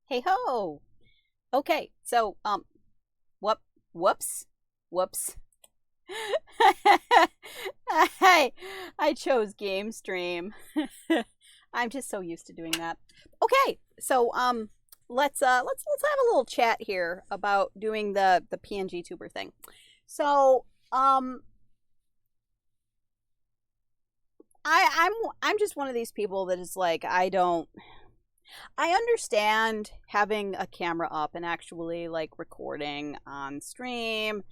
Hey ho. Okay, so whoop whoops. Whoops. I I chose game stream. I'm just so used to doing that. Okay, so let's have a little chat here about doing the PNG tuber thing. So, I'm just one of these people that is like I understand having a camera up and actually like recording on stream,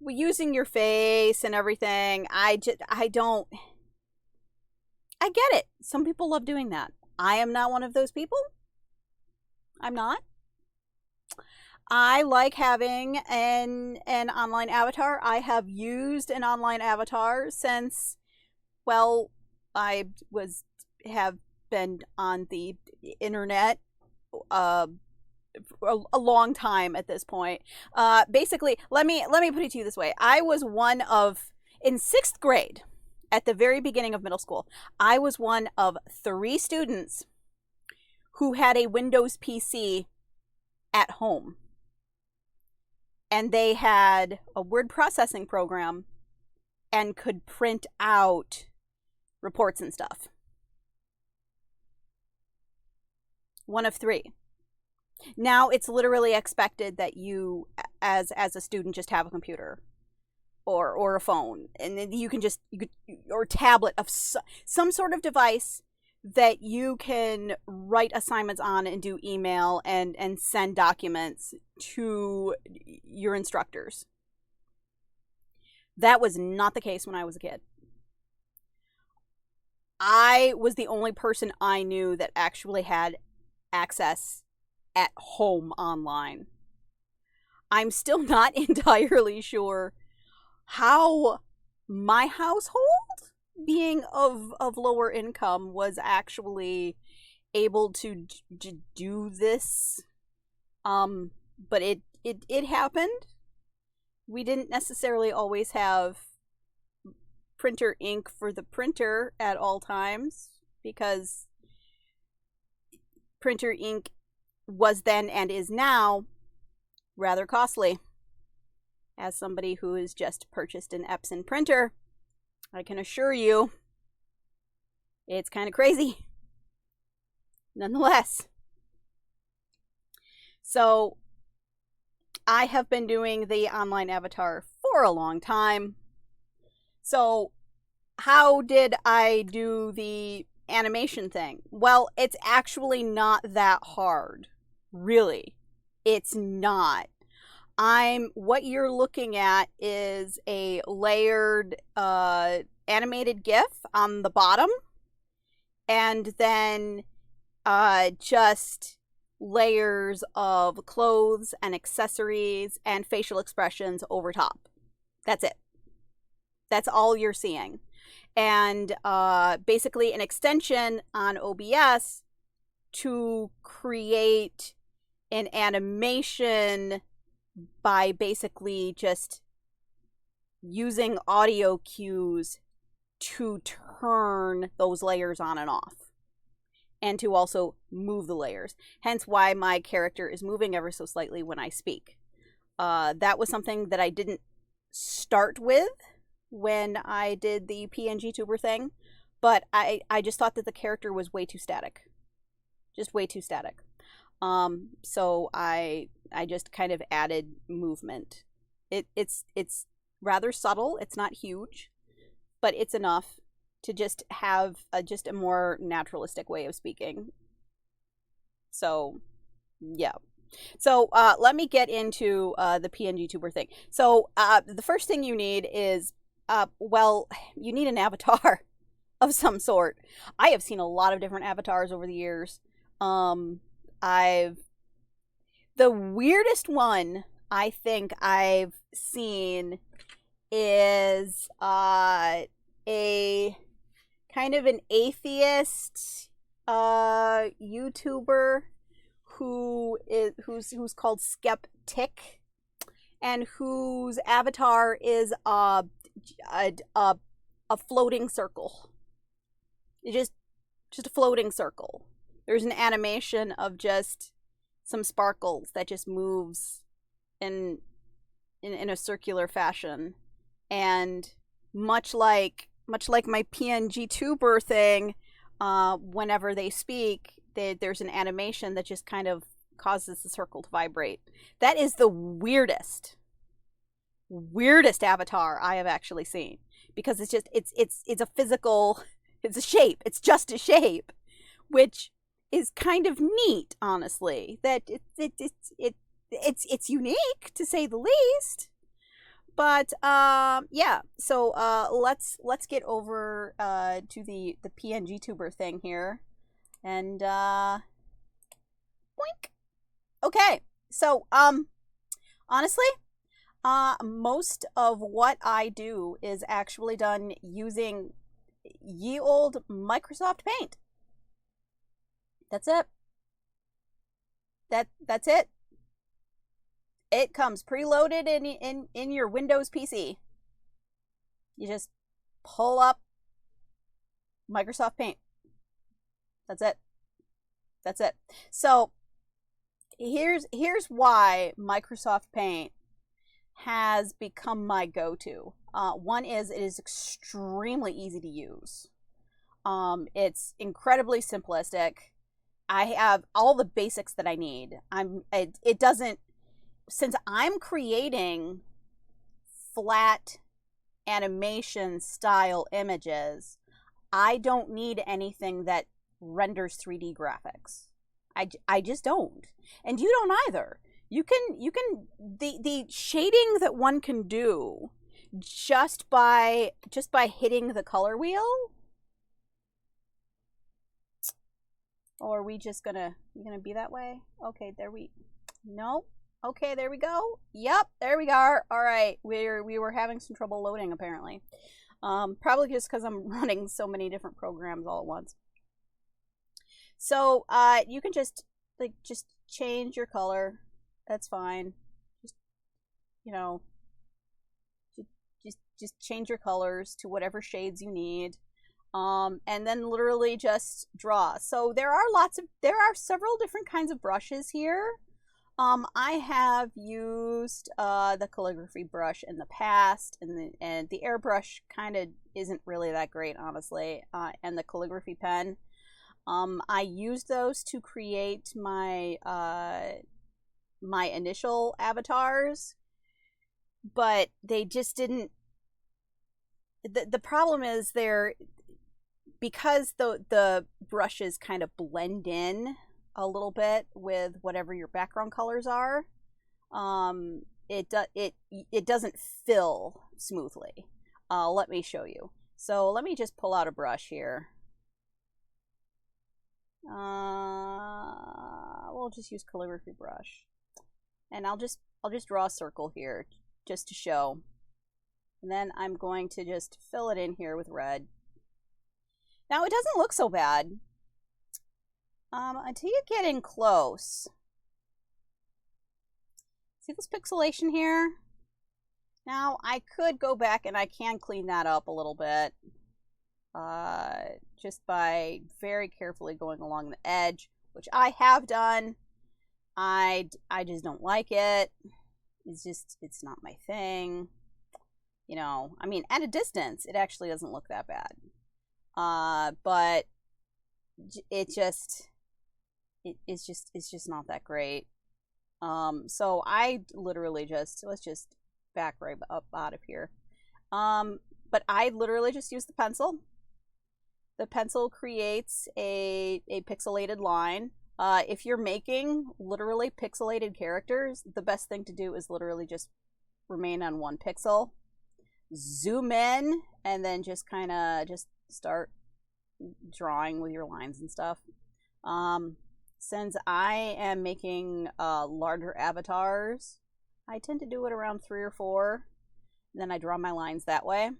using your face and everything. I don't I get it. Some people love doing that. I am not one of those people. I'm not. I like having an online avatar. I have used an online avatar since well, I was have been on the internet uh a long time at this point. Basically, let me put it to you this way. I was one of in 6th grade, at the very beginning of middle school, I was one of 3 students who had a Windows PC at home. And they had a word processing program and could print out reports and stuff. One of 3. Now it's literally expected that you, as a student, just have a computer or a phone, and then or tablet of some sort of device that you can write assignments on and do email and send documents to your instructors. That was not the case when I was a kid. I was the only person I knew that actually had access at home online. I'm still not entirely sure how my household, being of lower income, was actually able to do this. But it happened. We didn't necessarily always have printer ink for the printer at all times because printer ink was then and is now rather costly. As somebody who has just purchased an Epson printer, I can assure you it's kind of crazy. Nonetheless. So, I have been doing the online avatar for a long time. So, how did I do the animation thing? Well, it's actually not that hard. Really. It's not. What you're looking at is a layered animated GIF on the bottom, and then just layers of clothes and accessories and facial expressions over top. That's it. That's all you're seeing. And basically an extension on OBS to create an animation by basically just using audio cues to turn those layers on and off, and to also move the layers. Hence why my character is moving ever so slightly when I speak. That was something that I didn't start with when I did the PNGtuber thing, but I just thought that the character was way too static. Just way too static. So I just kind of added movement. It's rather subtle. It's not huge, but it's enough to just have just a more naturalistic way of speaking. So, yeah. So let me get into the PNGtuber thing. So the first thing you need is, well, you need an avatar of some sort. I have seen a lot of different avatars over the years. The weirdest one I think I've seen is a kind of an atheist YouTuber who's called Skeptic, and whose avatar is a floating circle. Just a floating circle. There's an animation of just some sparkles that just moves in a circular fashion. And much like my PNGtuber thing, whenever they speak, there's an animation that just kind of causes the circle to vibrate. That is the weirdest avatar I have actually seen, because it's just it's a physical, it's a shape, it's just a shape, which is kind of neat, honestly. That it's unique, to say the least. But yeah, so let's get over to the PNGtuber thing here, and boink. Okay, so honestly, most of what I do is actually done using ye old Microsoft Paint. That's it. That's it. It comes preloaded in your Windows PC. You just pull up Microsoft Paint. That's it. That's it. So here's why Microsoft Paint has become my go-to. One is it is extremely easy to use. It's incredibly simplistic. I have all the basics that I need. It doesn't, since I'm creating flat animation style images, I don't need anything that renders 3D graphics. I just don't. And you don't either. You can the shading that one can do just by hitting the color wheel. Or are we just gonna be that way? Okay, no. Okay, there we go. Yep, there we are. All right, we were having some trouble loading apparently. Probably just because I'm running so many different programs all at once. So you can just change your color. That's fine. Just just change your colors to whatever shades you need. And then literally just draw. So there are several different kinds of brushes here. I have used the calligraphy brush in the past, and the airbrush kind of isn't really that great, honestly. And the calligraphy pen, I used those to create my my initial avatars, but they just didn't. The problem is because the brushes kind of blend in a little bit with whatever your background colors are, it doesn't fill smoothly. Let me show you. So let me just pull out a brush here. We'll just use calligraphy brush, and I'll just draw a circle here just to show, and then I'm going to just fill it in here with red. Now it doesn't look so bad until you get in close. See this pixelation here? Now I could go back and I can clean that up a little bit, just by very carefully going along the edge, which I have done. I just don't like it. It's not my thing. You know, I mean, at a distance, it actually doesn't look that bad. But it's just not that great. So I literally let's just back right up out of here. But I literally just use the pencil. The pencil creates a pixelated line. If you're making literally pixelated characters, the best thing to do is literally just remain on one pixel, zoom in, and then just kind of just start drawing with your lines and stuff. Since I am making larger avatars, I tend to do it around 3 or 4. Then I draw my lines that way.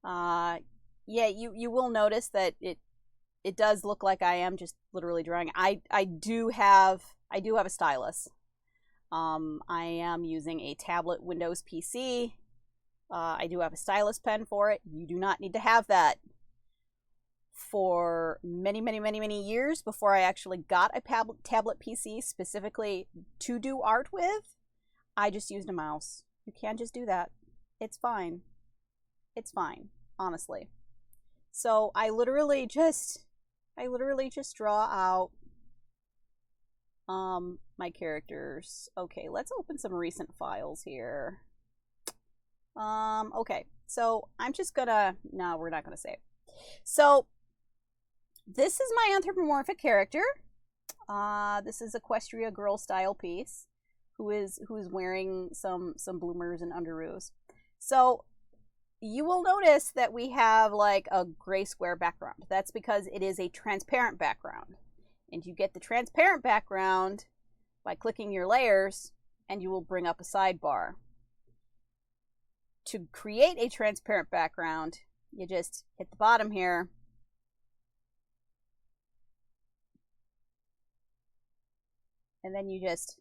Yeah, you will notice that it does look like I am just literally drawing. I do have a stylus. I am using a tablet Windows PC. I do have a stylus pen for it. You do not need to have that. for many, many, many, many years before I actually got a tablet PC specifically to do art with. I just used a mouse. You can't just do that. It's fine. It's fine, honestly. So I literally just draw out my characters. Okay, let's open some recent files here. Okay, so I'm just gonna, no, we're not gonna save. So this is my anthropomorphic character. This is Equestria girl style piece who is wearing some bloomers and underoos. So you will notice that we have like a gray square background. That's because it is a transparent background. And you get the transparent background by clicking your layers, and you will bring up a sidebar. To create a transparent background, you just hit the bottom here. And then you just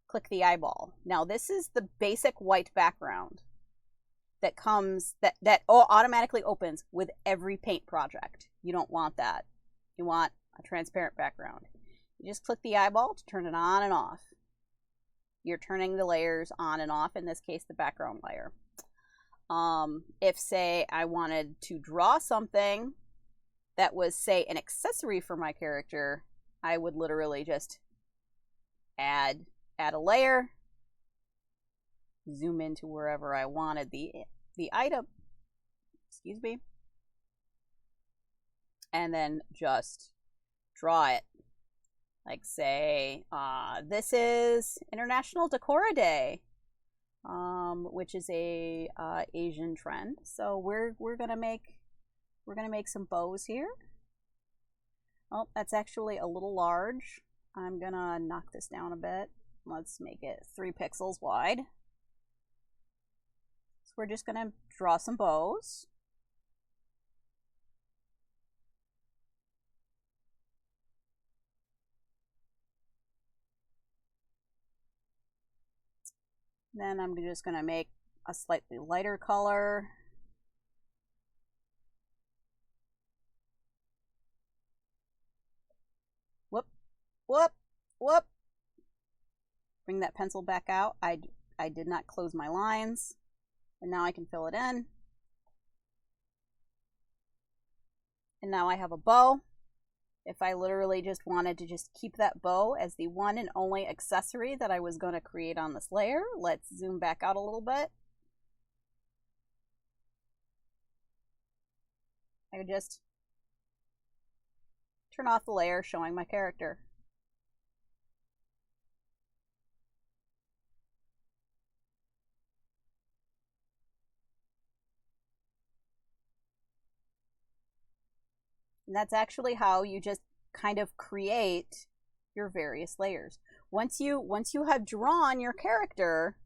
click the eyeball. Now this is the basic white background that comes, that automatically opens with every paint project. You don't want that. You want a transparent background. You just click the eyeball to turn it on and off. You're turning the layers on and off, in this case the background layer. If, say, I wanted to draw something that was, say, an accessory for my character, I would literally just add a layer, zoom into wherever I wanted the item, excuse me, and then just draw it. Like, say, this is International Decora Day, which is a Asian trend. So we're gonna make some bows here. Oh, that's actually a little large. I'm gonna knock this down a bit. Let's make it 3 pixels wide. So we're just gonna draw some bows. Then I'm just gonna make a slightly lighter color. Whoop, whoop, whoop. Bring that pencil back out. I did not close my lines. And now I can fill it in. And now I have a bow. If I literally just wanted to just keep that bow as the one and only accessory that I was going to create on this layer, let's zoom back out a little bit. I could just turn off the layer showing my character. And that's actually how you just kind of create your various layers. Once you have drawn your character,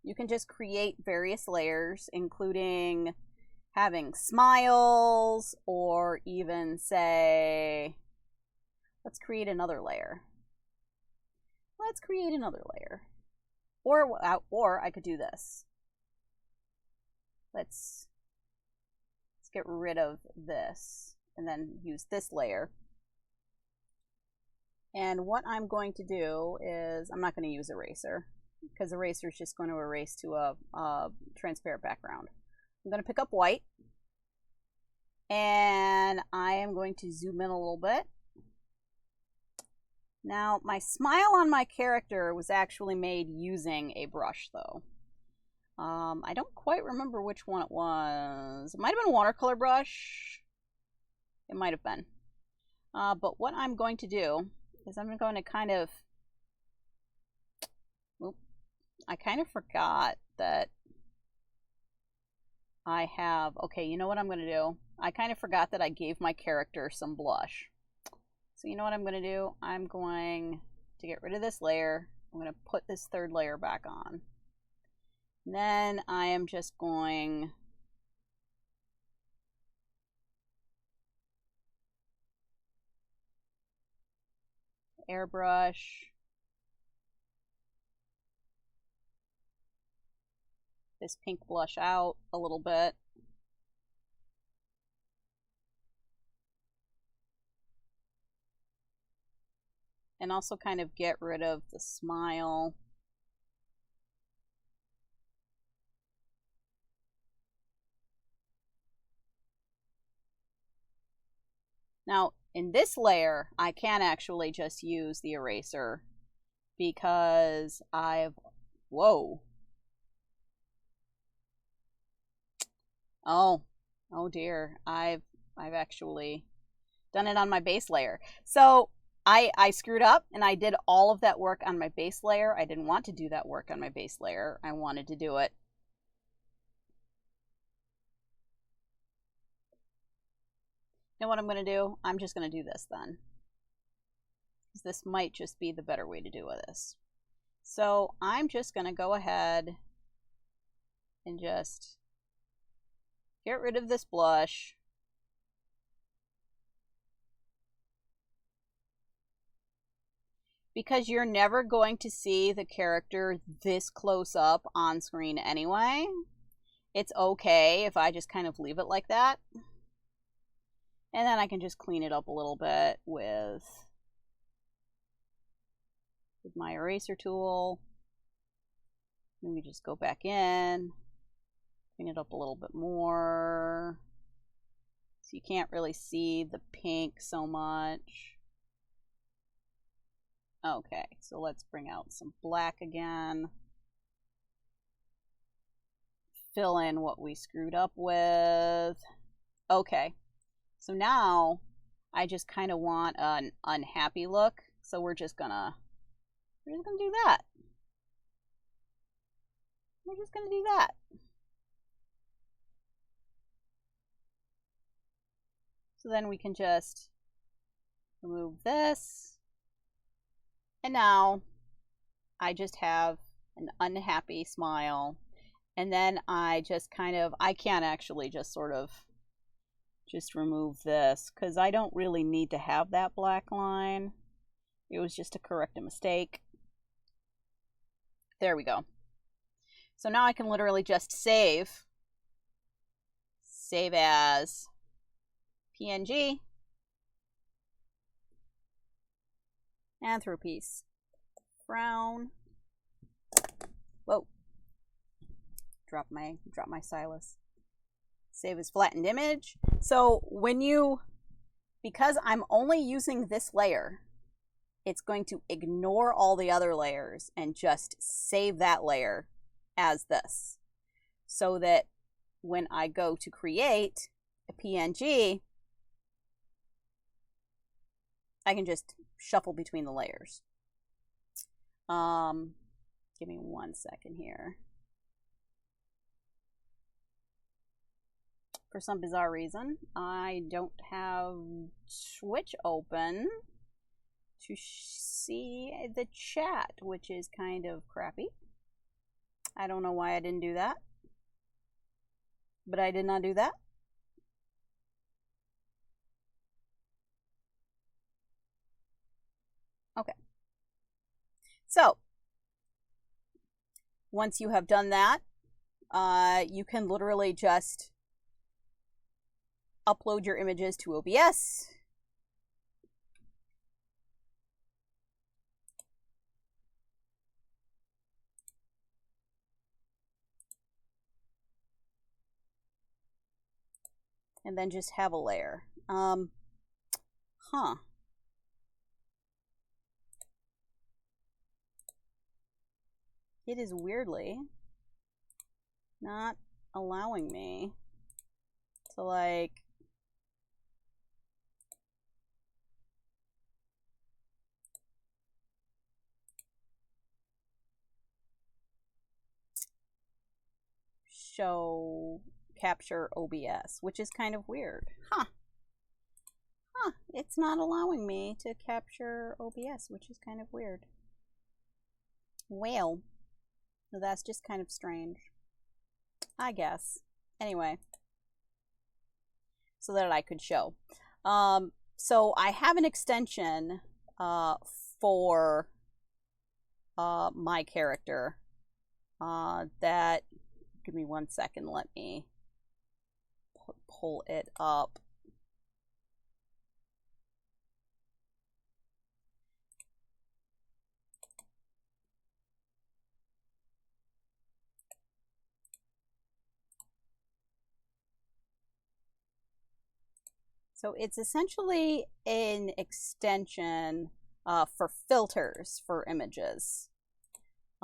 you can just create various layers, including having smiles, or even, say, let's create another layer. Let's create another layer. Or I could do this. Let's get rid of this and then use this layer. And what I'm going to do is, I'm not going to use eraser, because eraser is just going to erase to a transparent background. I'm going to pick up white, and I am going to zoom in a little bit. Now, my smile on my character was actually made using a brush, though. I don't quite remember which one it was. It might have been a watercolor brush. It might have been. But what I'm going to do is I'm going to kind of... Oop, I kind of forgot that I have... Okay, you know what I'm going to do? I kind of forgot that I gave my character some blush. So you know what I'm going to do? I'm going to get rid of this layer. I'm going to put this third layer back on. And then I am just going airbrush this pink blush out a little bit. And also kind of get rid of the smile. Now, in this layer, I can actually just use the eraser because whoa. Oh dear. I've actually done it on my base layer. So I screwed up and I did all of that work on my base layer. I didn't want to do that work on my base layer. I wanted to do it. You know what I'm going to do? I'm just going to do this then. Because this might just be the better way to do this. So I'm just going to go ahead and just get rid of this blush. Because you're never going to see the character this close up on screen anyway, it's okay if I just kind of leave it like that. And then I can just clean it up a little bit with my eraser tool. Let me just go back in, clean it up a little bit more. So you can't really see the pink so much. Okay, so let's bring out some black again. Fill in what we screwed up with. Okay, so now I just kind of want an unhappy look. So we're just gonna do that. We're just gonna do that. So then we can just remove this. And now I just have an unhappy smile. And then I just I can actually just sort of just remove this because I don't really need to have that black line. It was just to correct a mistake. There we go. So now I can literally just save as PNG. And through piece. Frown. Whoa. Drop my stylus. Save as flattened image. So because I'm only using this layer, it's going to ignore all the other layers and just save that layer as this. So that when I go to create a PNG, I can just shuffle between the layers. Give me 1 second here. For some bizarre reason, I don't have Twitch open to see the chat, which is kind of crappy. I don't know why I didn't do that, but I did not do that. Okay. So, once you have done that, you can literally just upload your images to OBS. And then just have a layer. It is weirdly not allowing me to like capture OBS, which is kind of weird. It's not allowing me to capture OBS, which is kind of weird. Well, that's just kind of strange, I guess. Anyway, so that I could show. So I have an extension for my character that, give me 1 second, let me pull it up. So it's essentially an extension for filters for images.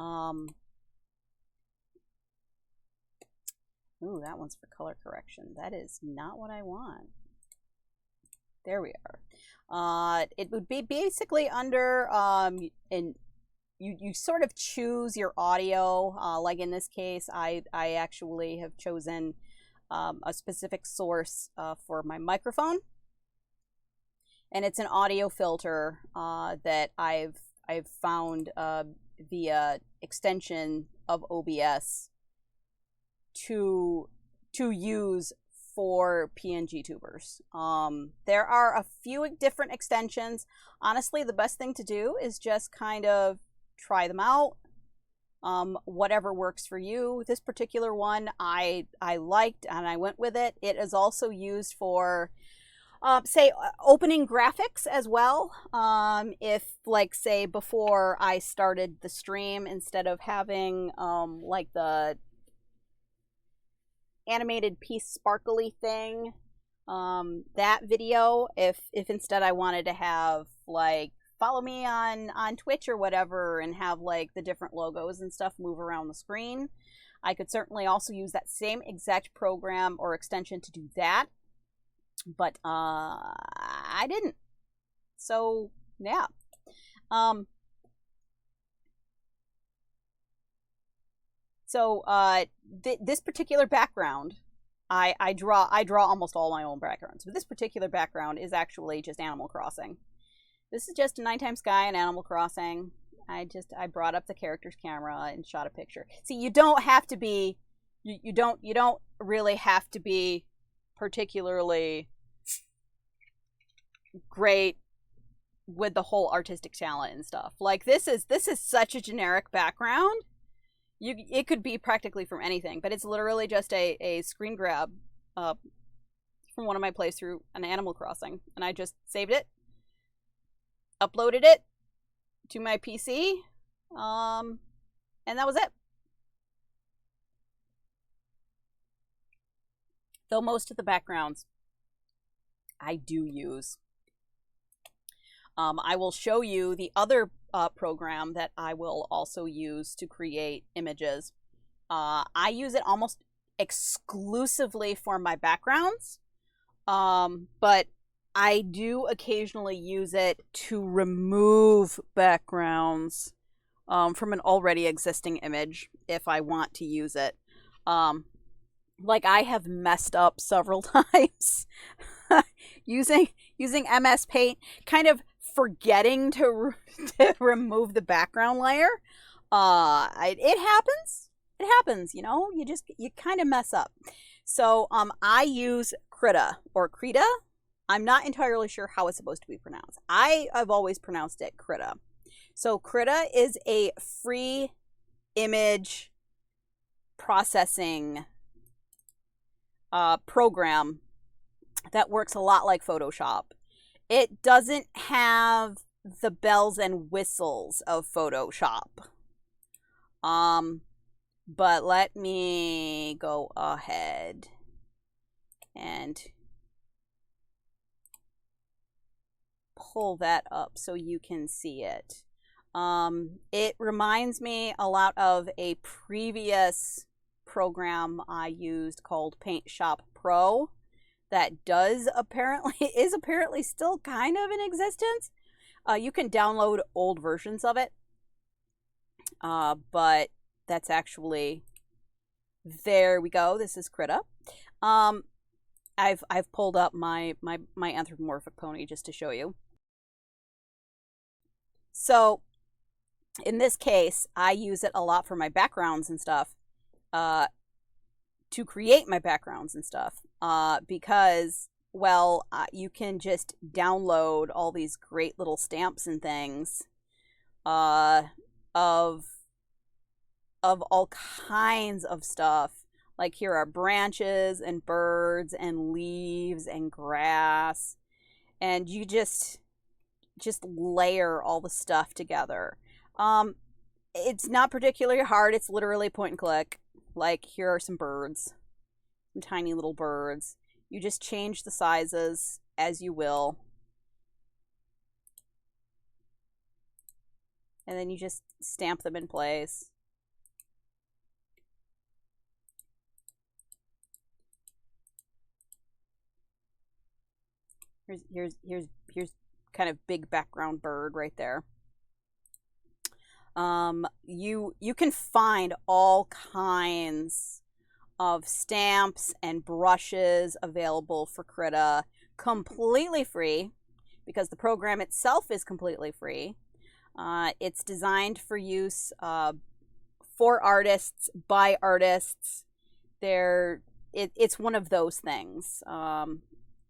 Ooh, that one's for color correction. That is not what I want. There we are. It would be basically under, you sort of choose your audio. Like in this case, I actually have chosen a specific source for my microphone. And it's an audio filter that I've found via extension of OBS to use for PNGtubers. There are a few different extensions. Honestly, the best thing to do is just kind of try them out. Whatever works for you. This particular one I liked and I went with it. It is also used for say opening graphics as well. If like say before I started the stream, instead of having like the animated piece sparkly thing, that video, if instead I wanted to have like follow me on Twitch or whatever and have like the different logos and stuff move around the screen, I could certainly also use that same exact program or extension to do that. But I didn't. So yeah. This particular background, I draw almost all my own backgrounds, but this particular background is actually just Animal Crossing. This is just a nighttime sky in Animal Crossing. I brought up the character's camera and shot a picture. See, you don't have to be, you don't really have to be particularly great with the whole artistic talent and stuff. Like this is such a generic background. It could be practically from anything, but it's literally just a screen grab from one of my playthrough on Animal Crossing, and I just saved it, uploaded it to my PC, and that was it. Though most of the backgrounds I do use. I will show you the other program that I will also use to create images. I use it almost exclusively for my backgrounds, but I do occasionally use it to remove backgrounds from an already existing image if I want to use it. Like I have messed up several times using MS Paint, kind of forgetting to remove the background layer. It happens. It happens, you know. You kind of mess up. So I use Krita or Krita. I'm not entirely sure how it's supposed to be pronounced. I've always pronounced it Krita. So Krita is a free image processing program that works a lot like Photoshop. It doesn't have the bells and whistles of Photoshop. But let me go ahead and pull that up so you can see it. It reminds me a lot of a previous program I used called Paint Shop Pro that is apparently still kind of in existence. You can download old versions of it, but that's actually, there we go. This is Krita. I've pulled up my anthropomorphic pony just to show you. So in this case, I use it a lot for my backgrounds and stuff, to create my backgrounds and stuff, because, well, you can just download all these great little stamps and things of all kinds of stuff. Like here are branches and birds and leaves and grass, and you just layer all the stuff together. It's not particularly hard. It's literally point and click. Like here are some birds, some tiny little birds. You just change the sizes as you will. And then you just stamp them in place. Here's kind of big background bird right there. You can find all kinds of stamps and brushes available for Krita completely free, because the program itself is completely free. It's designed for use for artists, by artists. It's one of those things.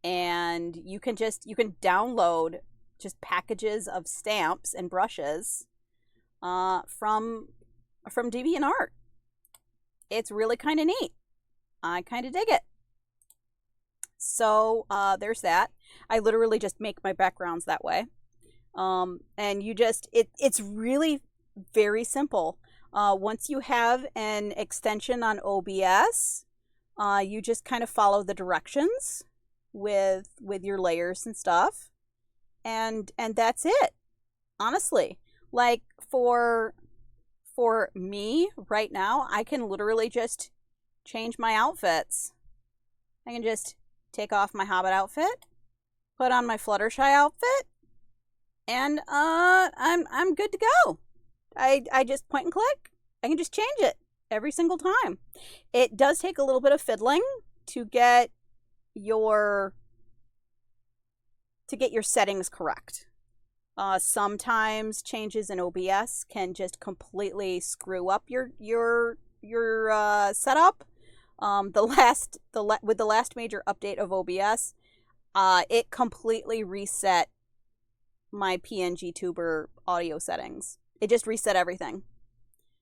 And you can download just packages of stamps and brushes from DeviantArt. It's really kind of neat. I kind of dig it. So there's that. I literally just make my backgrounds that way. And you just, it's really very simple. Once you have an extension on OBS, you just kind of follow the directions with your layers and stuff. And that's it. Honestly, like for me right now, I can literally just change my outfits. I can just take off my Hobbit outfit, put on my Fluttershy outfit, and I'm good to go. I just point and click. I can just change it every single time. It does take a little bit of fiddling to get your settings correct. Sometimes changes in OBS can just completely screw up your setup. With the last major update of OBS, it completely reset my PNGtuber audio settings. It just reset everything.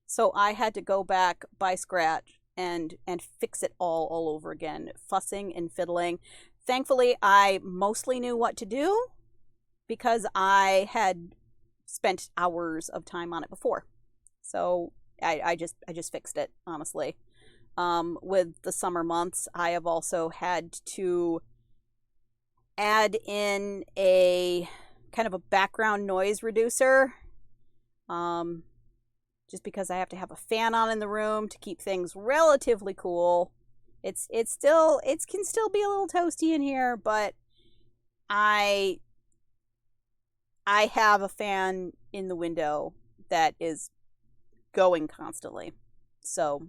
So I had to go back by scratch and fix it all over again, fussing and fiddling. Thankfully, I mostly knew what to do because I had spent hours of time on it before. So I just fixed it, honestly. With the summer months, I have also had to add in a kind of a background noise reducer. Just because I have to have a fan on in the room to keep things relatively cool. It can still be a little toasty in here, but I have a fan in the window that is going constantly. So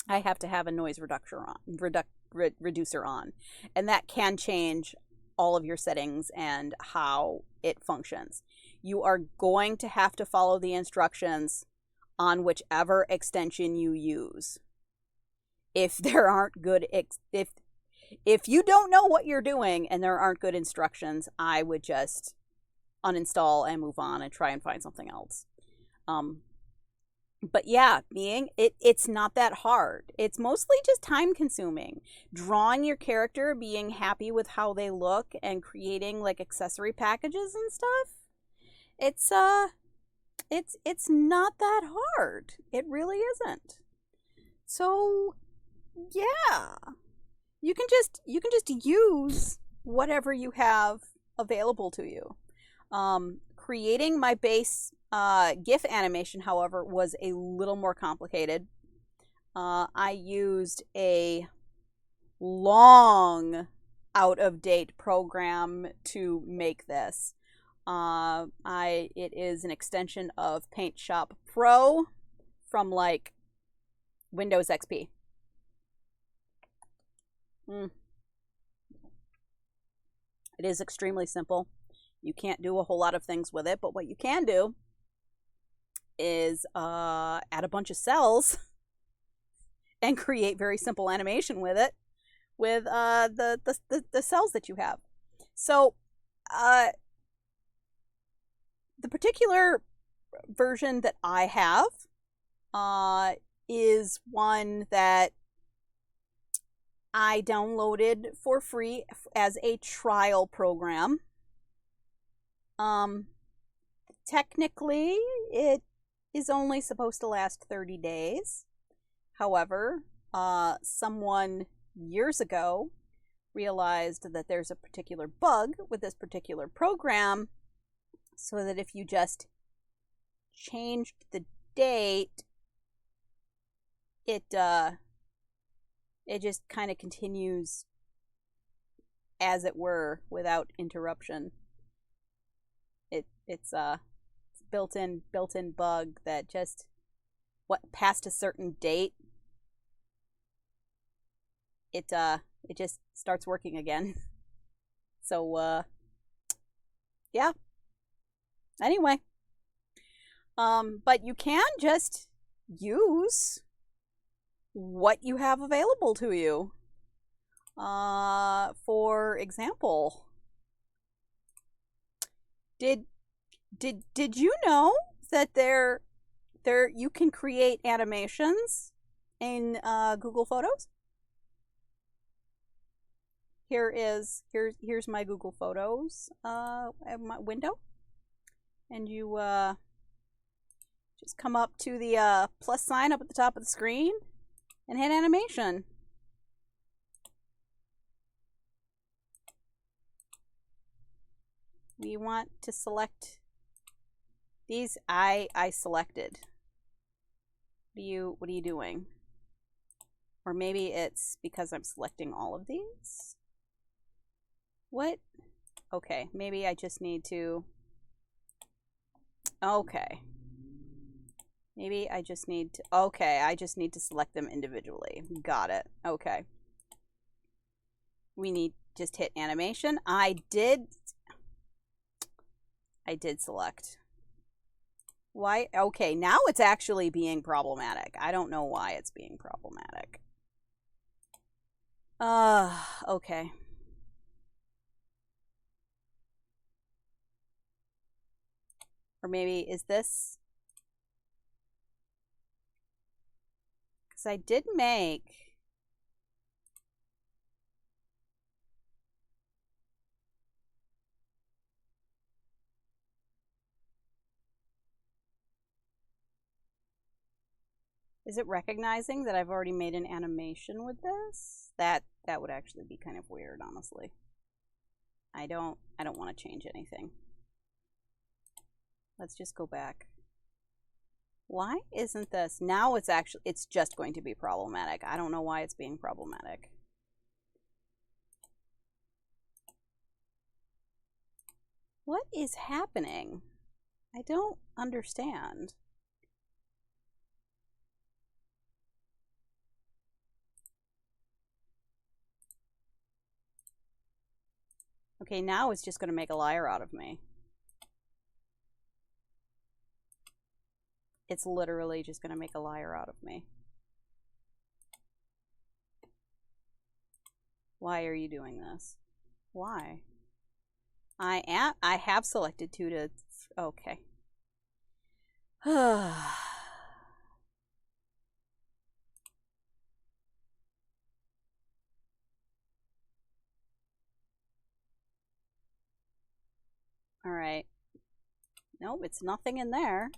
I have to have a noise reducer on. And that can change all of your settings and how it functions. You are going to have to follow the instructions on whichever extension you use. If there aren't good if you don't know what you're doing and there aren't good instructions, I would just uninstall and move on and try and find something else. But yeah, it's not that hard. It's mostly just time consuming. Drawing your character, being happy with how they look, and creating like accessory packages and stuff. It's not that hard. It really isn't. So yeah. You can just use whatever you have available to you. Creating my base GIF animation, however, was a little more complicated. I used a long out-of-date program to make this. It is an extension of Paint Shop Pro from like Windows XP. It is extremely simple. You can't do a whole lot of things with it, but what you can do is add a bunch of cells and create very simple animation with it, with the cells that you have. So the particular version that I have is one that I downloaded for free as a trial program. Technically, it is only supposed to last 30 days. However, someone years ago realized that there's a particular bug with this particular program, so that if you just changed the date, it just kind of continues as it were without interruption. It's built-in bug that just past a certain date, it just starts working again. So yeah. Anyway, but you can just use what you have available to you. For example, did you know that there you can create animations in Google Photos? Here's my Google Photos my window, and you just come up to the plus sign up at the top of the screen and hit animation. We want to select these. I selected. What are you doing? Or maybe it's because I'm selecting all of these. What? Okay, maybe I just need to. Okay. Maybe I just need to. Okay, I just need to select them individually. Got it. Okay. We need just hit animation. I did select. Why? Okay, now it's actually being problematic. I don't know why it's being problematic. Okay. Or maybe is this? Because I did make. Is it recognizing that I've already made an animation with this? That would actually be kind of weird, honestly. I don't want to change anything. Let's just go back. Why isn't this? Now it's just going to be problematic. I don't know why it's being problematic. What is happening? I don't understand. Okay, now it's just going to make a liar out of me. It's literally just going to make a liar out of me. Why are you doing this? Why? I have selected 2 to... Okay. Alright. Nope, it's nothing in there.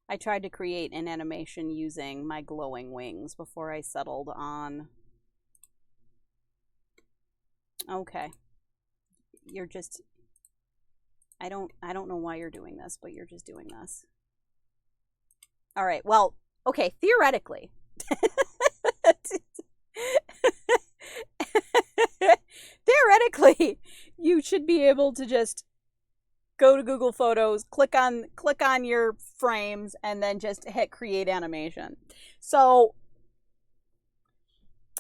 I tried to create an animation using my glowing wings before I settled on... Okay. You're just... I don't know why you're doing this, but you're just doing this. Alright, well, okay, theoretically. Theoretically, you should be able to just go to Google Photos, click on your frames, and then just hit create animation. So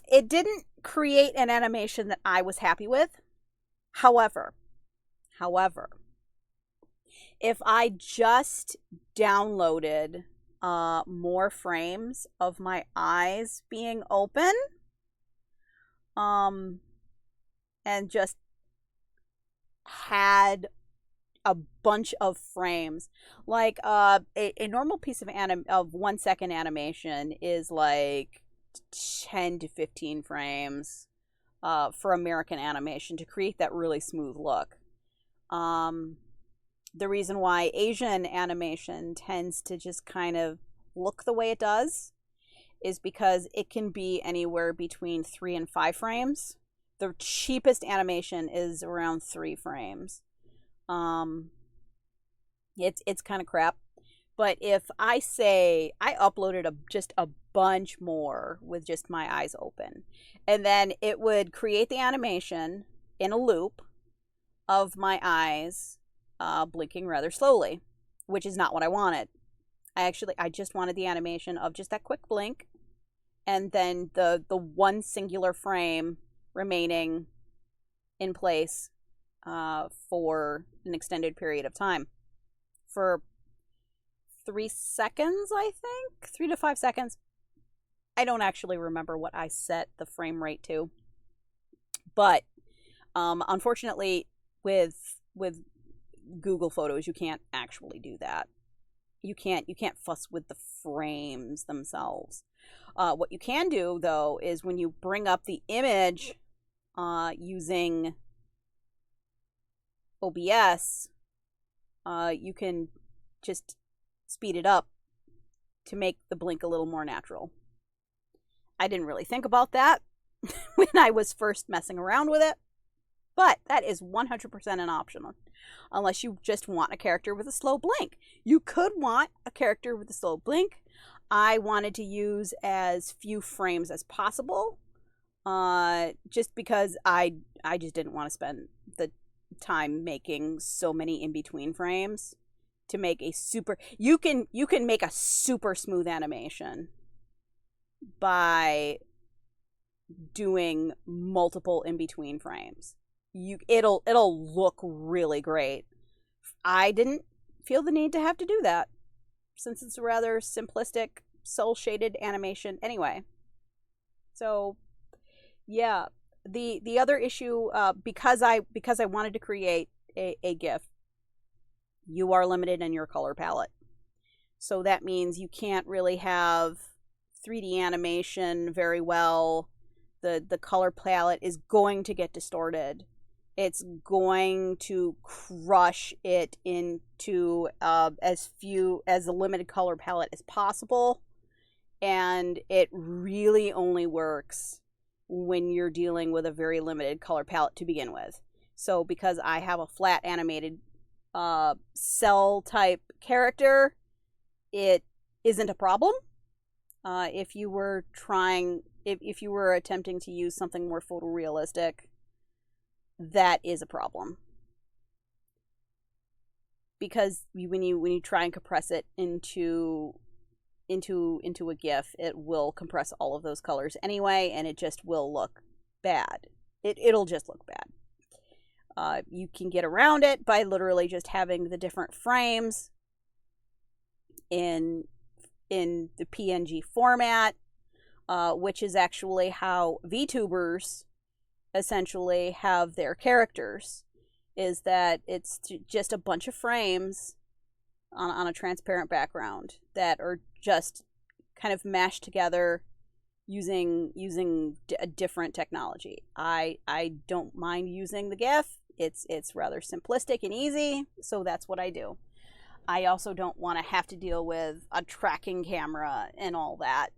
it didn't create an animation that I was happy with. However, if I just downloaded more frames of my eyes being open, and just had a bunch of frames, like a normal piece of 1 second animation is like 10 to 15 frames for American animation to create that really smooth look. The reason why Asian animation tends to just kind of look the way it does is because it can be anywhere between 3 and 5 frames The cheapest animation is around 3 frames. It's kind of crap. But if I say I uploaded just a bunch more with just my eyes open, and then it would create the animation in a loop of my eyes blinking rather slowly, which is not what I wanted. I just wanted the animation of just that quick blink, and then the one singular frame remaining in place for an extended period of time. For 3 seconds, I think? 3 to 5 seconds. I don't actually remember what I set the frame rate to. But unfortunately, with Google Photos, you can't actually do that. You can't fuss with the frames themselves. What you can do, though, is when you bring up the image using OBS, you can just speed it up to make the blink a little more natural. I didn't really think about that when I was first messing around with it, but that is 100% an option, unless you just want a character with a slow blink. You could want a character with a slow blink. I wanted to use as few frames as possible, just because I just didn't want to spend the time making so many in-between frames to make a super... You can make a super smooth animation by doing multiple in-between frames. It'll look really great. I didn't feel the need to have to do that, since it's a rather simplistic, cel-shaded animation anyway. So, yeah. The other issue, because I wanted to create a GIF, you are limited in your color palette. So that means you can't really have 3D animation very well. The color palette is going to get distorted. It's going to crush it into as a limited color palette as possible. And it really only works when you're dealing with a very limited color palette to begin with. So because I have a flat animated cell type character, it isn't a problem. If you were attempting to use something more photorealistic, that is a problem. Because when you try and compress it into a GIF, it will compress all of those colors anyway, and it just will look bad. It'll just look bad. You can get around it by literally just having the different frames in the PNG format, which is actually how VTubers essentially have their characters, is that it's just a bunch of frames on a transparent background that are just kind of mashed together using a different technology. I don't mind using the GIF. It's rather simplistic and easy, so that's what I do. I also don't want to have to deal with a tracking camera and all that.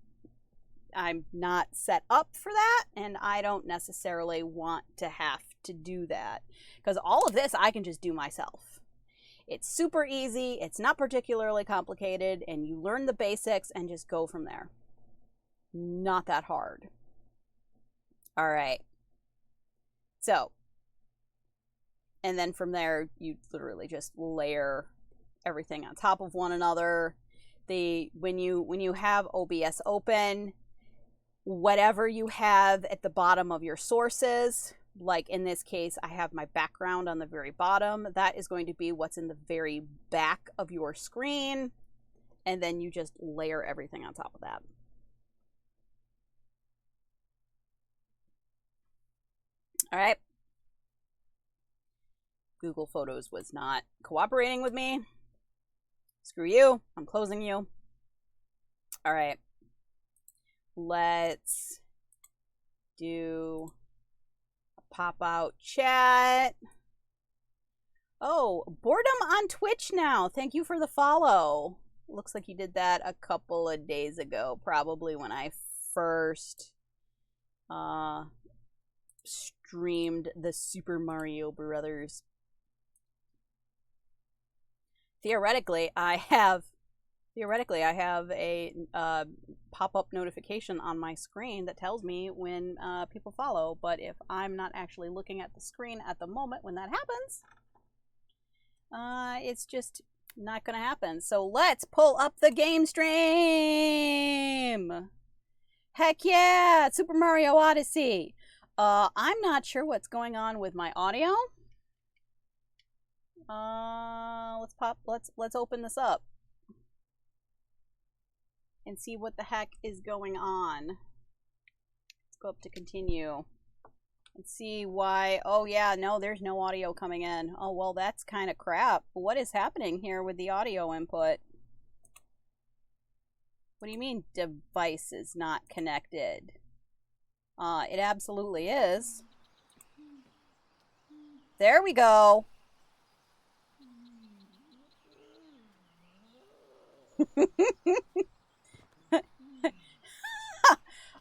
I'm not set up for that, and I don't necessarily want to have to do that, because all of this I can just do myself. It's super easy, it's not particularly complicated, and you learn the basics and just go from there. Not that hard. All right. So, and then from there, you literally just layer everything on top of one another. When you have OBS open, whatever you have at the bottom of your sources, like in this case, I have my background on the very bottom. That is going to be what's in the very back of your screen. And then you just layer everything on top of that. All right. Google Photos was not cooperating with me. Screw you. I'm closing you. All right. Let's do a pop-out chat. Oh, Boredom on Twitch now. Thank you for the follow. Looks like you did that a couple of days ago, probably when I first streamed the Super Mario Brothers. Theoretically, I have a pop-up notification on my screen that tells me when people follow, but if I'm not actually looking at the screen at the moment when that happens, it's just not gonna happen. So let's pull up the game stream. Heck yeah, Super Mario Odyssey. I'm not sure what's going on with my audio. Let's open this up and see what the heck is going on. Let's go up to continue and see why. Oh yeah, no, there's no audio coming in. Oh well, that's kind of crap. What is happening here with the audio input? What do you mean device is not connected? It absolutely is. There we go.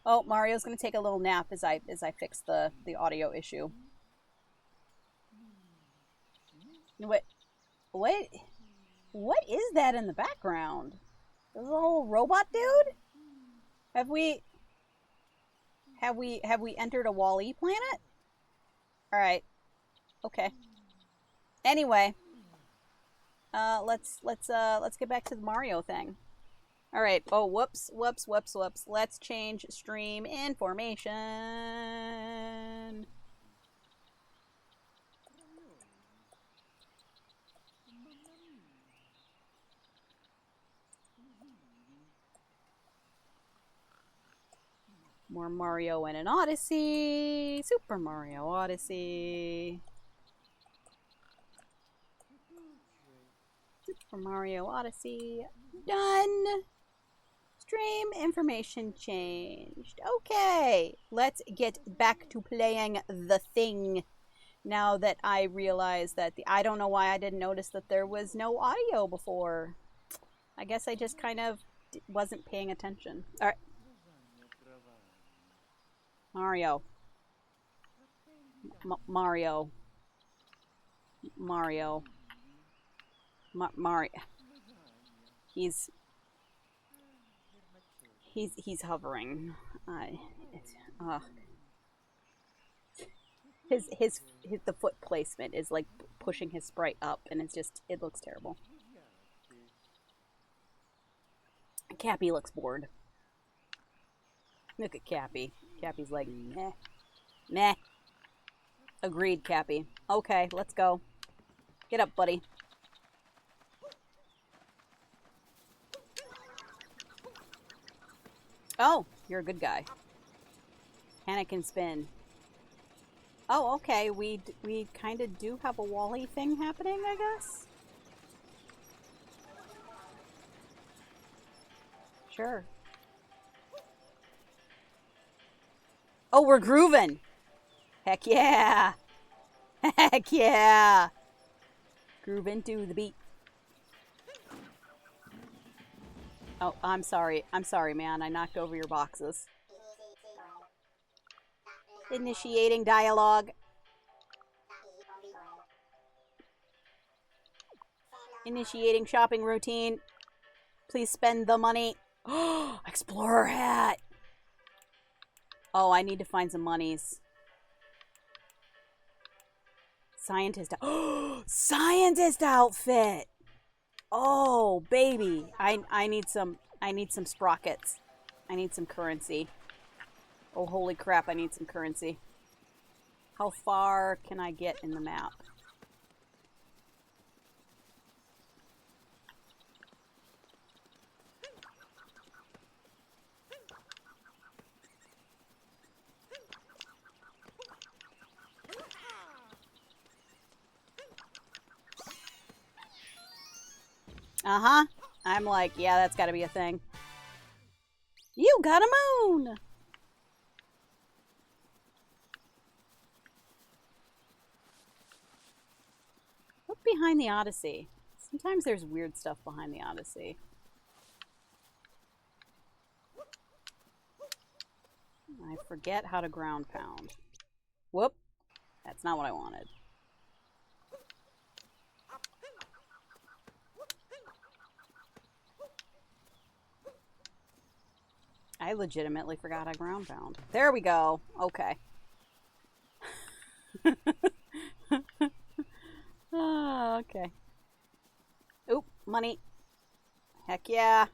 Oh, Mario's gonna take a little nap as I fix the audio issue. What is that in the background? Is a little robot dude? Have we entered a Wall-E planet? All right. Okay. Anyway, let's get back to the Mario thing. All right. Oh, whoops. Let's change stream information. More Mario and an Odyssey. Super Mario Odyssey. Super Mario Odyssey. Done. Stream information changed. Okay. Let's get back to playing the thing. Now that I realize that I don't know why I didn't notice that there was no audio before. I guess I just kind of wasn't paying attention. All right. Mario. Mario. Mario. Mario. He's hovering. The foot placement is like pushing his sprite up, and it looks terrible. Cappy looks bored. Look at Cappy. Cappy's like, meh. Meh. Agreed, Cappy. Okay, let's go. Get up, buddy. Oh, you're a good guy. Panic and spin. Oh, okay. We kind of do have a Wall-E thing happening, I guess. Sure. Oh, we're grooving. Heck yeah. Heck yeah. Grooving to the beat. Oh, I'm sorry. I'm sorry, man. I knocked over your boxes. Initiating dialogue. Initiating shopping routine. Please spend the money. Oh, Explorer hat. Oh, I need to find some monies. Scientist. Oh, scientist outfit. Oh, baby. I need some sprockets. I need some currency. Oh, holy crap, I need some currency. How far can I get in the map? Uh-huh. I'm like, yeah, that's gotta be a thing. You got a moon! Look behind the Odyssey. Sometimes there's weird stuff behind the Odyssey. I forget how to ground pound. Whoop. That's not what I wanted. I legitimately forgot I ground pound. There we go. Okay. Oh, okay. Oop, money. Heck yeah.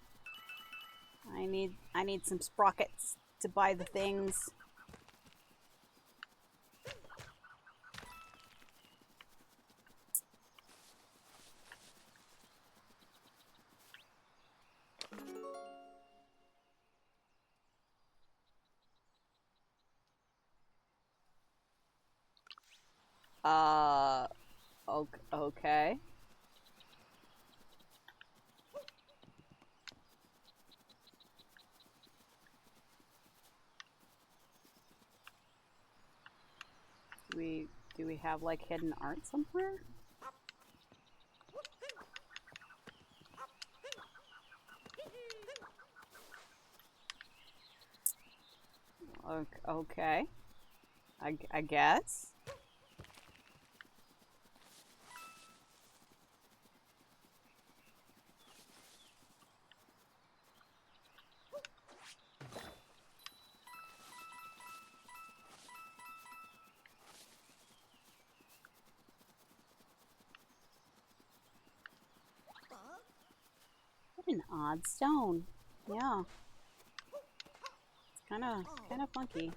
I need some sprockets to buy the things. Okay. Do we have like hidden art somewhere? Okay. I guess. What an odd stone. Yeah. It's kind of funky.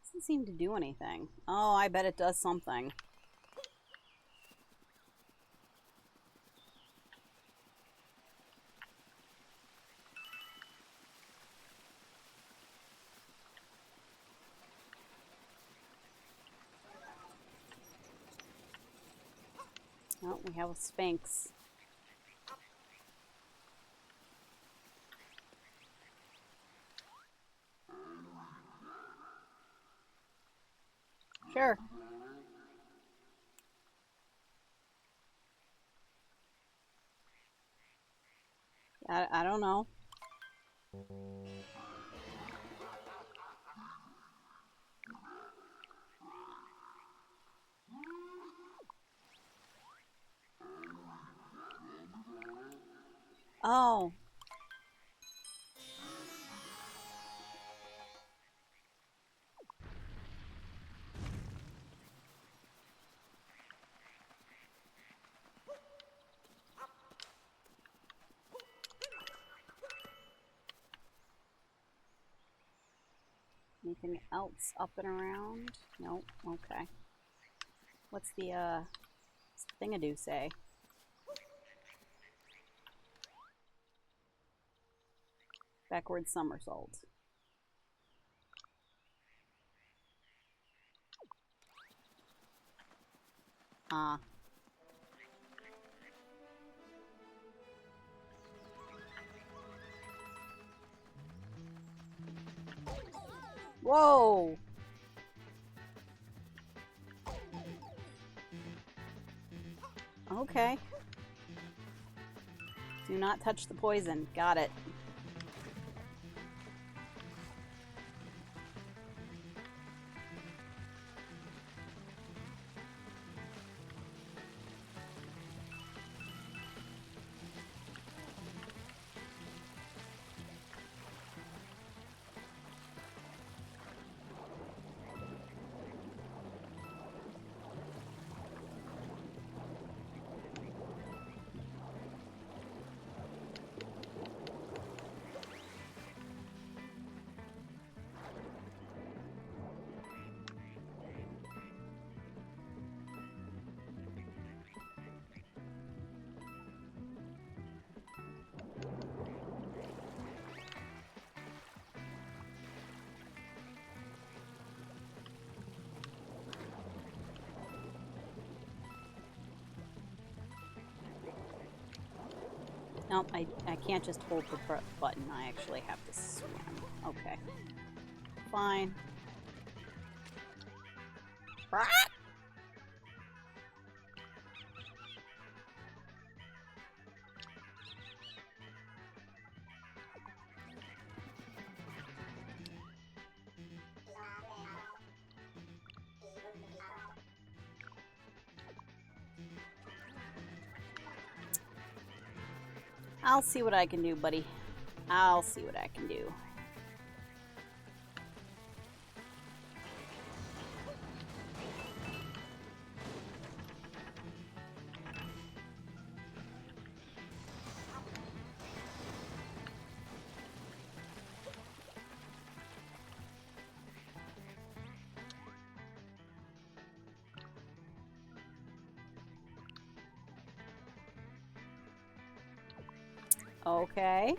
Doesn't seem to do anything. Oh, I bet it does something. Oh, we have a sphinx. Sure. I don't know. Oh. Anything else up and around? Nope. Okay. What's the thingadoo say? Backward somersault. Ah. Whoa! Okay. Do not touch the poison. Got it. Nope, I can't just hold the button. I actually have to swim. Okay. Fine. I'll see what I can do, buddy. I'll see what I can do. Okay.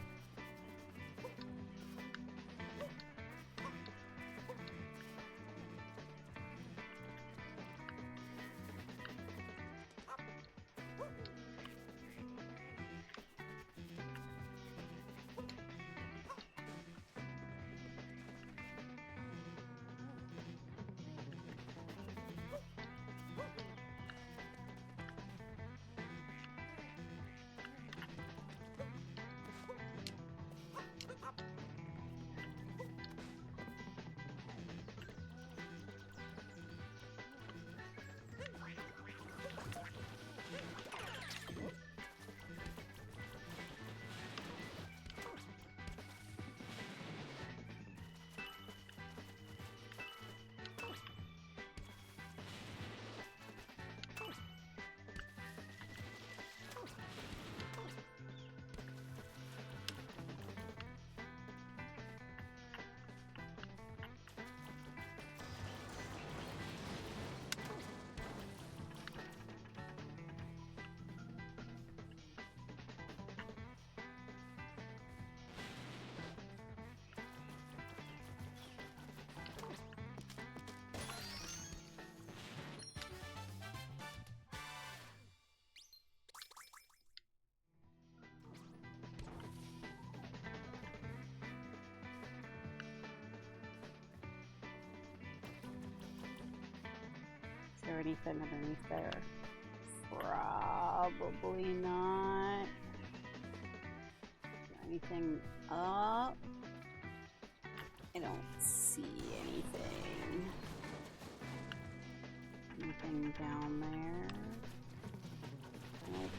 Is there anything underneath there? Probably not. Is there anything up? I don't see anything. Anything down there? Nope.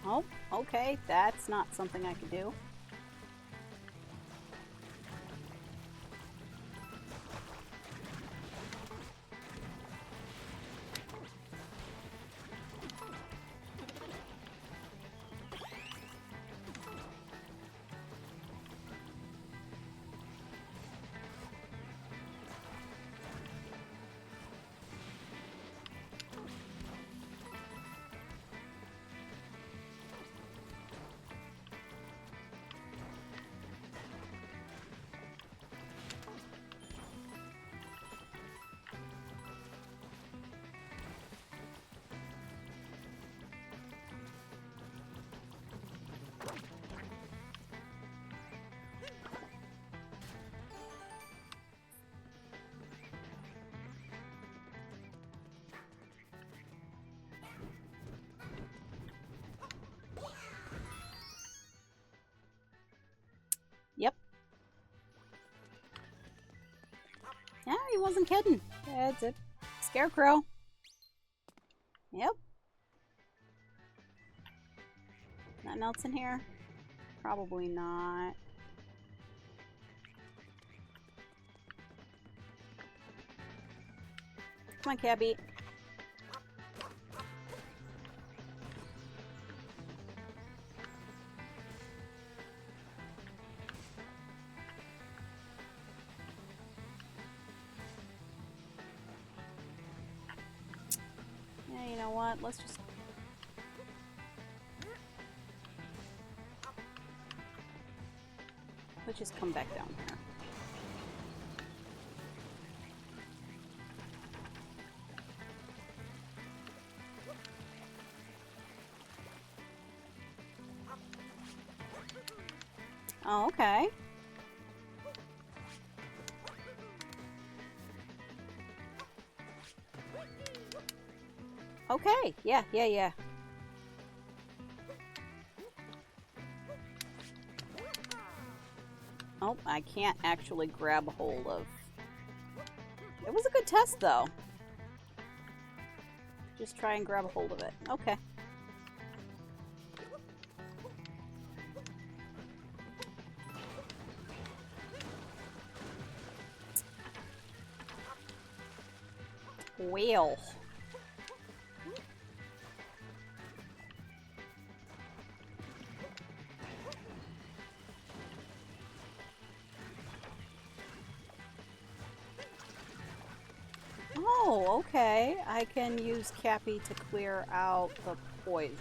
Oh, okay, that's not something I could do. Yep. Yeah, he wasn't kidding. It's a scarecrow. Yep. Nothing else in here? Probably not. Come on, Cabby. Yeah, you know what? Let's just... Let's just come back down here. Oh, okay. Okay, yeah. Oh, I can't actually grab a hold of... It was a good test, though. Just try and grab a hold of it. Okay. Well. Oh, okay. I can use Cappy to clear out the poison.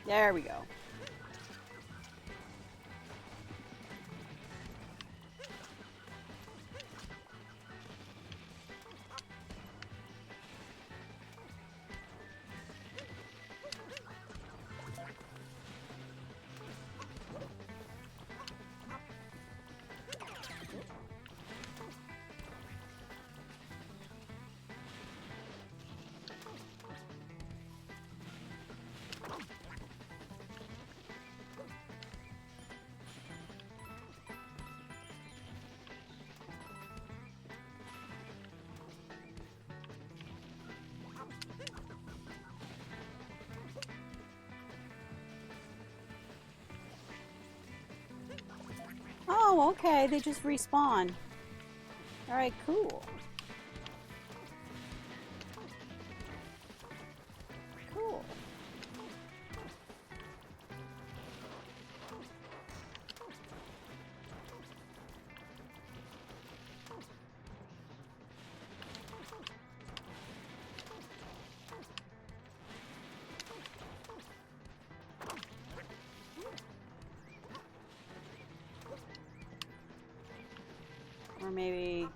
There we go. Oh, okay. They just respawn. Alright, cool. Cool. Or maybe...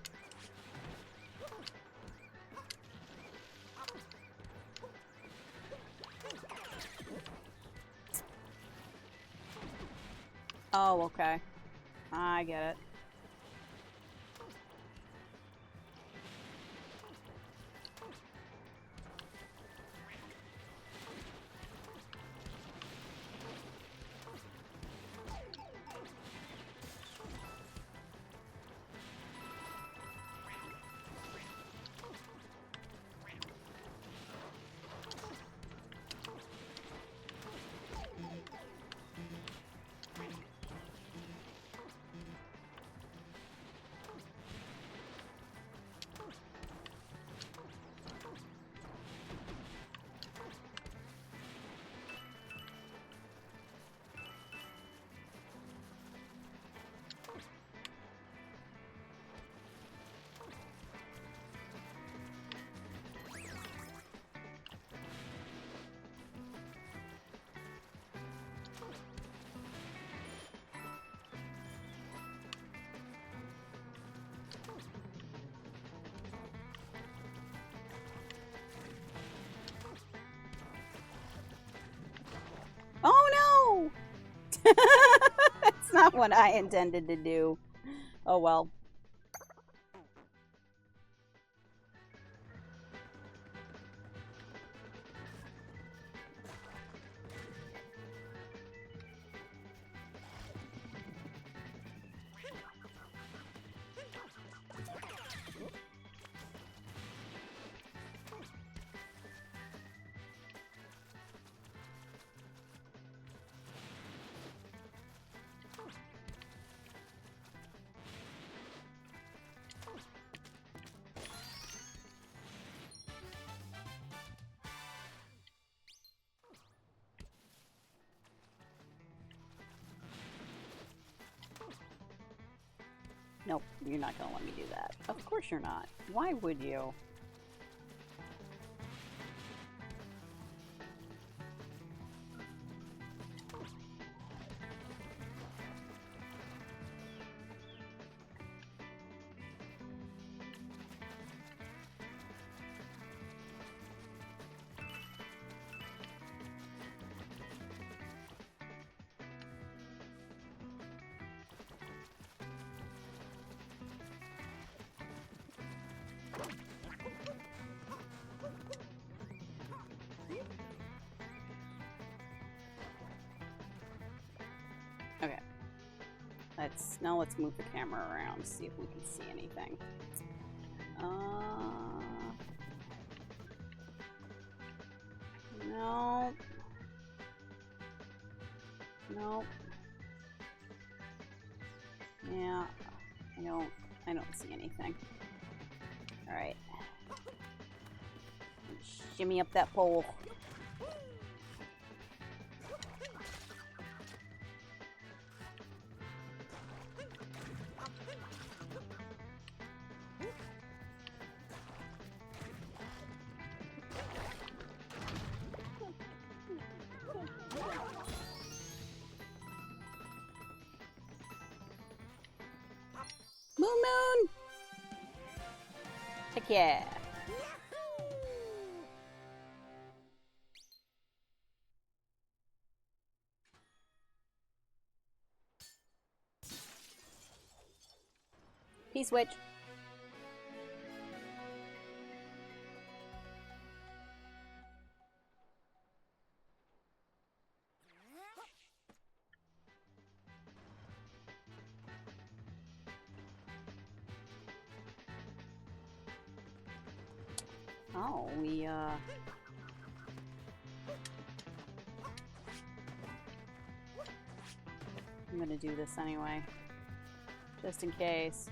Oh, okay. I get it. That's not what I intended to do. Oh well. Nope, you're not gonna let me do that. Of course you're not. Why would you? Okay. Let's move the camera around, see if we can see anything. No. Nope. Yeah, I don't see anything. Alright. Shimmy up that pole. Moon! Heck yeah! P-switch. Oh, I'm gonna do this anyway. Just in case.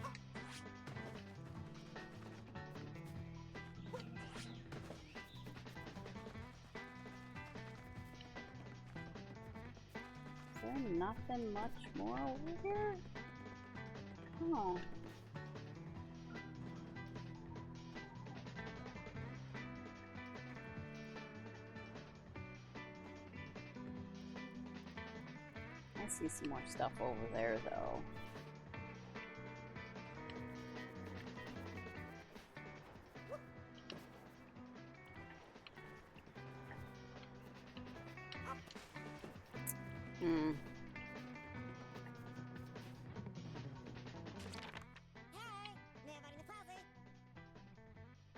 Is there nothing much more over here? Oh. I see some more stuff over there, though.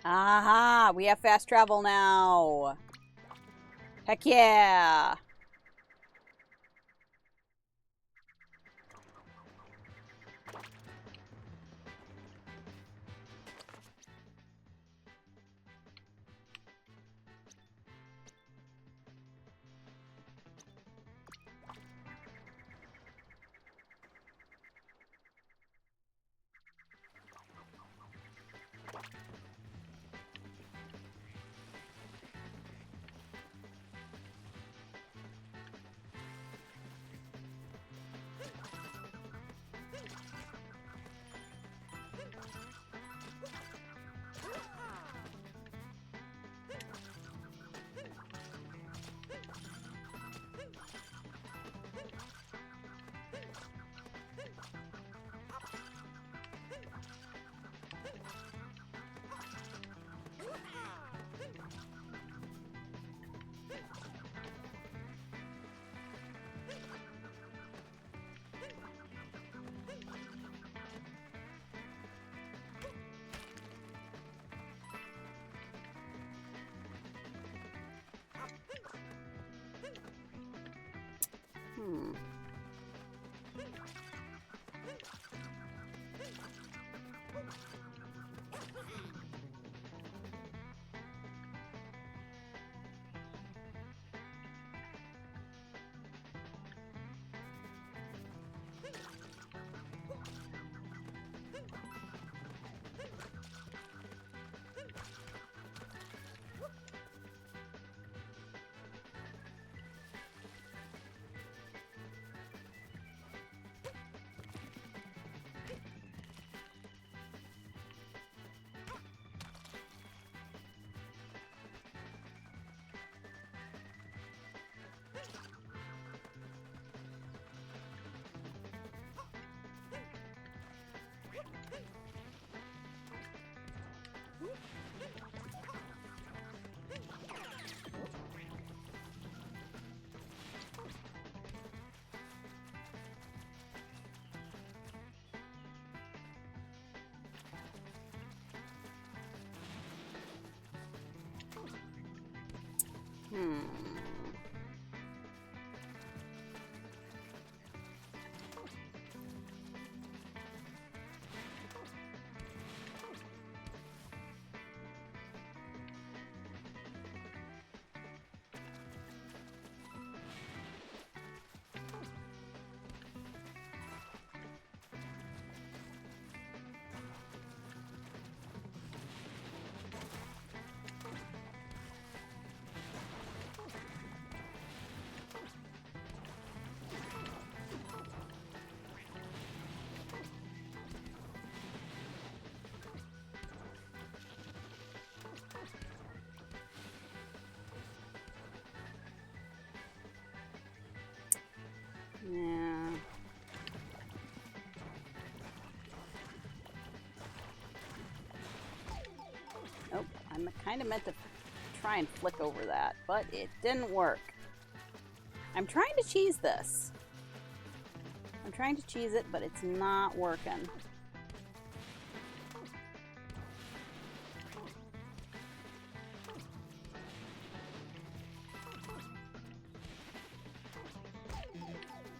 Aha! We have fast travel now! Heck yeah! Hmm. Yeah. Oh, I kind of meant to try and flick over that, but it didn't work. I'm trying to cheese this. I'm trying to cheese it, but it's not working.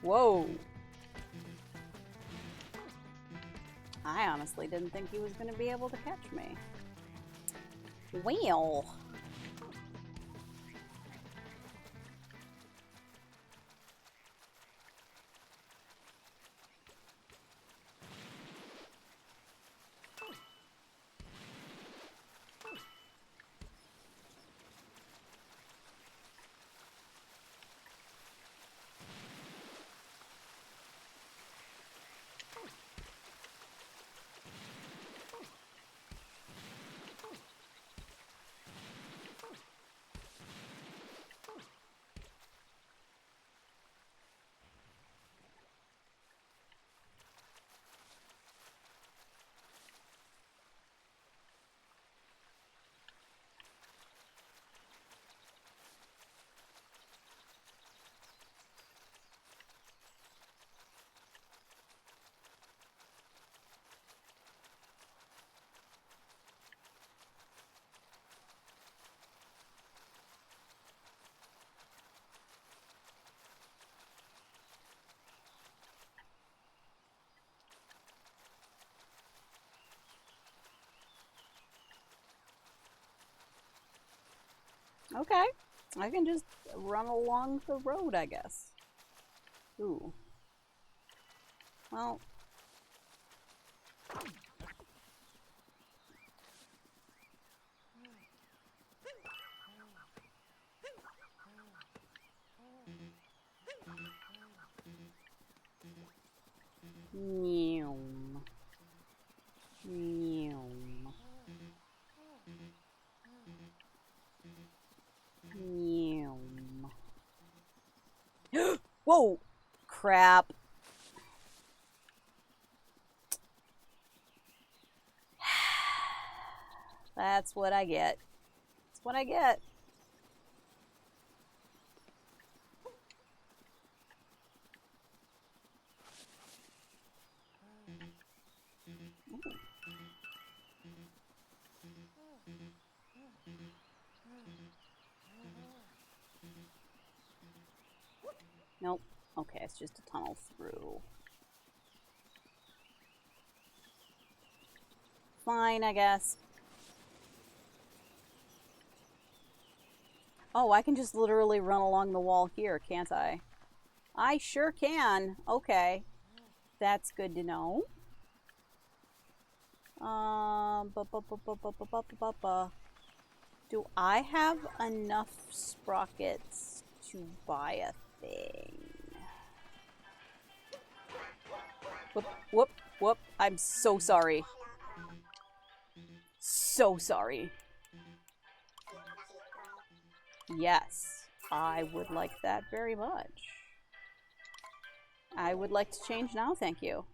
Whoa. I honestly didn't think he was going to be able to catch me. Well. Okay. I can just run along the road, I guess. Ooh. Well. Neum. Neum. Neum. Whoa! Crap. That's what I get. That's what I get. Nope. Okay, it's just a tunnel through. Fine, I guess. Oh, I can just literally run along the wall here, can't I? I sure can. Okay. That's good to know. Do I have enough sprockets to buy a thing? Whoop, whoop, whoop. I'm so sorry. So sorry. Yes, I would like that very much. I would like to change now, thank you.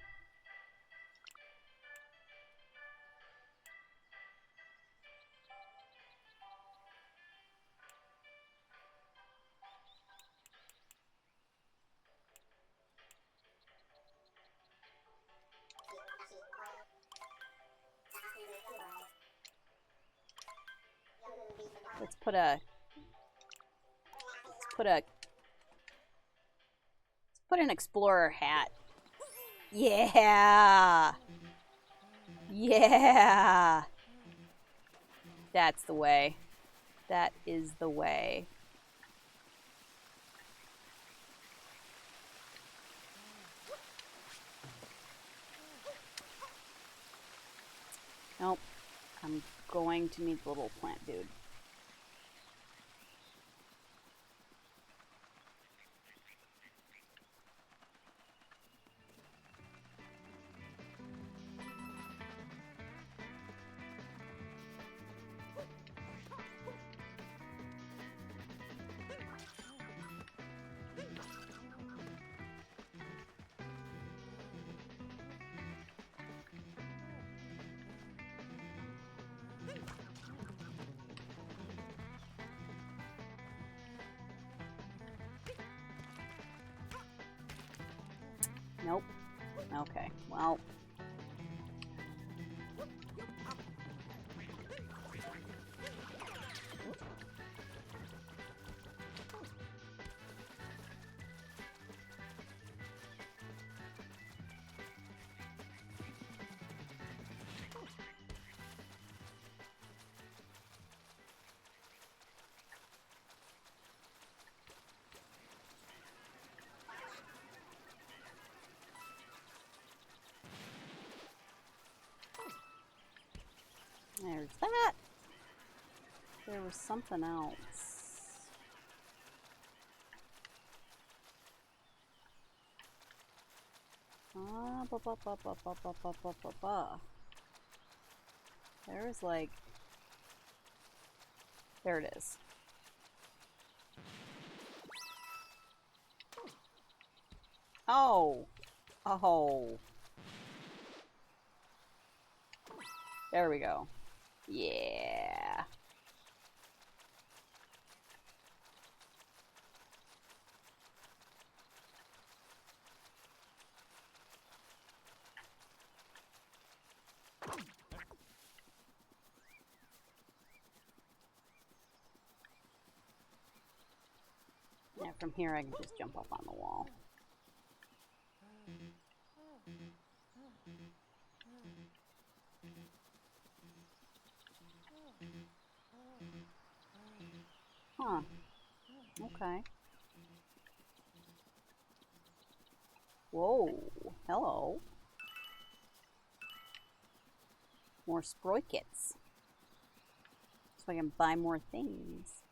Let's put a put an explorer hat. Yeah. Yeah. That's the way. That is the way. Nope. I'm going to need the little plant dude. Nope. Okay, well. There's that. There was something else. There's like... There it is. Oh. Oh. There we go. Yeah. Yeah, from here I can just jump up on the wall. Huh. Okay. Whoa. Hello. More sproikets. So I can buy more things.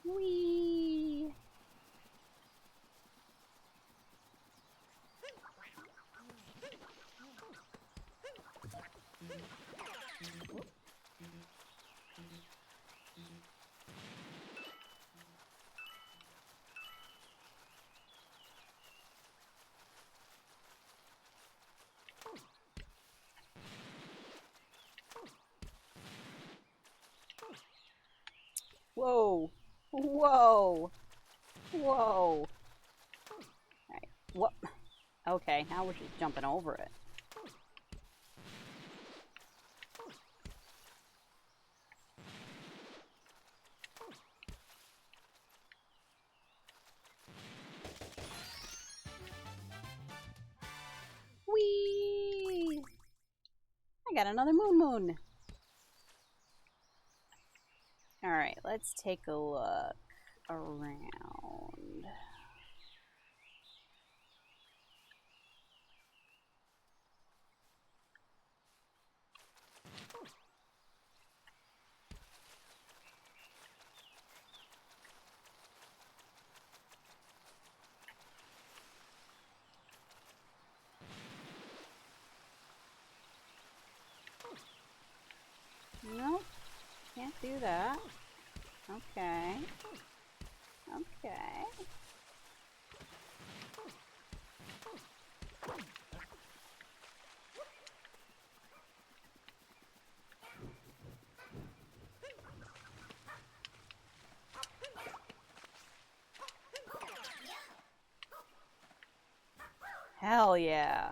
Whee! Whoa! Whoa! Whoa! Alright, what? Okay, now we're just jumping over it. Whee! I got another moon. Alright, let's take a look around. Nope. Can't do that. Okay. Okay. Hell yeah.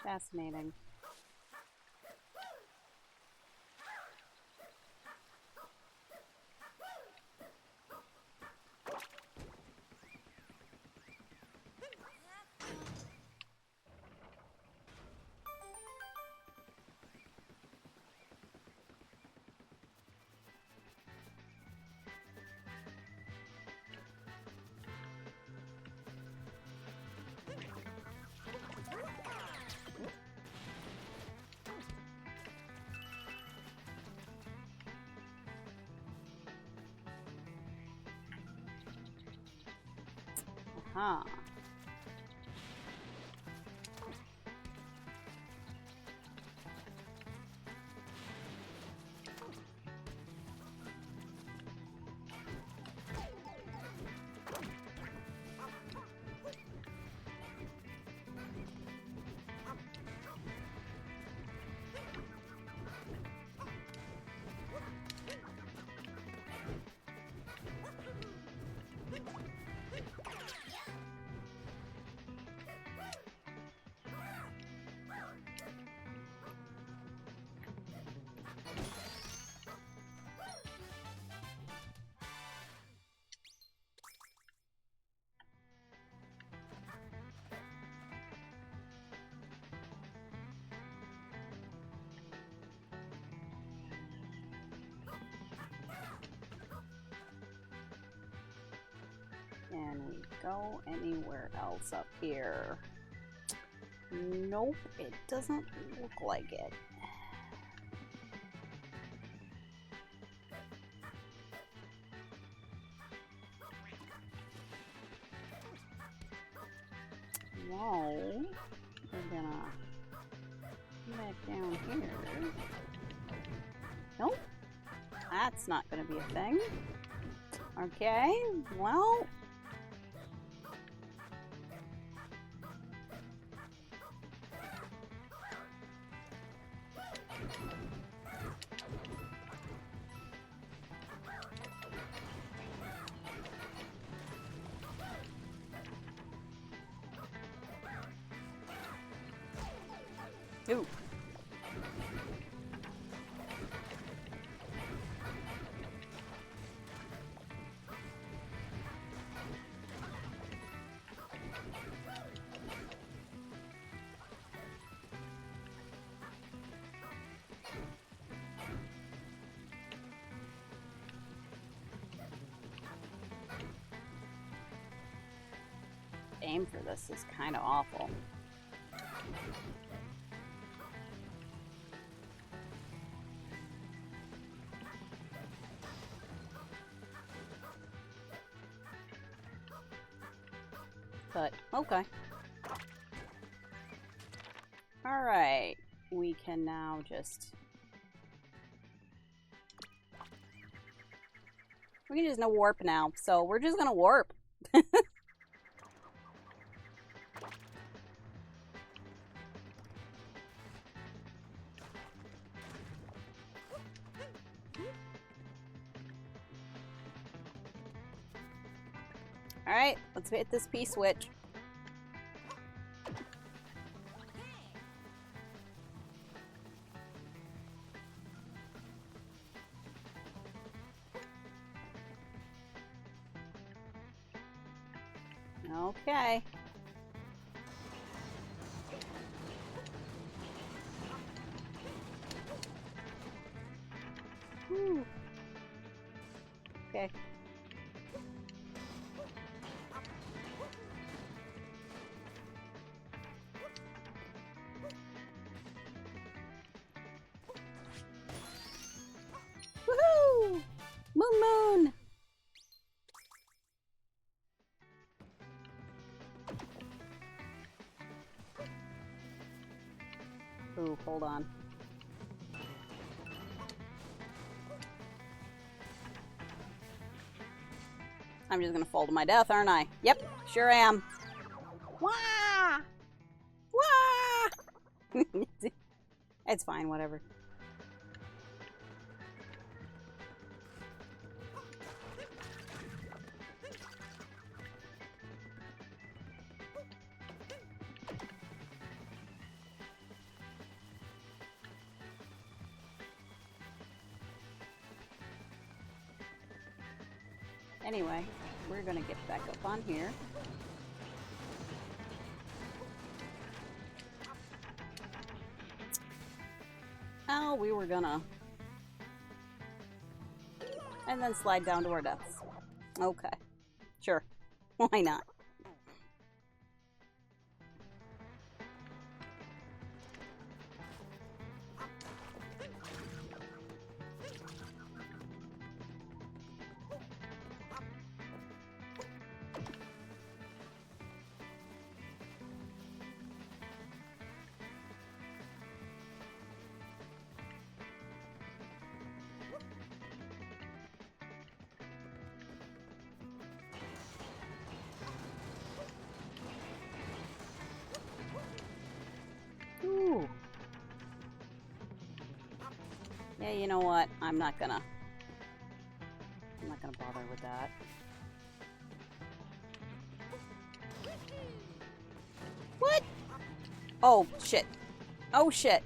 Fascinating. Huh. Can we go anywhere else up here? Nope, it doesn't look like it. Whoa, we're gonna come back down here. Nope, that's not gonna be a thing. Okay, well. Ooh. Aim for this is kind of awful. But, okay. Alright, we can now just... We can just no warp now, so we're just gonna warp. Alright, let's hit this P-switch. Okay. Whew. Okay. Woohoo! Moon! Ooh, hold on. I'm just gonna fall to my death, aren't I? Yep, sure am. Wah! Wah! It's fine, whatever. Anyway, we're gonna get back up on here. Oh, we were gonna... And then slide down to our deaths. Okay. Sure. Why not? Ooh. Yeah, you know what? I'm not gonna bother with that. What? Oh, shit. Oh, shit.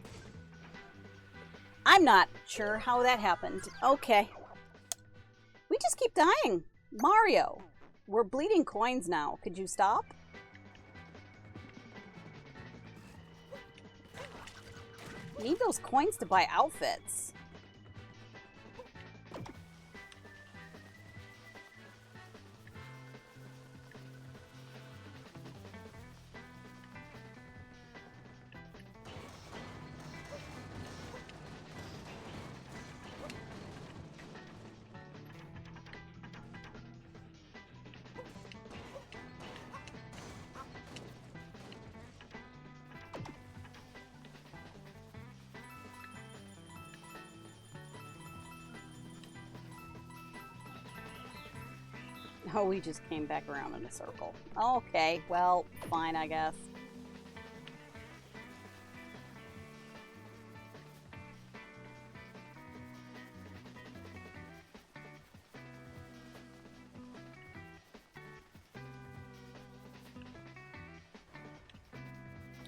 I'm not sure how that happened. Okay. We just keep dying. Mario, we're bleeding coins now. Could you stop? Need those coins to buy outfits. Oh, we just came back around in a circle. Okay, well, fine, I guess.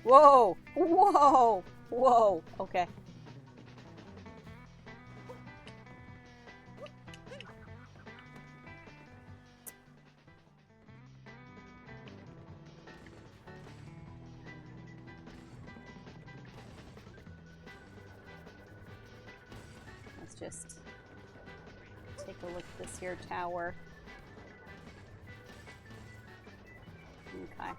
Whoa! Whoa! Whoa! Okay. Just take a look at this here tower. Okay.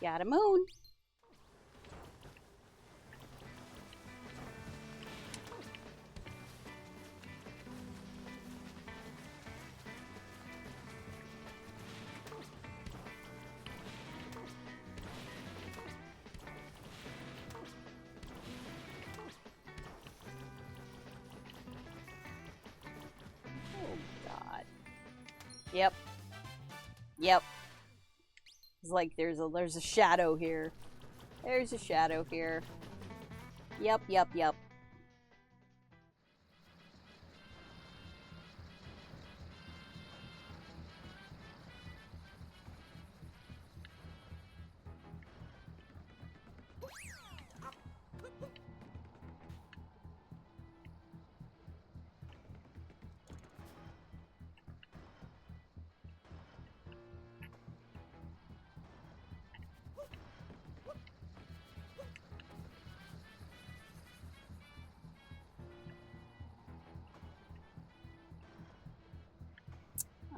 Got a moon. Yep. Yep. It's like there's a shadow here. There's a shadow here. Yep, yep, yep.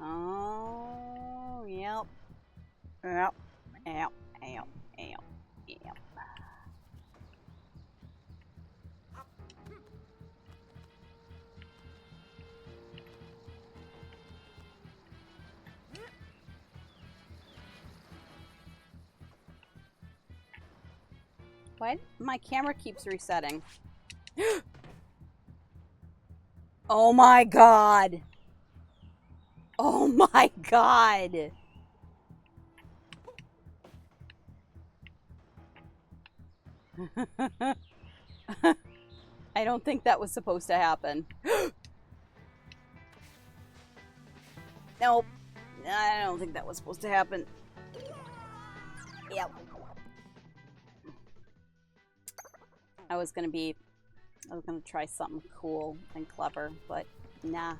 Oh, yep. Yep. Yep. Yep. Yep. Yep. What? My camera keeps resetting. Oh my god. Oh my god. I don't think that was supposed to happen. Nope. I don't think that was supposed to happen. Yep. I was gonna try something cool and clever, but nah.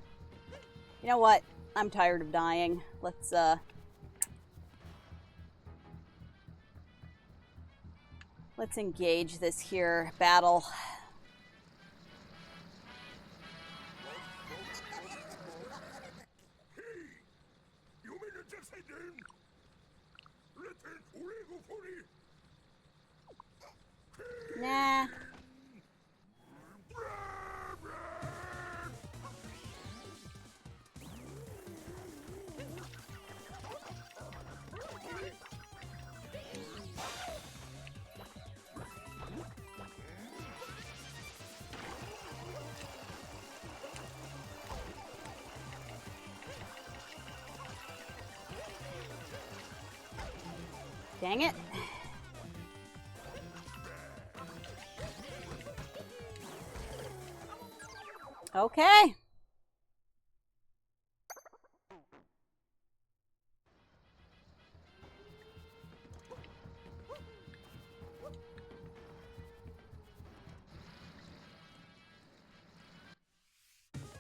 You know what? I'm tired of dying. Let's engage this here battle. Nah. Dang it. Okay.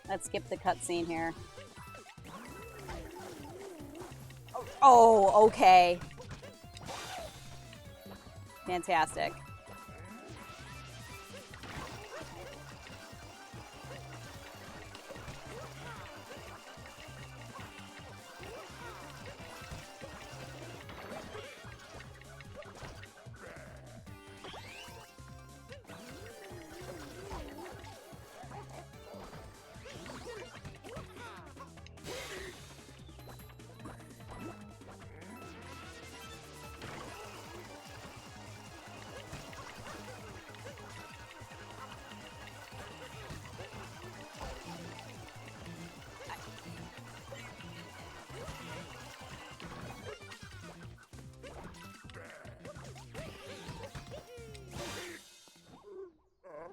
Let's skip the cutscene here. Oh, okay. Fantastic.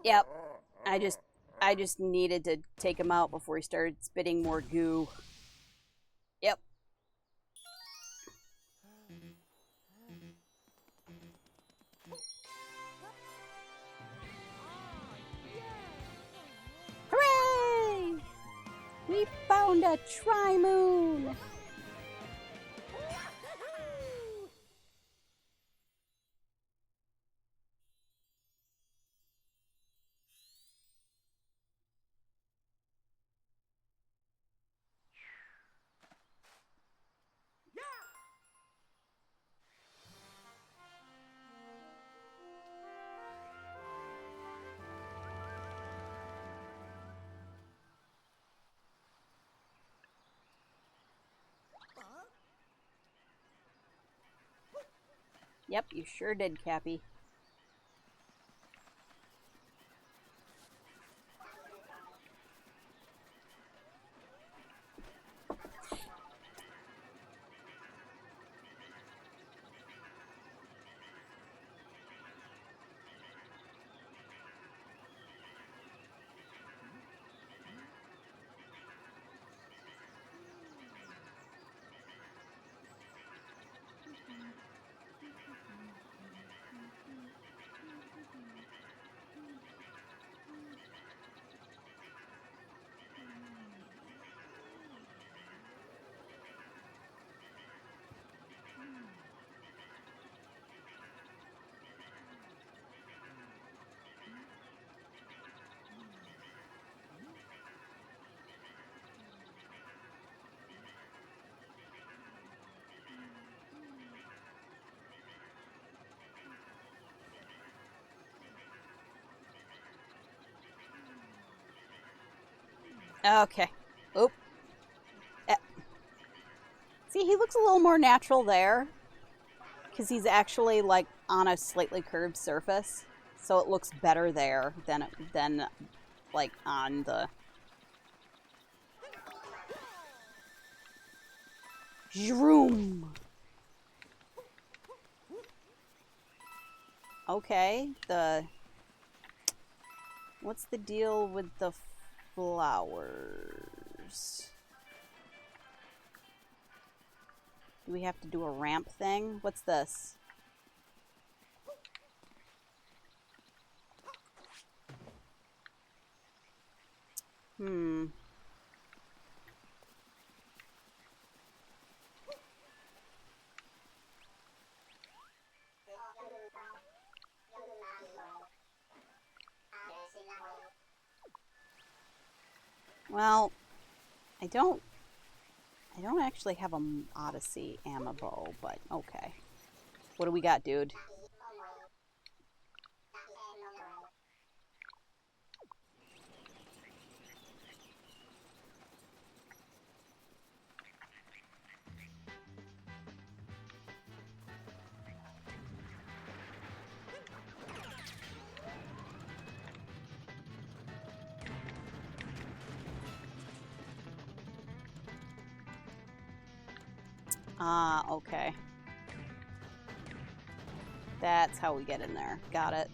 Yep. I just needed to take him out before he started spitting more goo. Yep. Hooray! We found a tri-moon! Yep, you sure did, Cappy. Okay. Oop. Eh. See, he looks a little more natural there. Because he's actually, like, on a slightly curved surface. So it looks better there than like, on the... Vroom! Okay, what's the deal with the flowers? Do we have to do a ramp thing? What's this? Well, I don't actually have an Odyssey ammo, but okay. What do we got, dude? Ah, okay. That's how we get in there. Got it.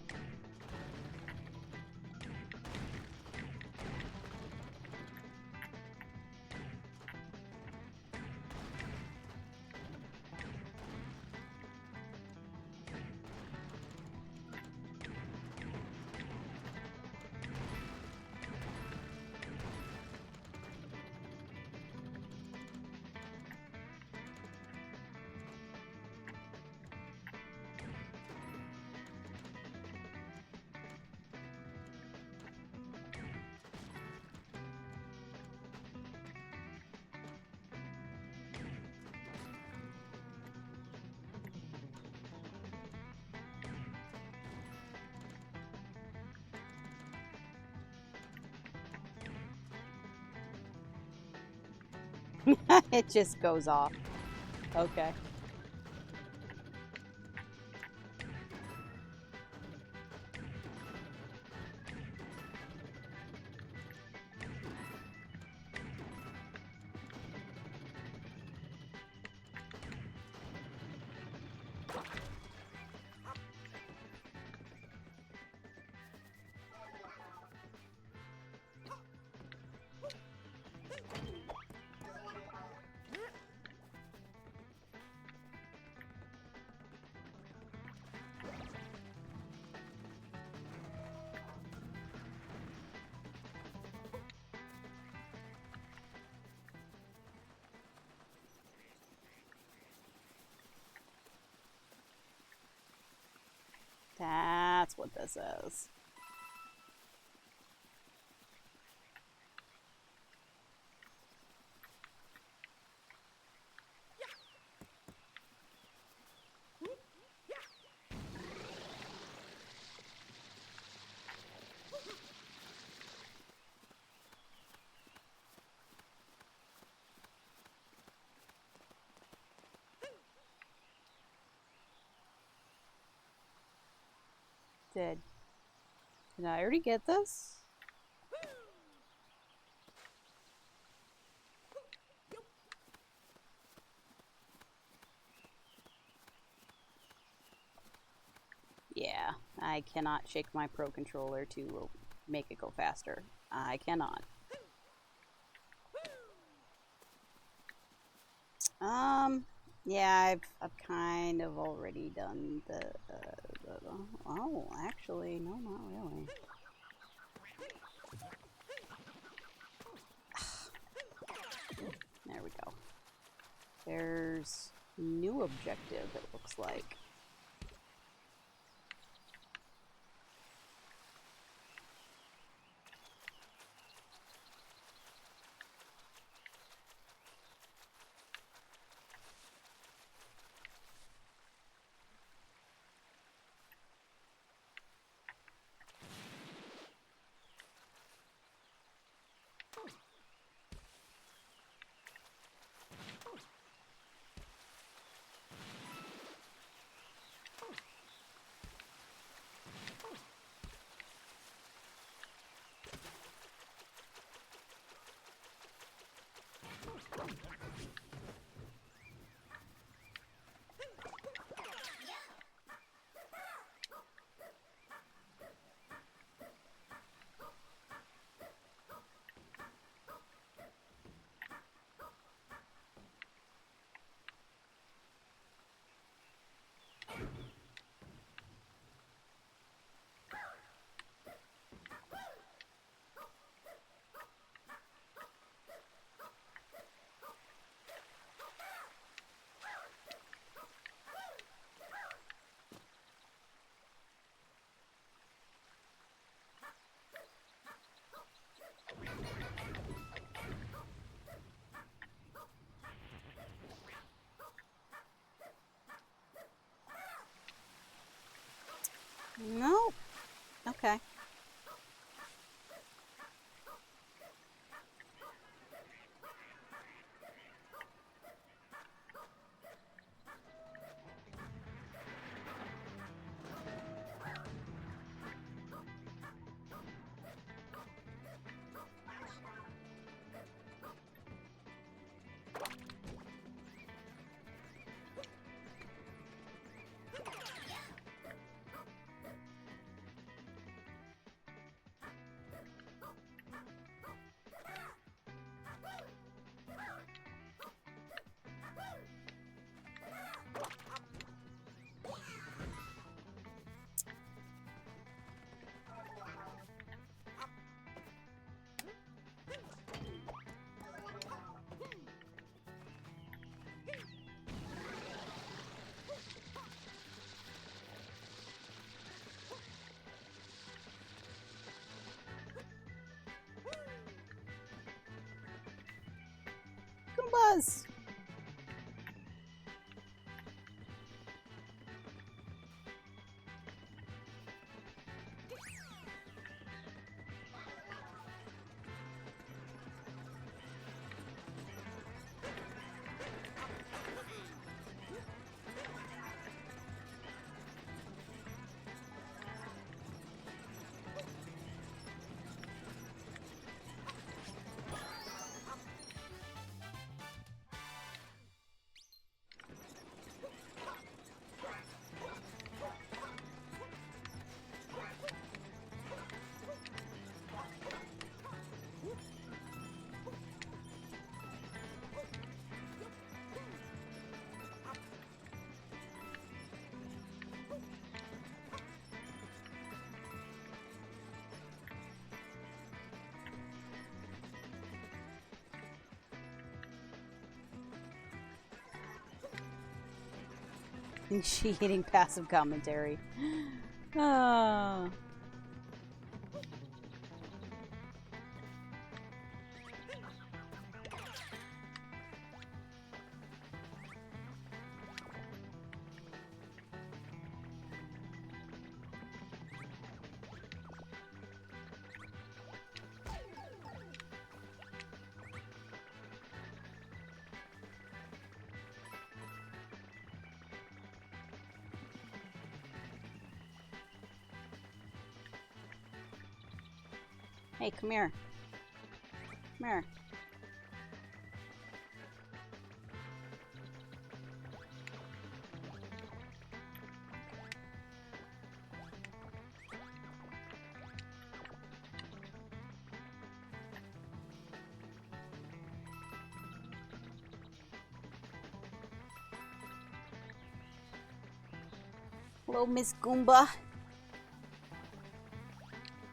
It just goes off. Okay. That's what this is. Did I already get this? Yeah, I cannot shake my Pro Controller to make it go faster. I cannot. Yeah, I've kind of already done the oh, actually, no, not really. There we go. There's new objective, it looks like. Nope. Okay. Buzz. She hitting passive commentary. Ah. Hey, come here. Come here. Hello, Miss Goomba.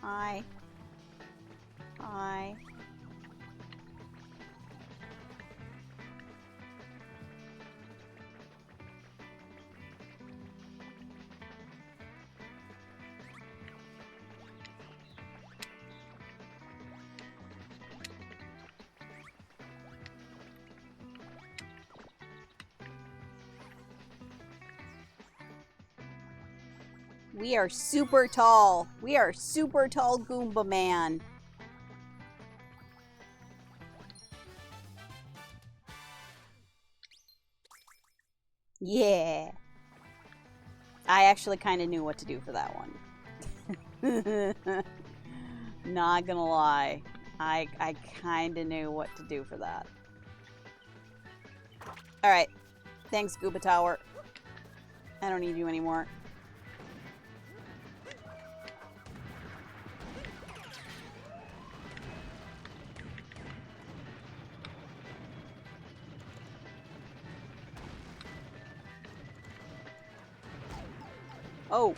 Hi. Hi. We are super tall. We are super tall Goomba man. Yeah. I actually kind of knew what to do for that one. Not gonna lie. I kind of knew what to do for that. Alright. Thanks, Gooba Tower. I don't need you anymore. Oh.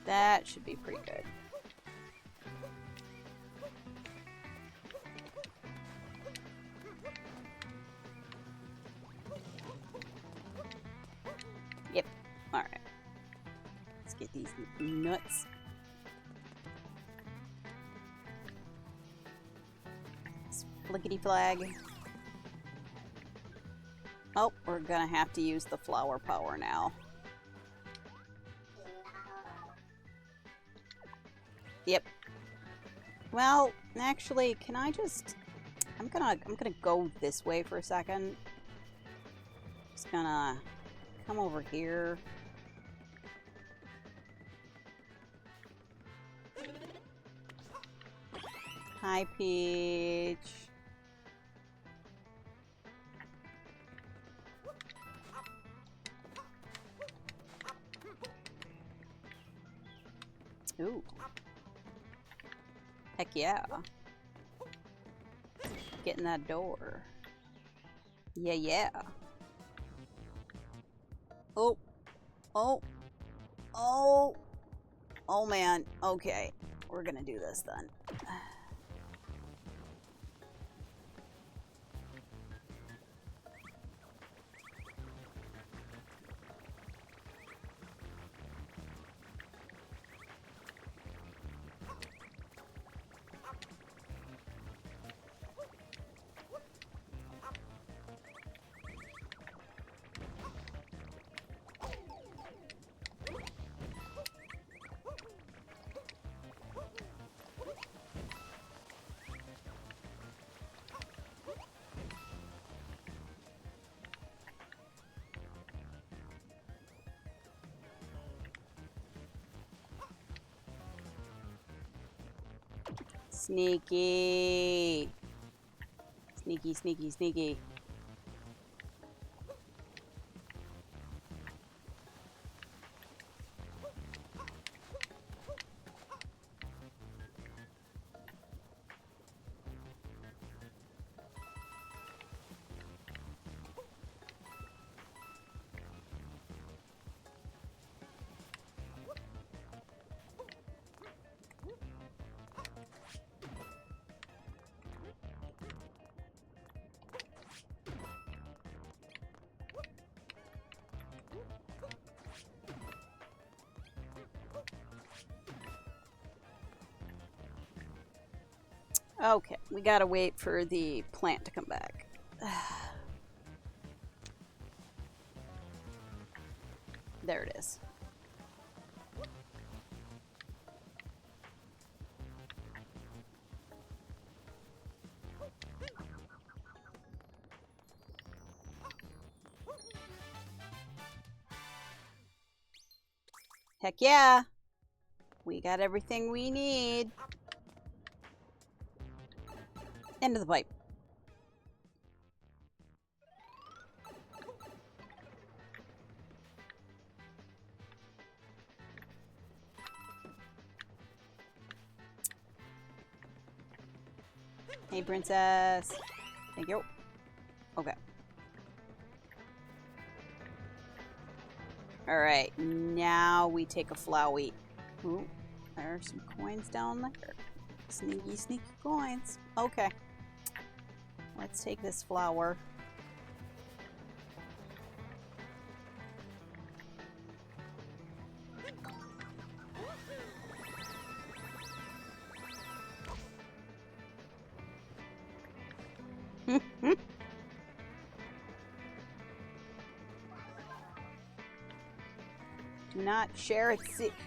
That should be pretty good. Yep. Alright. Let's get these nuts. Flickety flag. Oh, we're gonna have to use the flower power now. Yep. Well, actually, can I just... I'm gonna go this way for a second. Just gonna come over here. Hi, Peach. Ooh. Heck yeah. Get in that door. Yeah, yeah. Oh. Oh. Oh. Oh, man. Okay. We're gonna do this then. Sneaky. Sneaky, sneaky, sneaky. Okay, we gotta wait for the plant to come back. There it is. Heck yeah! We got everything we need. End of the pipe. Hey, princess. Thank you. Okay. Alright, now we take a Flowey. Ooh, there are some coins down there. Sneaky, sneaky coins. Okay. Let's take this flower.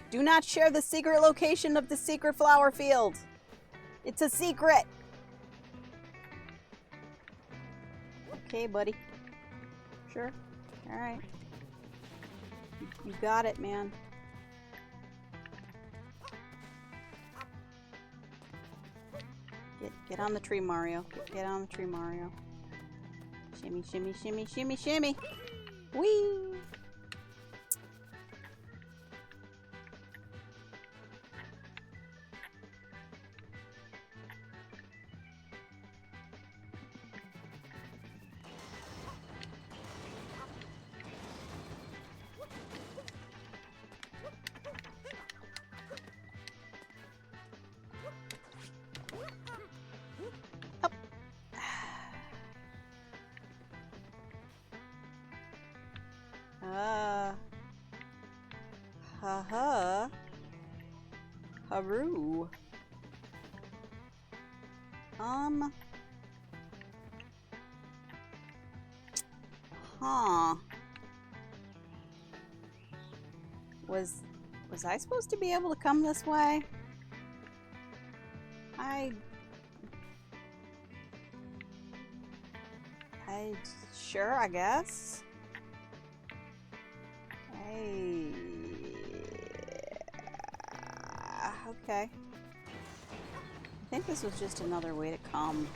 Do not share the secret location of the secret flower field. It's a secret. Okay, buddy. Sure. All right. You got it, man. Get on the tree, Mario. Get on the tree, Mario. Shimmy, shimmy, shimmy, shimmy, shimmy. Whee! Haha. Haru. Huh. Was I supposed to be able to come this way? Sure, I guess. Okay. I think this was just another way to come,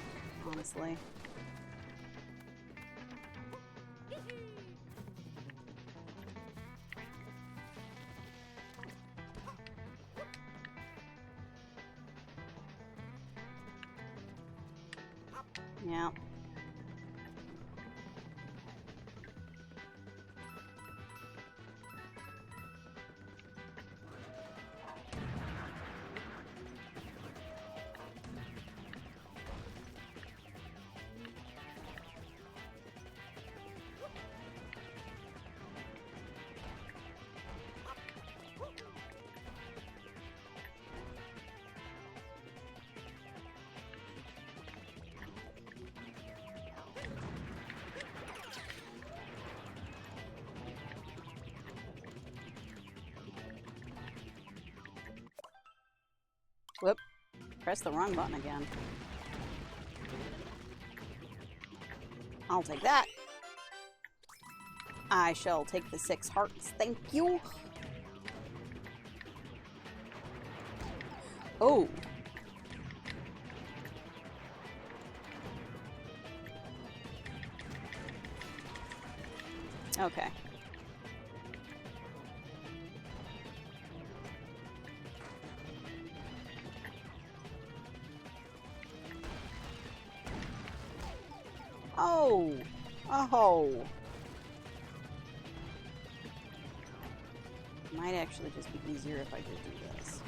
honestly. Yeah. Whoop. Press the wrong button again. I'll take that. I shall take the 6 hearts. Thank you. Oh. Okay. Oh. Oh. Might actually just be easier if I did do this.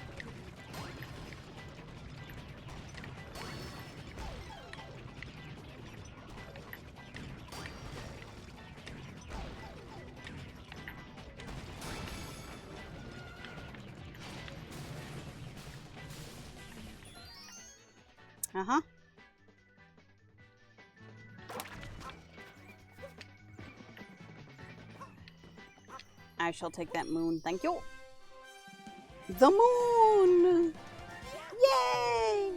Uh-huh. I shall take that moon. Thank you. The moon! Yay!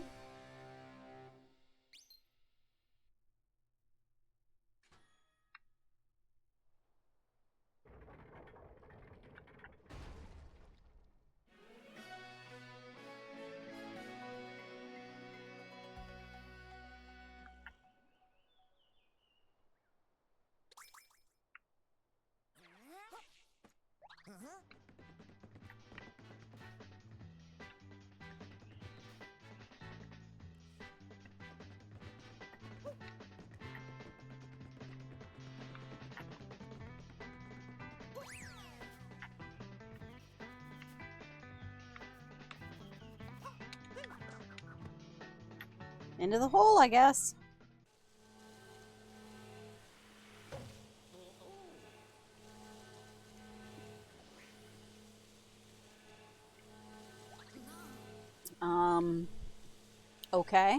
Into the hole, I guess. Okay.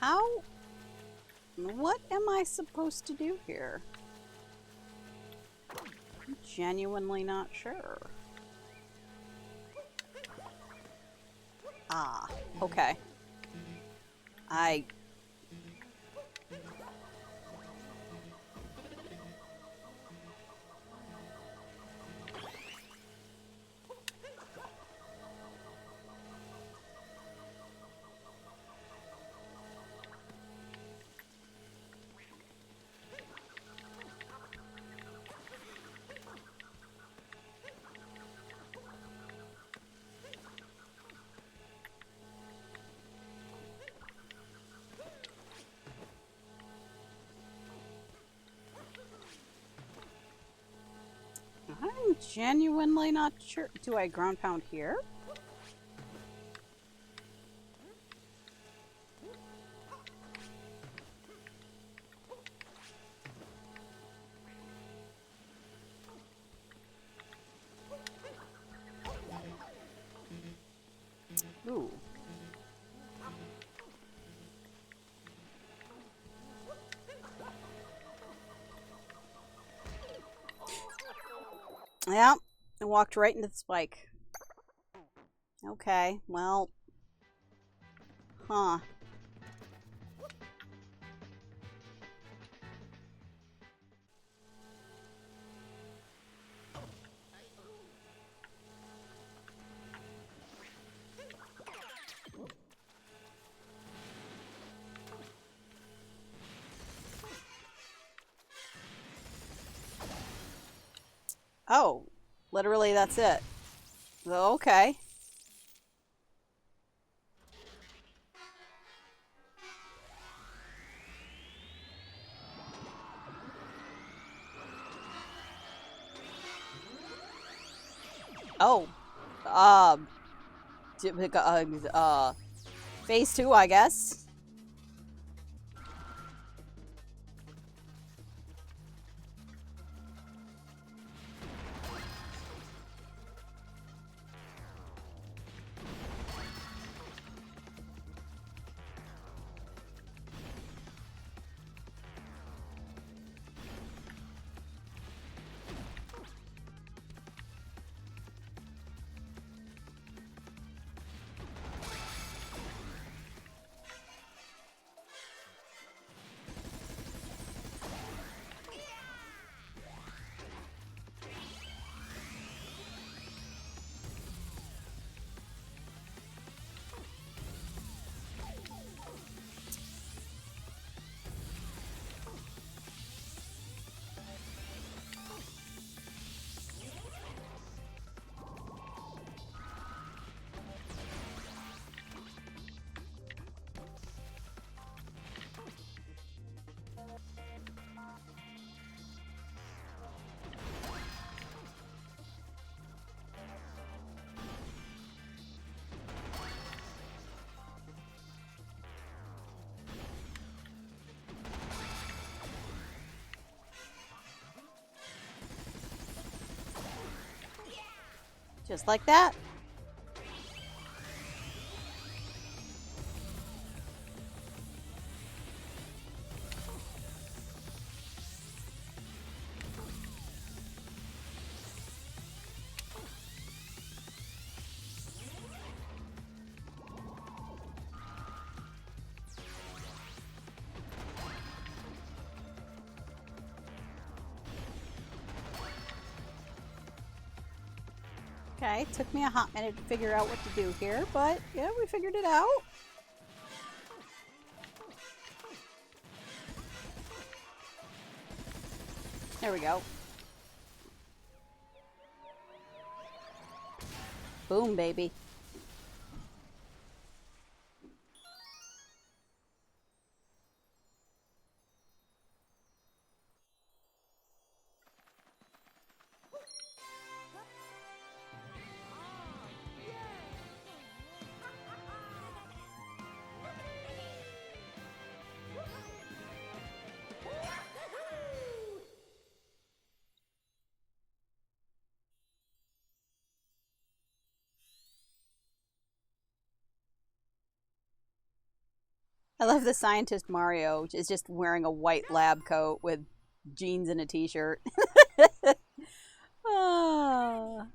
How? What am I supposed to do here? I'm genuinely not sure. Ah, okay. I'm genuinely not sure. Do I ground pound here? Ooh. Yeah, I walked right into the spike. Okay, well. Huh. Oh, literally that's it. Okay. Oh. Phase 2, I guess. Just like that. Okay, took me a hot minute to figure out what to do here, but yeah, we figured it out. There we go. Boom, baby. I love the scientist Mario is just wearing a white lab coat with jeans and a t-shirt. Ah.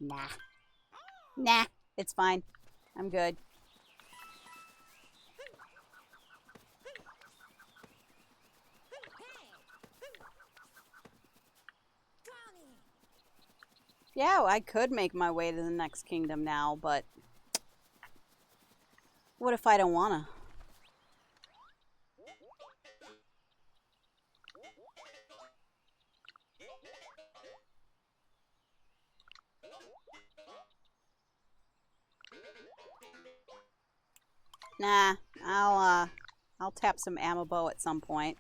Nah. Nah, it's fine. I'm good. Yeah, I could make my way to the next kingdom now, but what if I don't wanna? Nah, I'll tap some Amiibo at some point.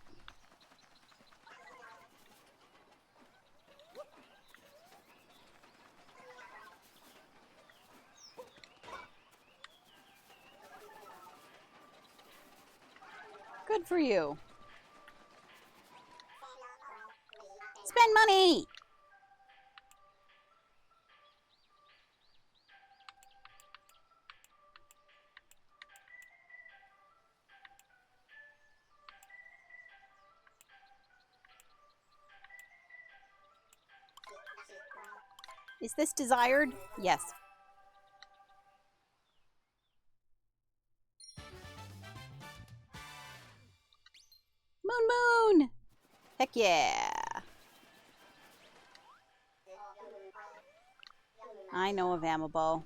Good for you. Spend money! Is this desired? Yes. Moon Moon! Heck yeah! I know of Amiibo.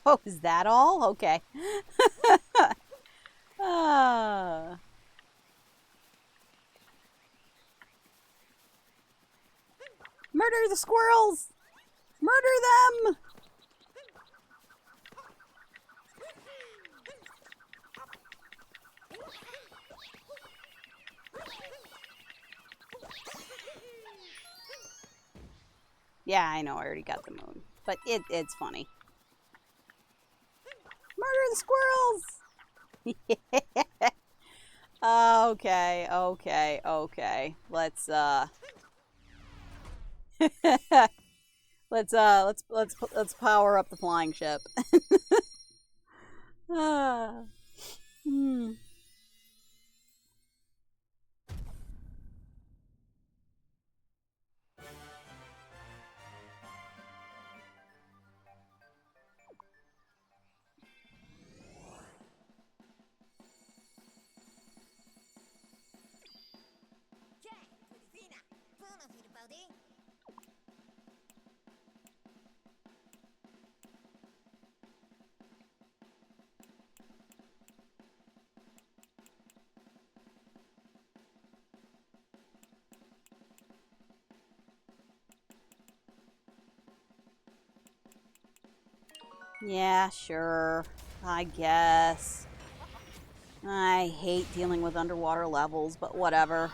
Oh, is that all? Okay. Murder the squirrels! Murder them! Yeah, I know, I already got the moon. But it's funny. Murder the squirrels! Okay. Let's let's power up the flying ship. Hmm. Yeah, sure. I guess. I hate dealing with underwater levels, but whatever.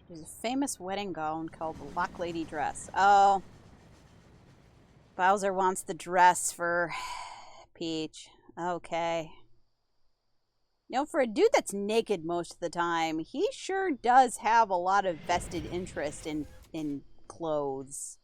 There's a famous wedding gown called the Lock Lady dress. Oh. Bowser wants the dress for Peach. Okay. You know, for a dude that's naked most of the time, he sure does have a lot of vested interest in clothes.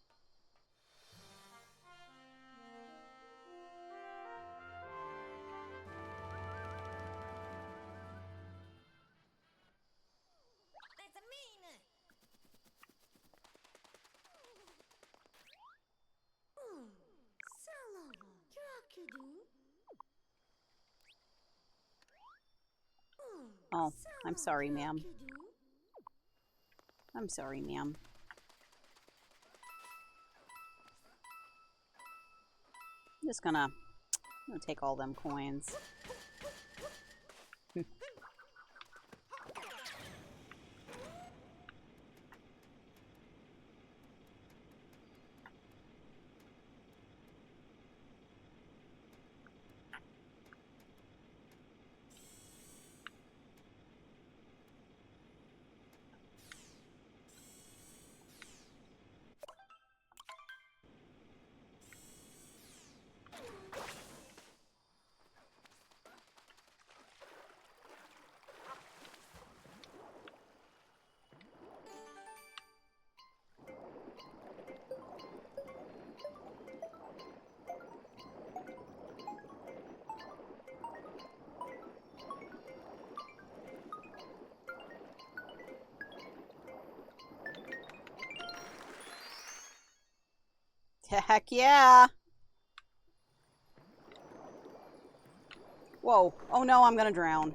Oh, I'm sorry, ma'am. I'm sorry, ma'am. I'm just gonna take all them coins. Heck yeah! Whoa. Oh no, I'm gonna drown.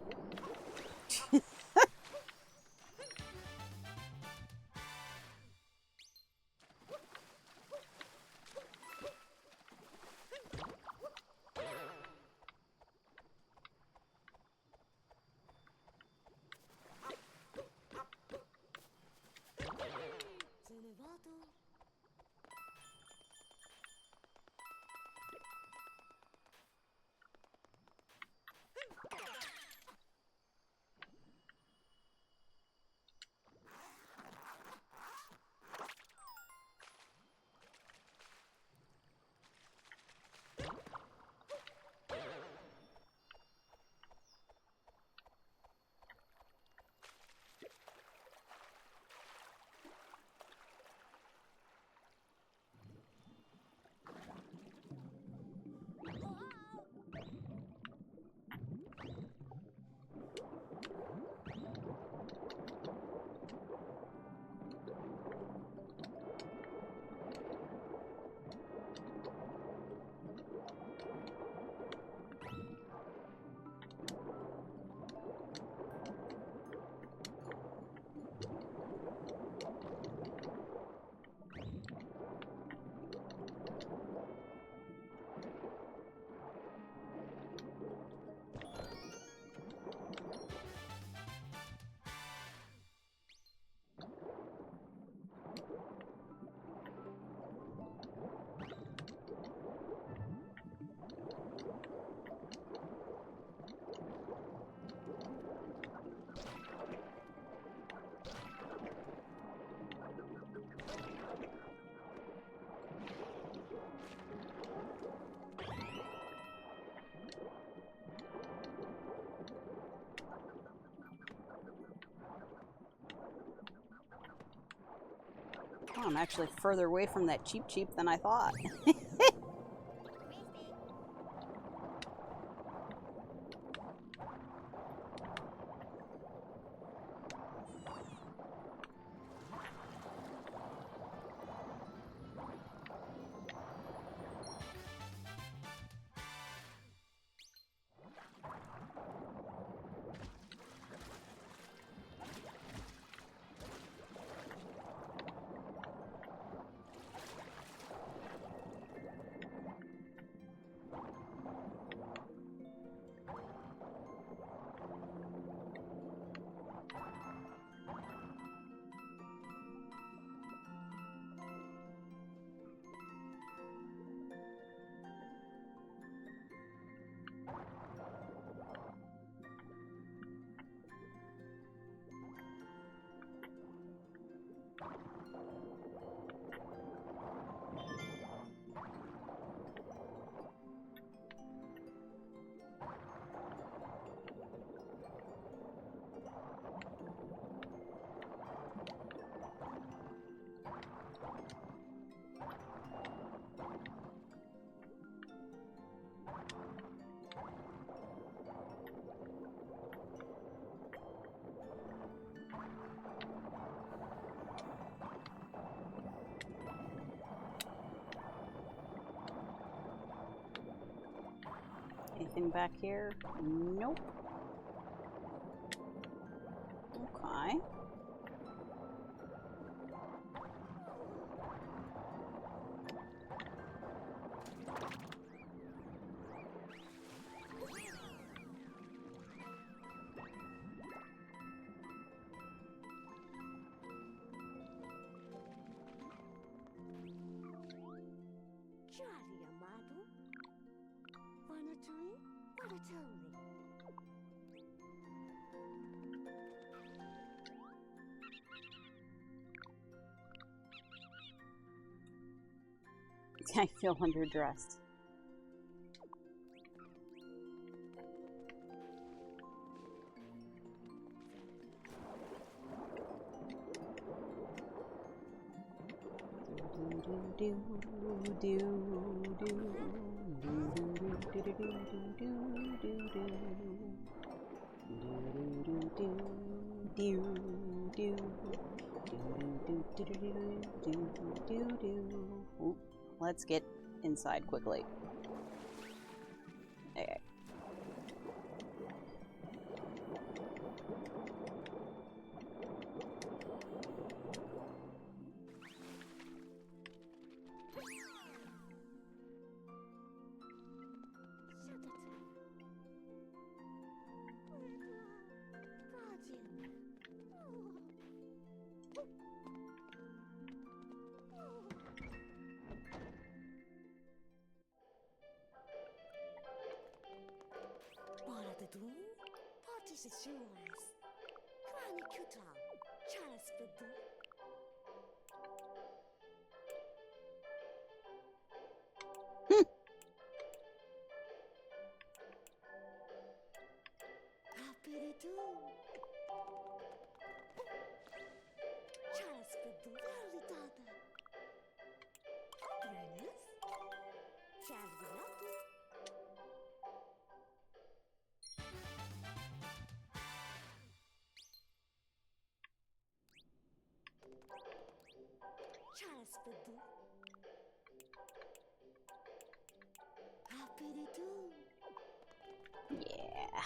Oh, I'm actually further away from that Cheep Cheep than I thought. Anything back here? Nope. Okay. Jolly amado. Wanna dream? Wanna tell me? I feel underdressed. Ooh, let's get inside quickly. Okay. Parties is yours. Granny Kutal, Charles Bedu. Happy to do. Charles Bedu, very dada. Grannies, Charles Bedu. Charles Bedu. Happy to do. Yeah.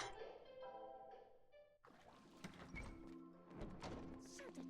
Shut it.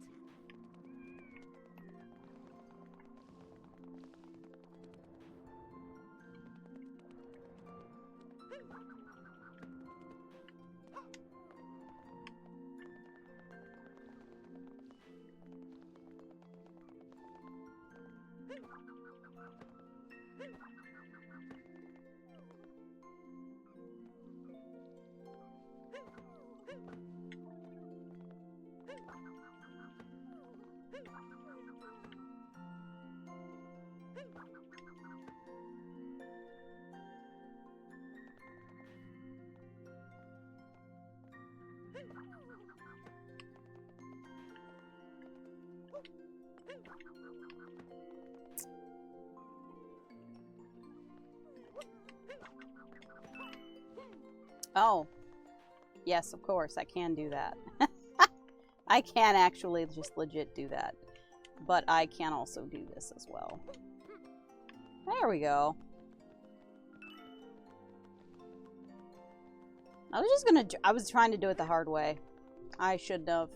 Oh. Yes, of course, I can do that. I can actually just legit do that. But I can also do this as well. There we go. I was trying to do it the hard way. I shouldn't have.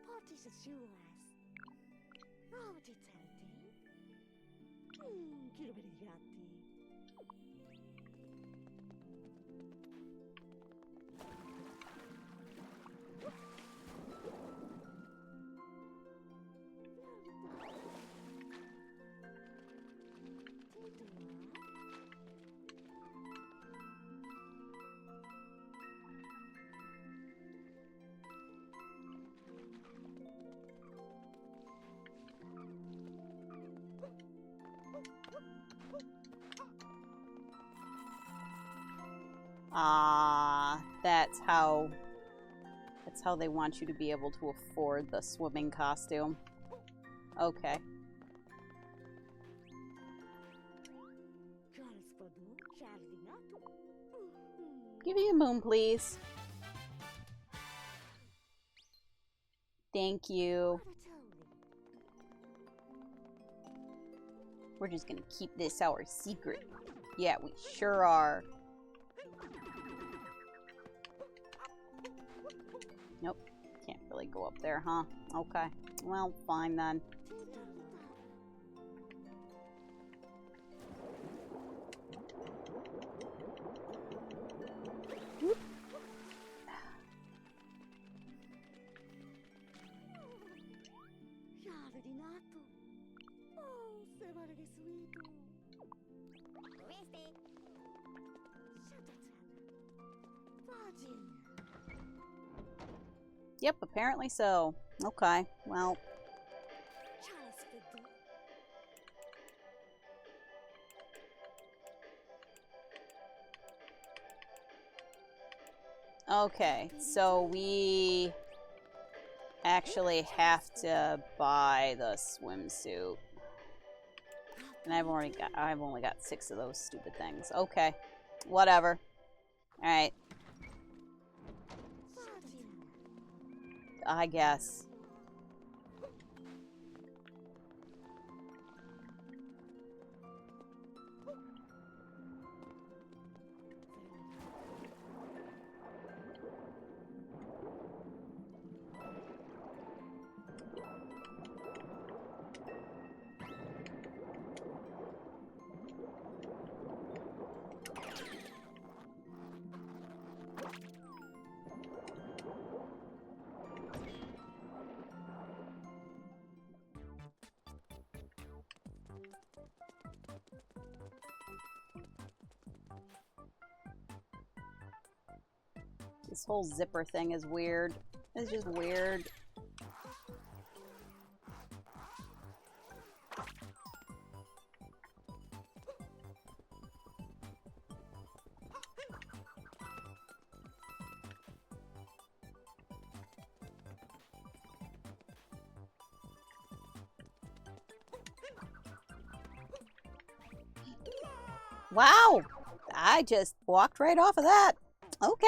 Parties is yours. Rowdy Teddy. Kiribirigati. Ah, that's how they want you to be able to afford the swimming costume. Okay. Give me a moon, please. Thank you. We're just gonna keep this our secret. Yeah, we sure are. Nope. Can't really go up there, huh? Okay. Well, fine then. Whoop. Shire Rinato. Oh, sevare de sweet. Twisty. Virgin. Yep, apparently so. Okay, well. Charles Pedo. Okay, so we actually have to buy the swimsuit. And I've only got 6 of those stupid things. Okay. Whatever. Alright. Virgin. I guess. This whole zipper thing is weird. It's just weird. Wow! I just walked right off of that. Okay.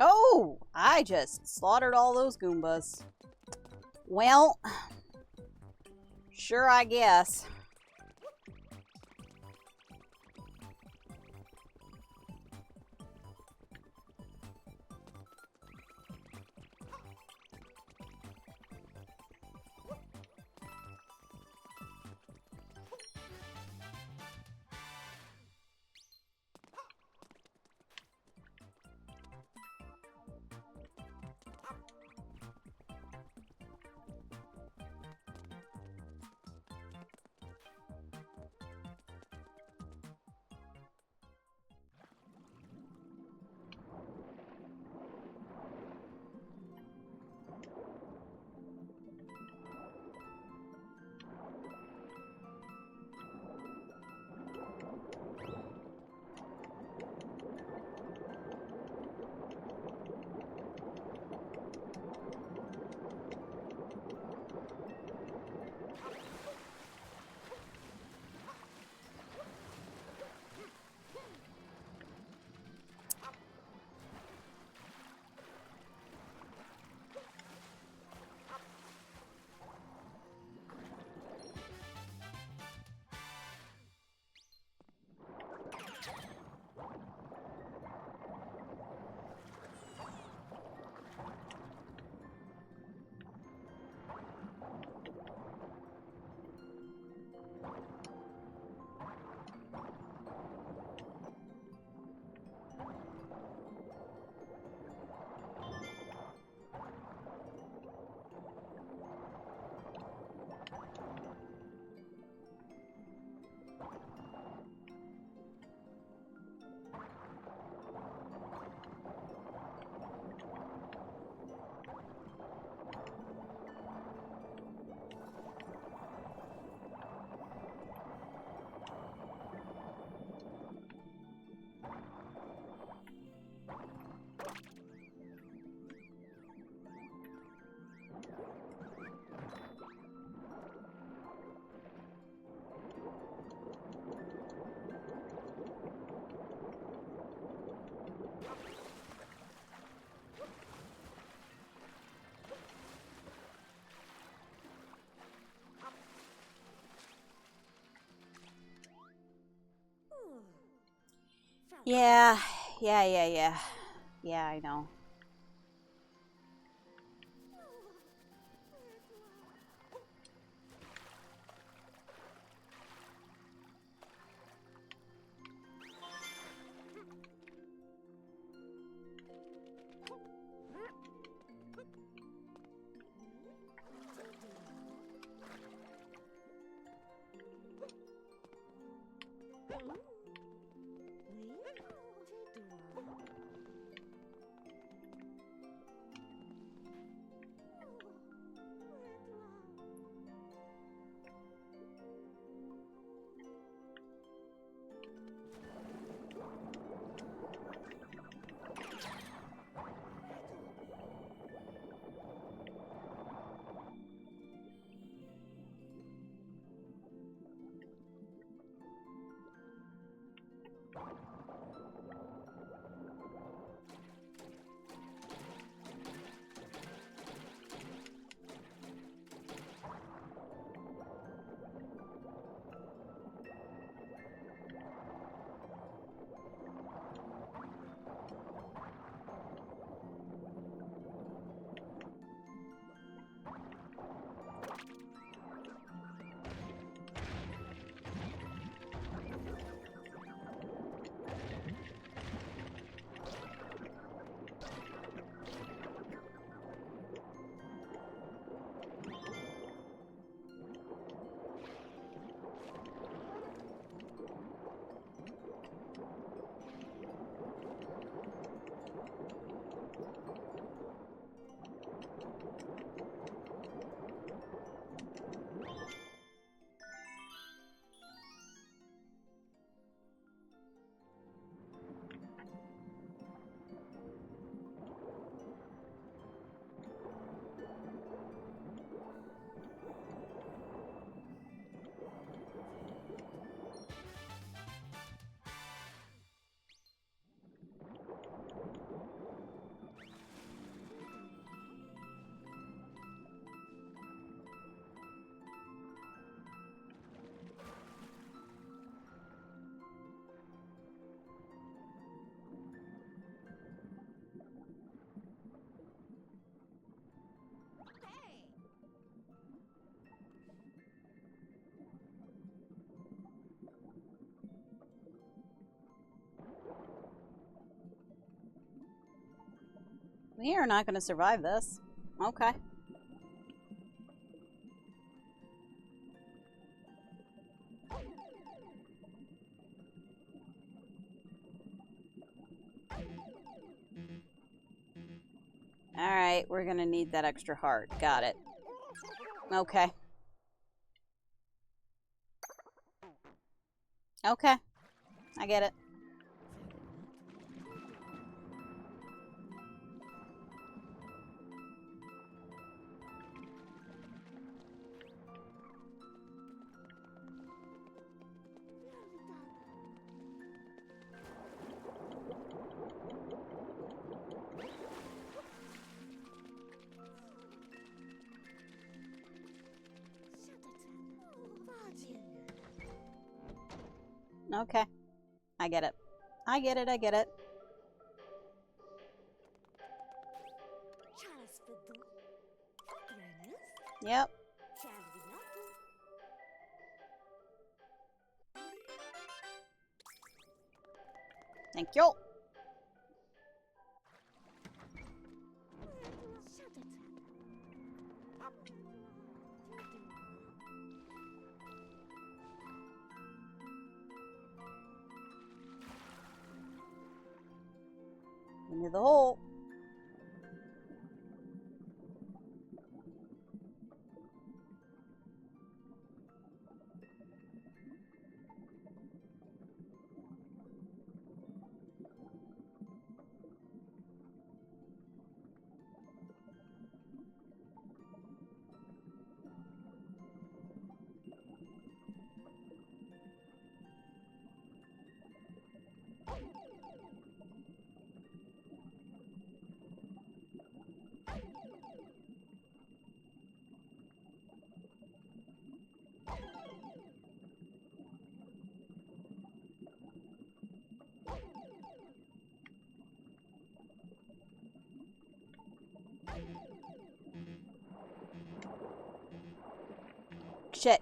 Oh! I just slaughtered all those Goombas. Well, sure, I guess. Yeah, yeah, I know. We are not going to survive this. Okay. Alright, we're going to need that extra heart. Got it. Okay. Okay. I get it. Okay. I get it. I get it, I get it. Yep. Thank you. Into the hole. Shit.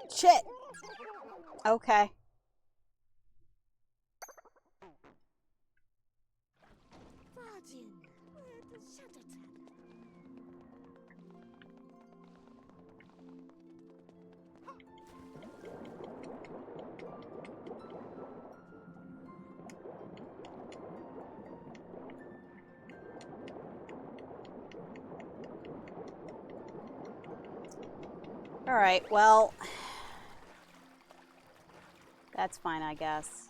Shit! Okay. Alright, well... That's fine, I guess.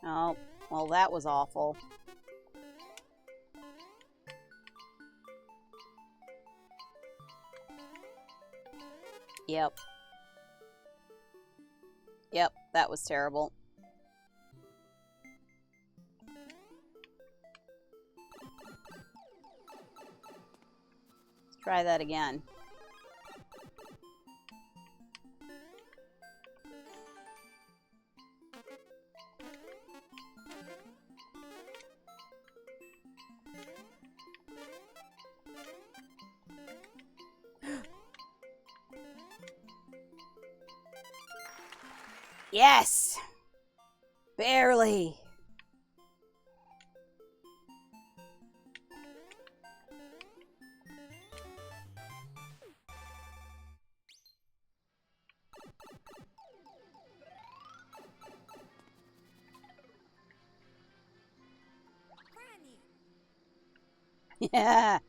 Oh, well, that was awful. Yep. Yep, that was terrible. Let's try that again. Yes! Barely. Yeah.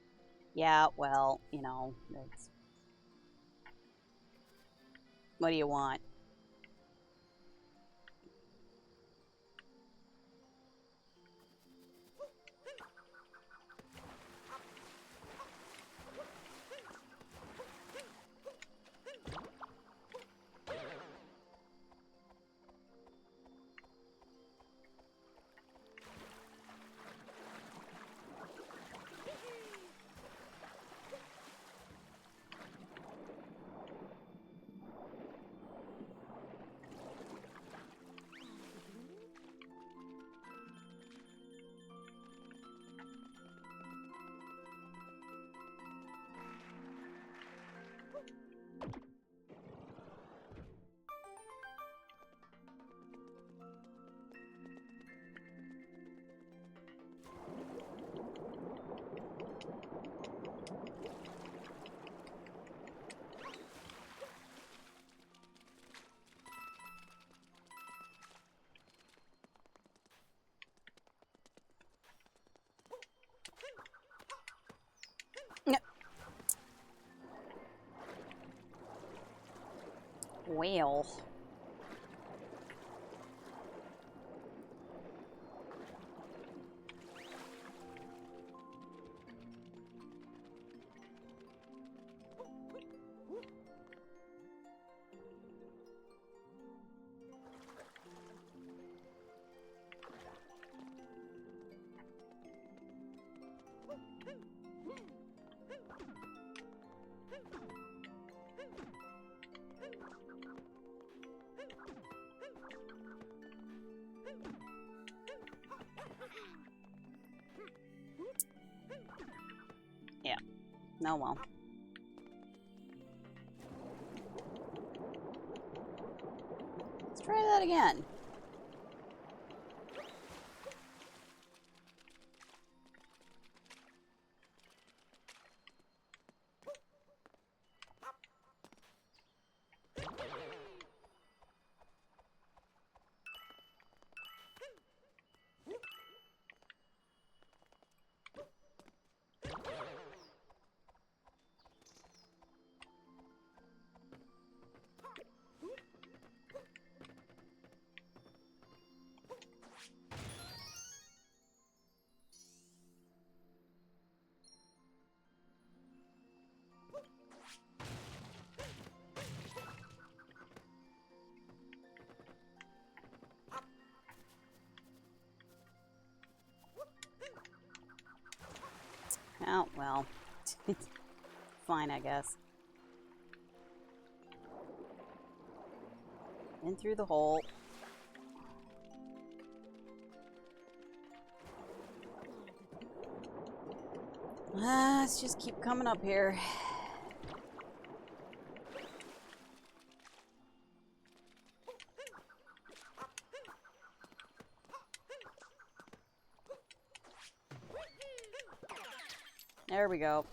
Yeah, well, you know, it's... What do you want? Well. Yeah. No, well. Let's try that again. Oh, well. Fine, I guess. In through the hole. Let's just keep coming up here. There we go.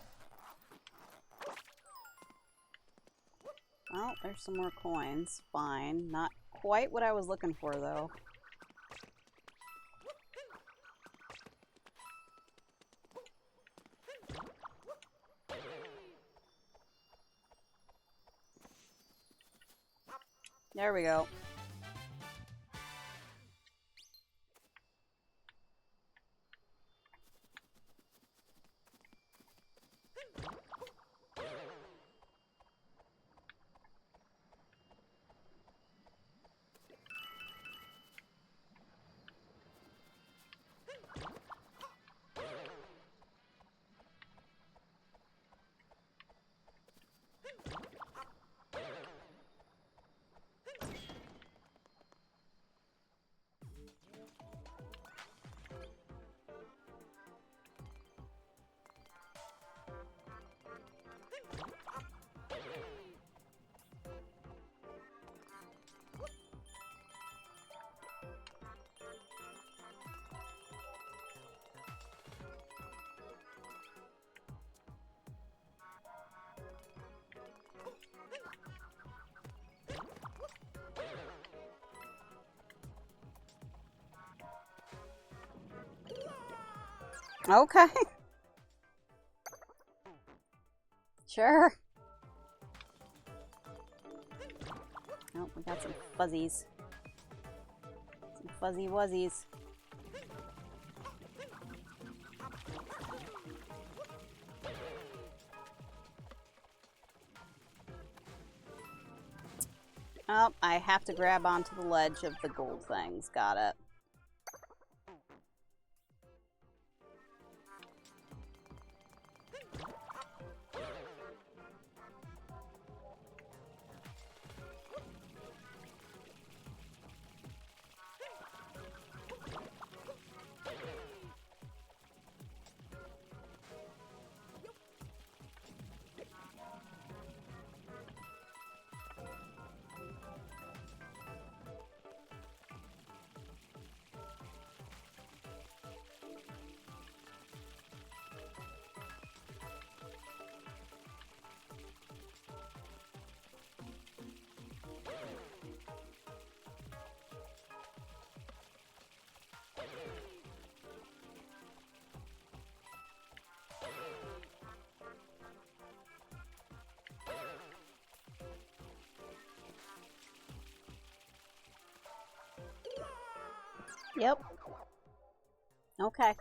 Well, there's some more coins. Fine. Not quite what I was looking for, though. There we go. Okay. Sure. Oh, we got some fuzzies. Some fuzzy wuzzies. Oh, I have to grab onto the ledge of the gold things. Got it. Yep. Okay.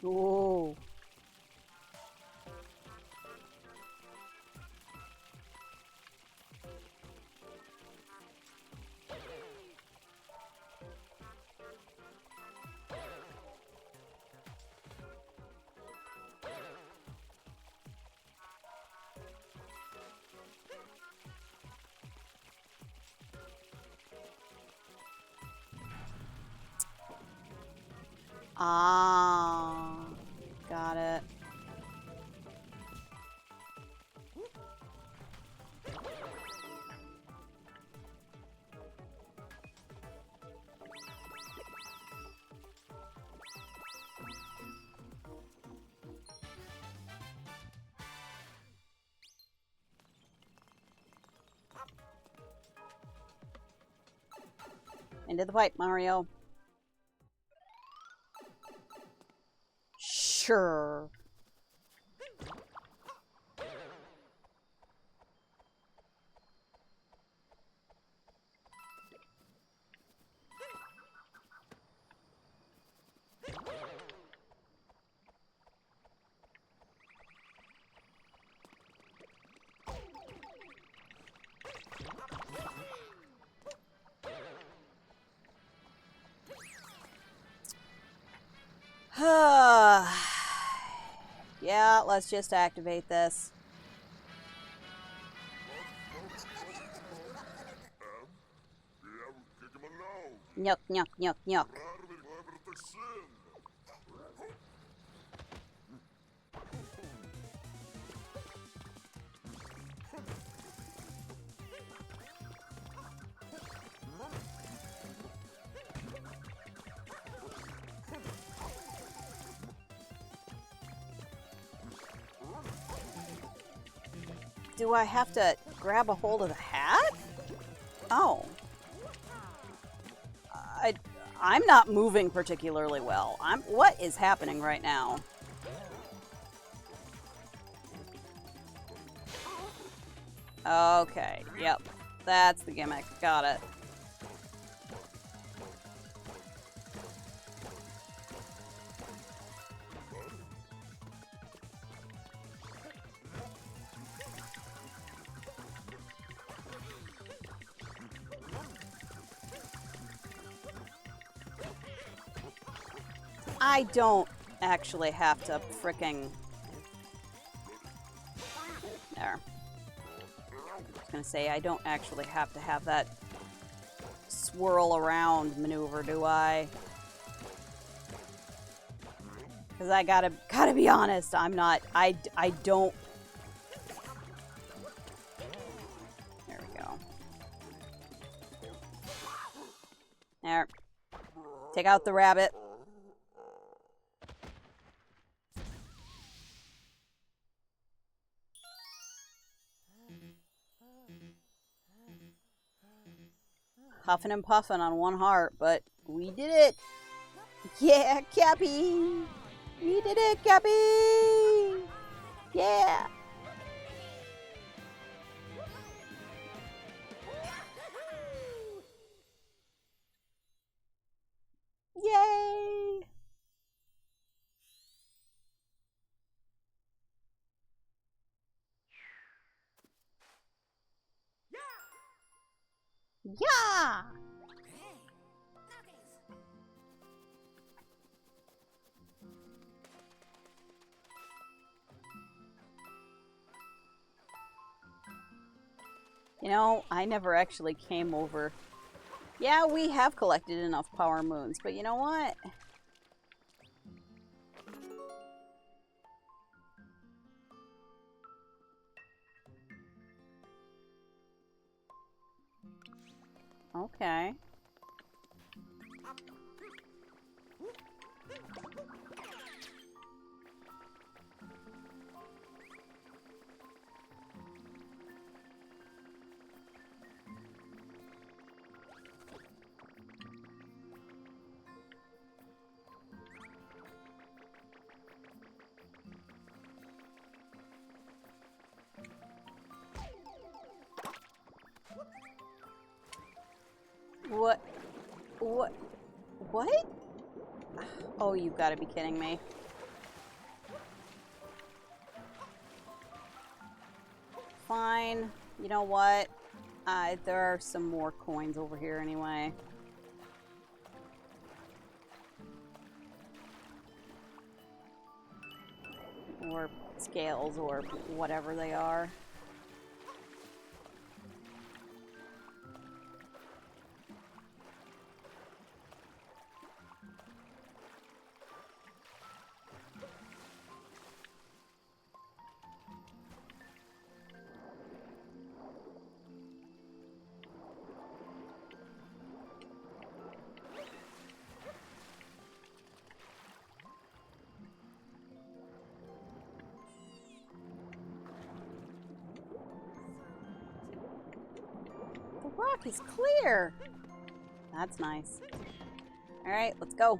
Ooh. Ah, got it. Into the pipe, Mario. Sure. Yeah, let's just activate this. Nyuk, nyuk, nyuk, nyuk. Do I have to grab a hold of the hat? Oh. I'm not moving particularly well. What is happening right now? Okay, yep. That's the gimmick. Got it. I don't actually have to fricking... There. I was gonna say, I don't actually have to have that swirl around maneuver, do I? Because I gotta be honest, I'm not... I don't... There we go. There. Take out the rabbit. Huffing and puffing on one heart, but we did it! Yeah, Cappy! We did it, Cappy! Yeah! Yay! Yeah! You know, I never actually came over. Yeah, we have collected enough power moons, but you know what? Okay. What? What? What? Oh, you've got to be kidding me. Fine. You know what? There are some more coins over here anyway. Or scales, or whatever they are. The rock is clear. That's nice. Alright, let's go.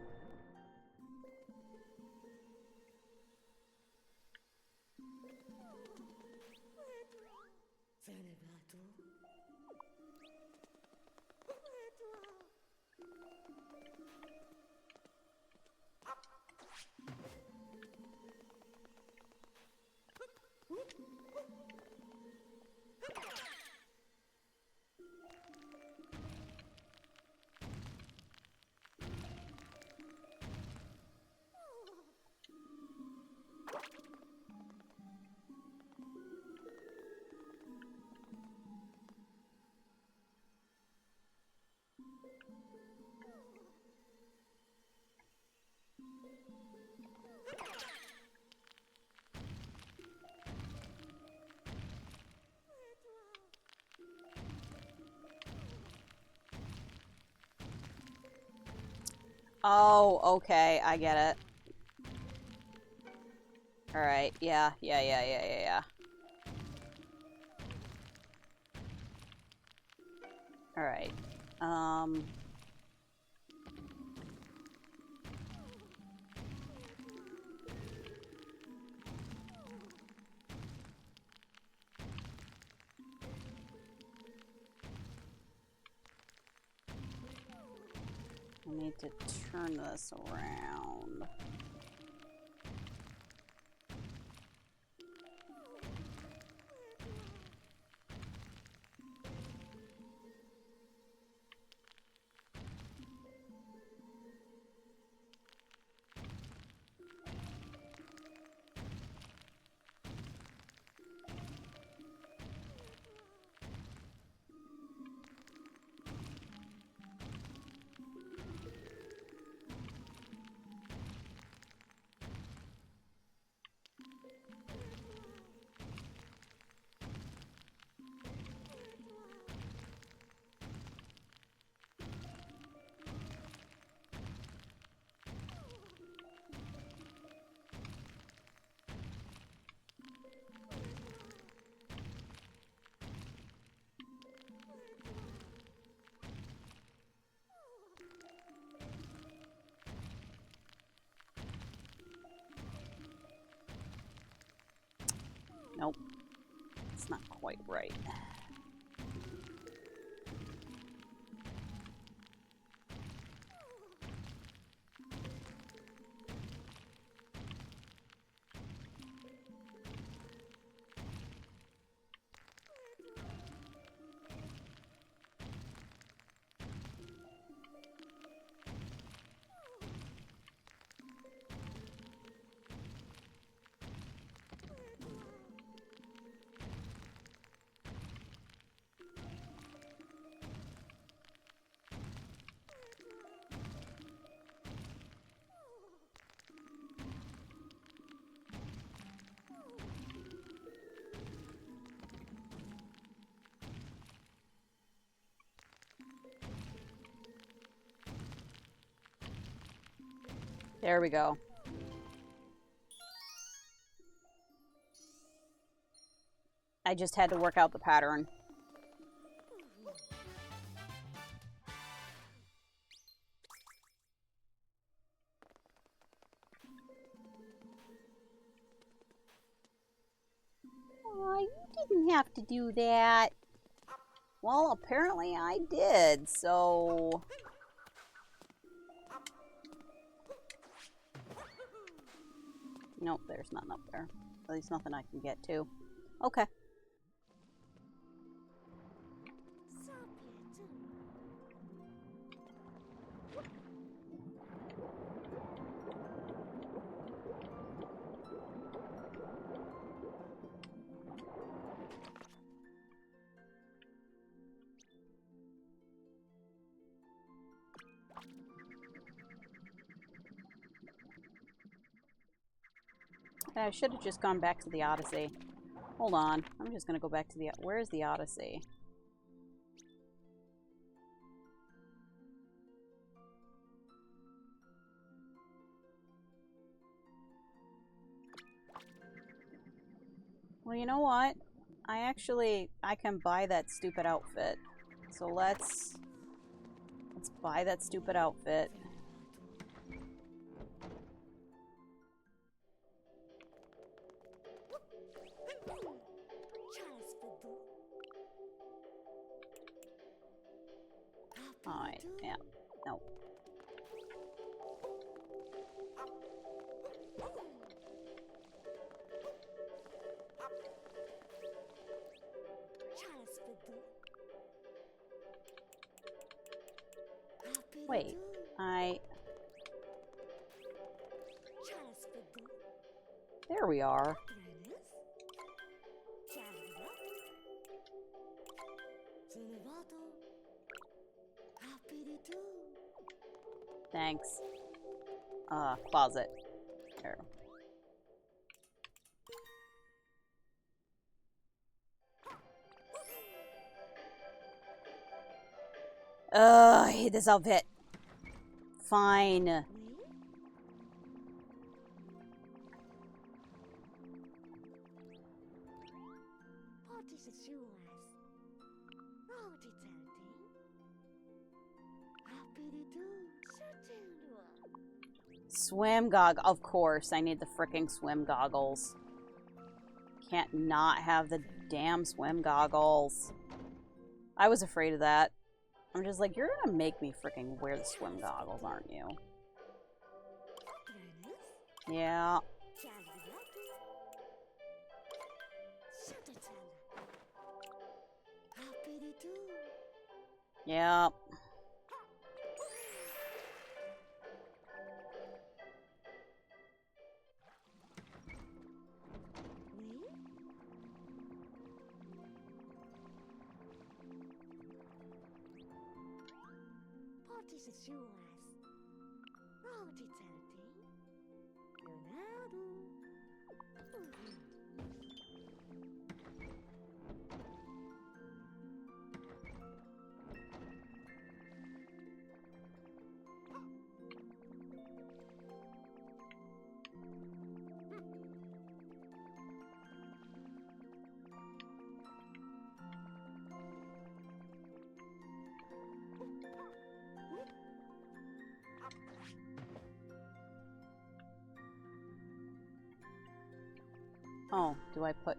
Oh, okay, I get it. Alright, yeah. Alright. I need to turn this around. Nope. It's not quite right. There we go. I just had to work out the pattern. Aw, you didn't have to do that. Well, apparently I did, so... Nope, there's nothing up there. At least nothing I can get to. Okay. I should have just gone back to the Odyssey. Hold on. I'm just going to go back to the... Where's the Odyssey? Well, you know what? I can buy that stupid outfit. So let's buy that stupid outfit. Alright, yeah. No. Wait, there we are. Thanks. Closet. There. I hate this outfit. Fine. Swim goggles. Of course, I need the frickin' swim goggles. Can't not have the damn swim goggles. I was afraid of that. I'm just like, you're gonna make me frickin' wear the swim goggles, aren't you? Yeah. Yep. Oh, do I put...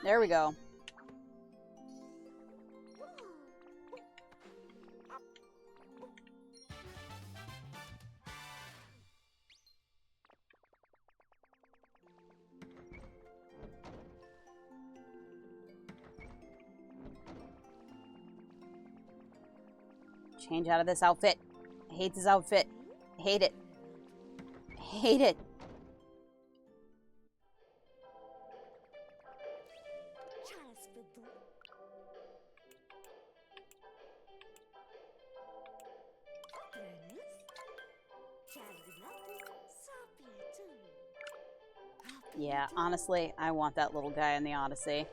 There we go. Change out of this outfit. I hate this outfit. I hate it. I hate it. Yeah, honestly, I want that little guy in the Odyssey.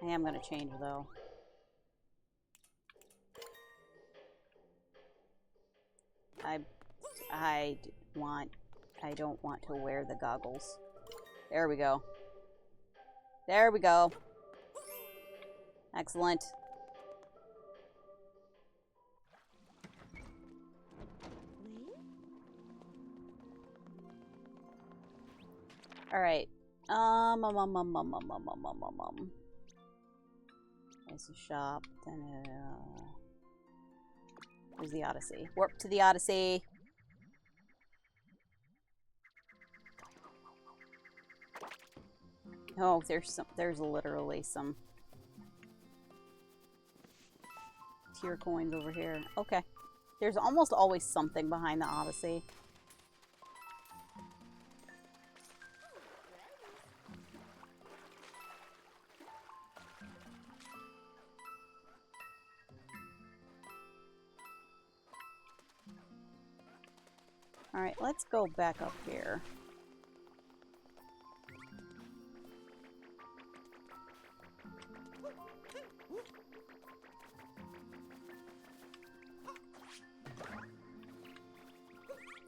I am gonna change though. I don't want to wear the goggles. There we go. There we go. Excellent. All right. There's a shop. Then there's the Odyssey. Warp to the Odyssey. Oh, there's literally some tier coins over here. Okay. There's almost always something behind the Odyssey. Alright, let's go back up here.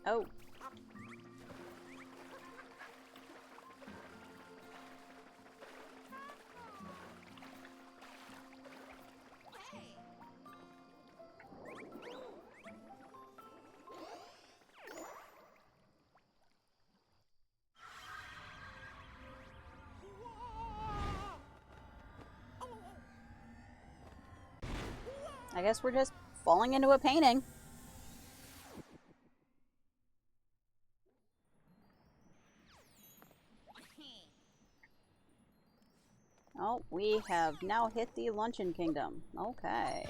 Oh. I guess we're just falling into a painting. Oh, we have now hit the Luncheon Kingdom. Okay.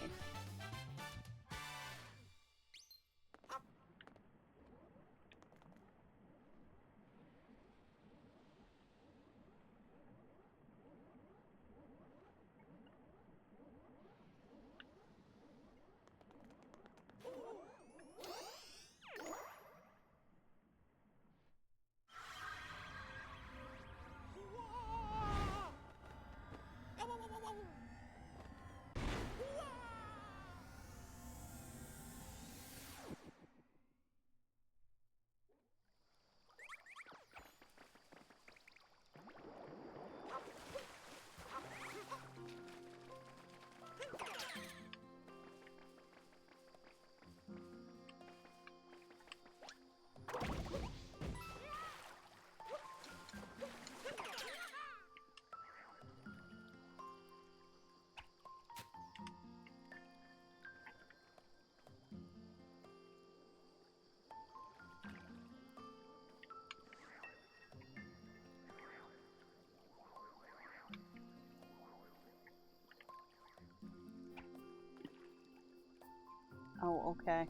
Oh, okay.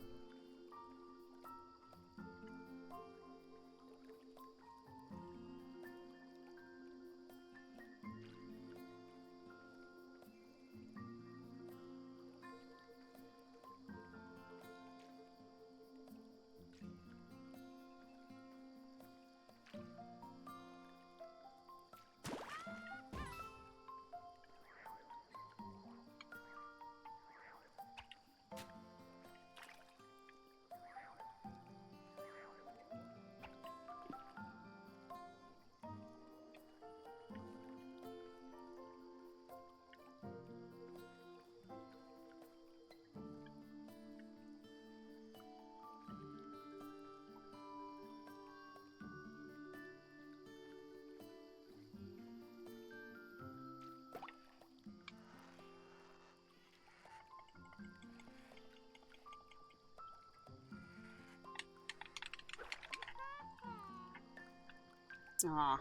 Aw.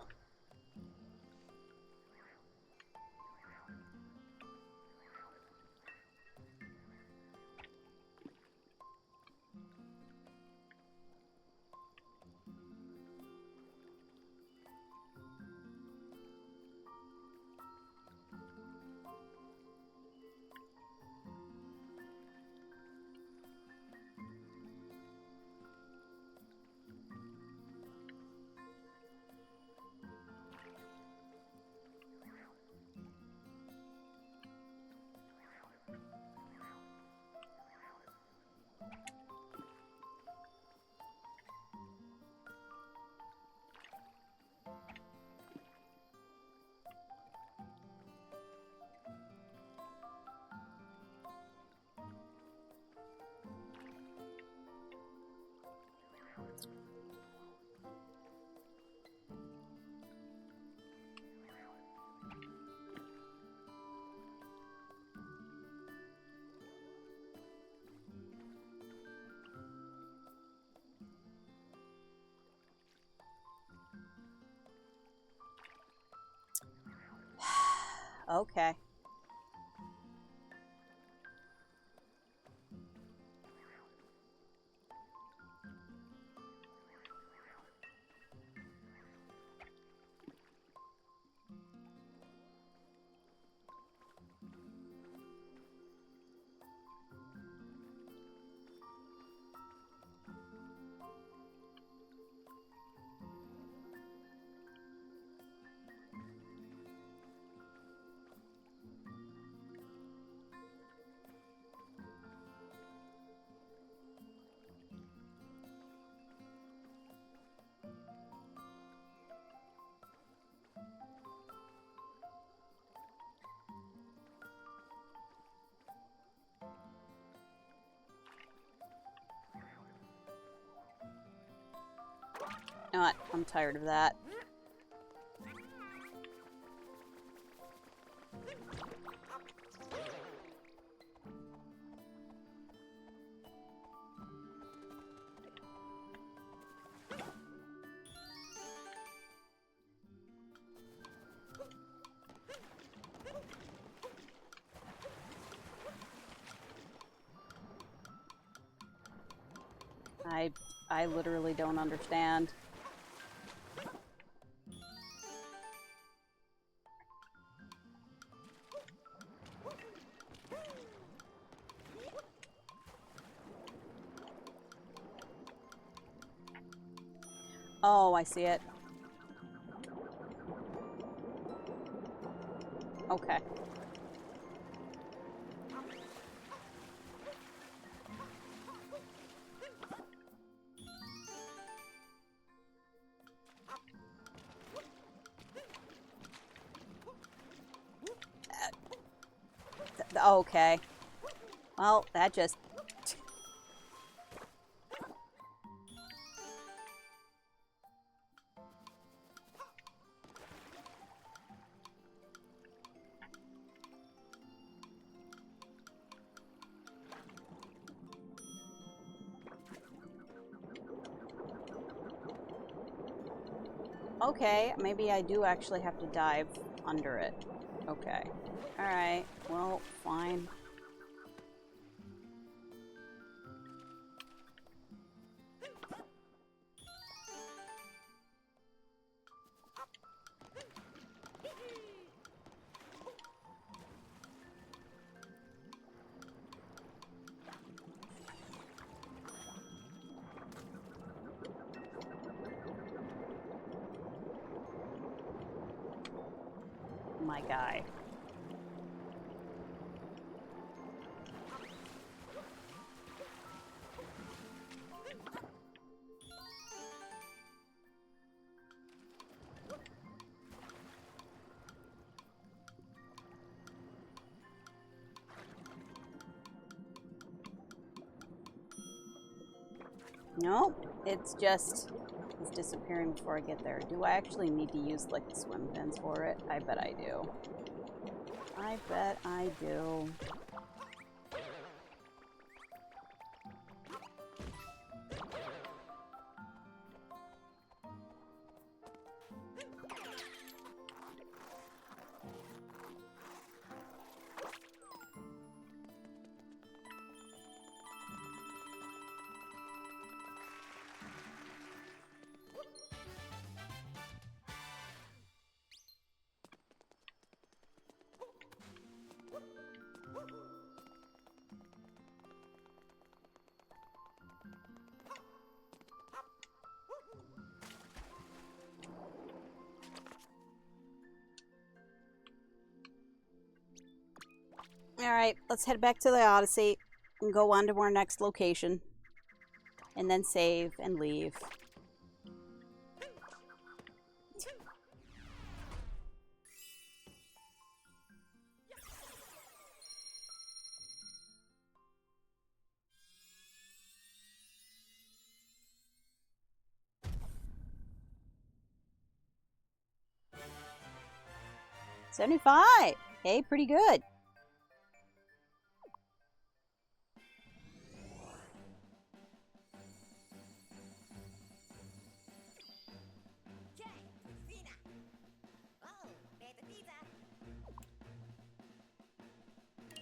Okay. not. I'm tired of that. I literally don't understand. Oh, I see it. Okay. Okay. Well, that just... Okay, maybe I do actually have to dive under it. Okay. Alright, well, fine. My guy. Nope, it's disappearing before I get there. Do I actually need to use like the swim fins for it? I bet I do. I bet I do. Alright, let's head back to the Odyssey and go on to our next location. And then save and leave. $75. Hey, pretty good.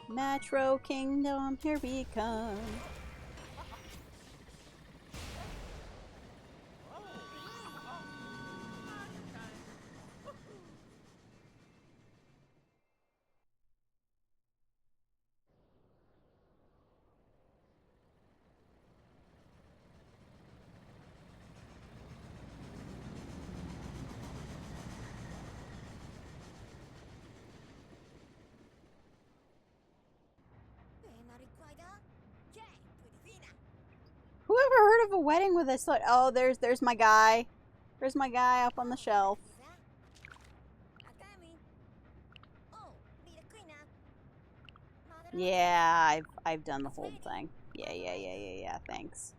Metro Kingdom, here we come. Whoever heard of a wedding with this? Oh, there's my guy. There's my guy up on the shelf. Yeah, I've done the whole thing. Yeah. Thanks.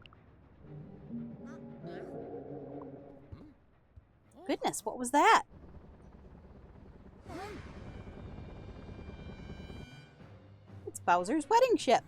goodness, what was that? It's Bowser's wedding ship.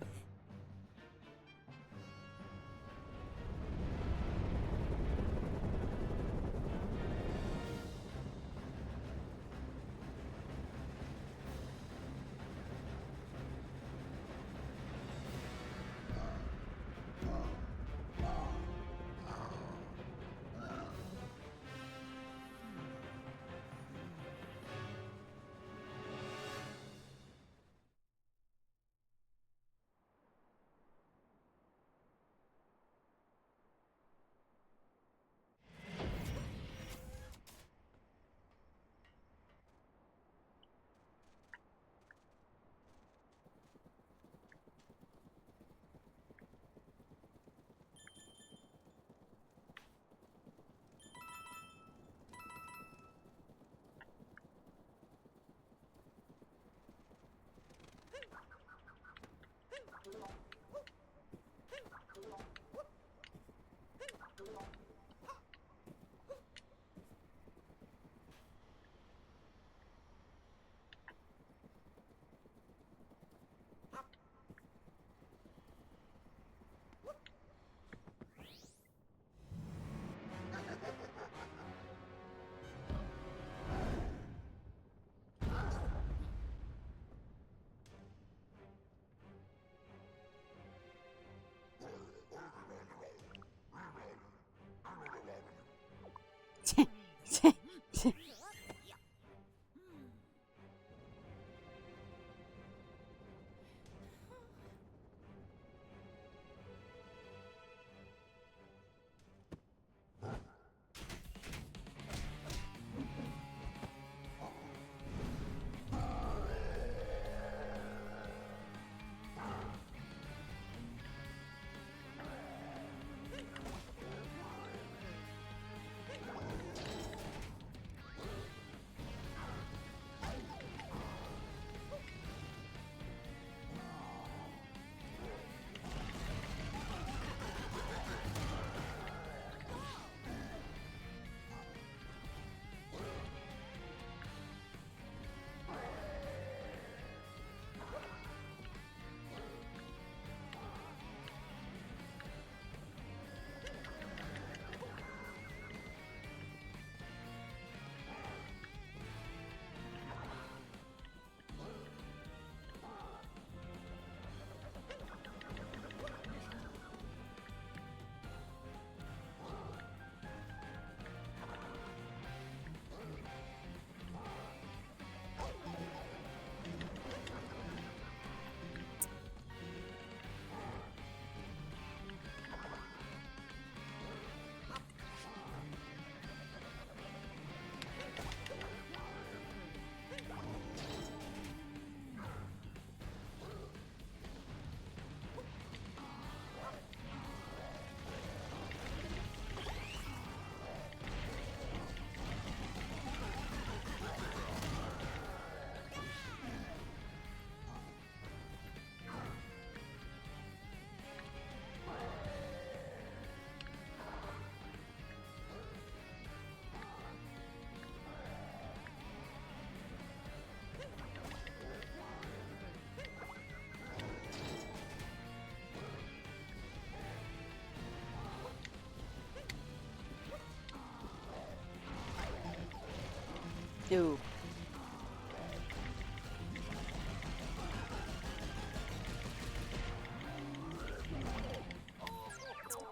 Ooh.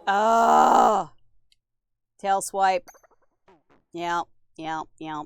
Oh! Tail swipe. Yeah, yeah, yeah.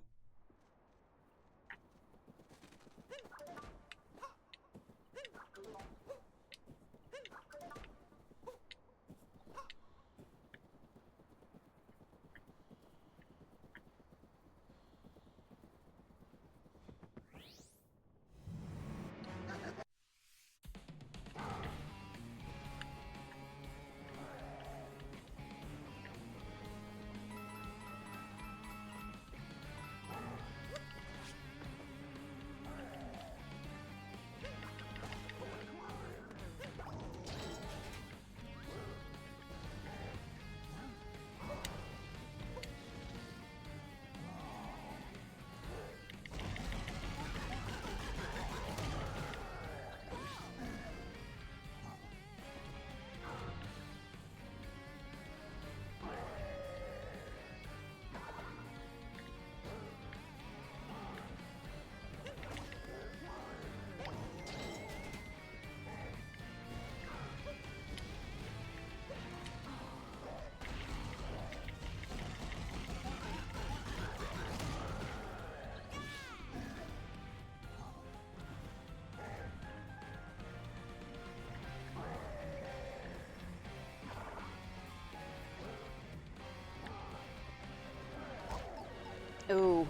Ooh.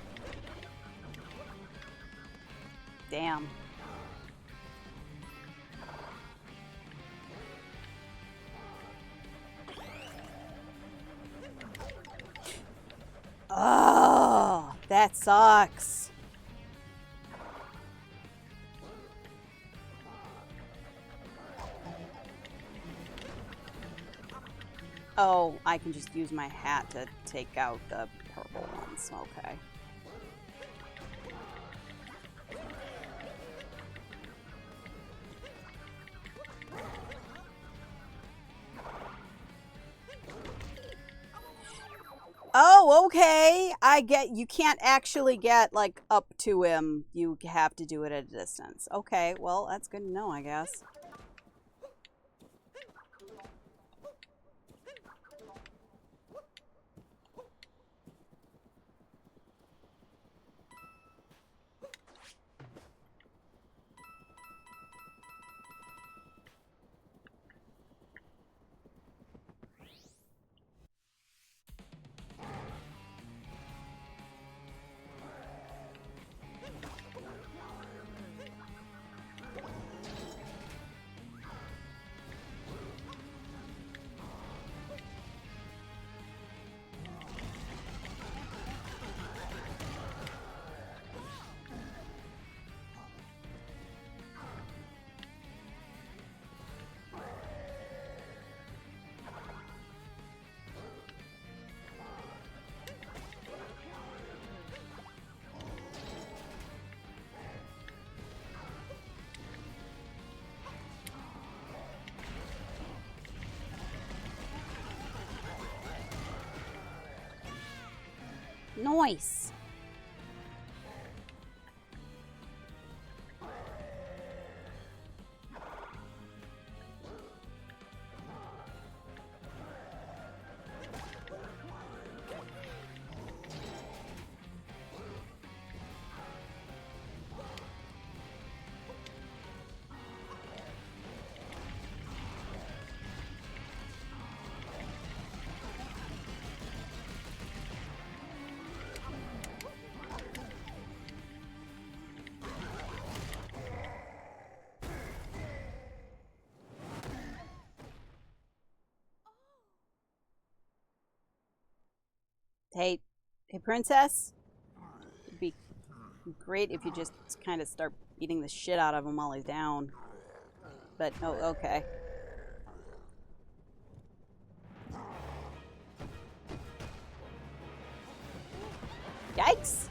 Damn. Oh, that sucks. Oh, I can just use my hat to take out the purple ones. Okay. Oh, okay. I get you can't actually get like up to him. You have to do it at a distance. Okay, well, that's good to know, I guess. Nice. Hey, hey, princess. It'd be great if you just kind of start beating the shit out of him while he's down. But oh, okay. Yikes!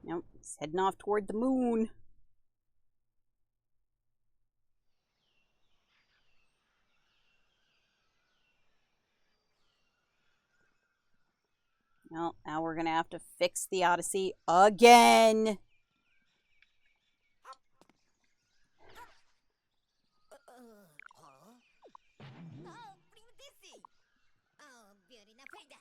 Nope, he's heading off toward the moon. Well, now we're gonna have to fix the Odyssey again. Oh, Odyssey. Oh, beauty na peda.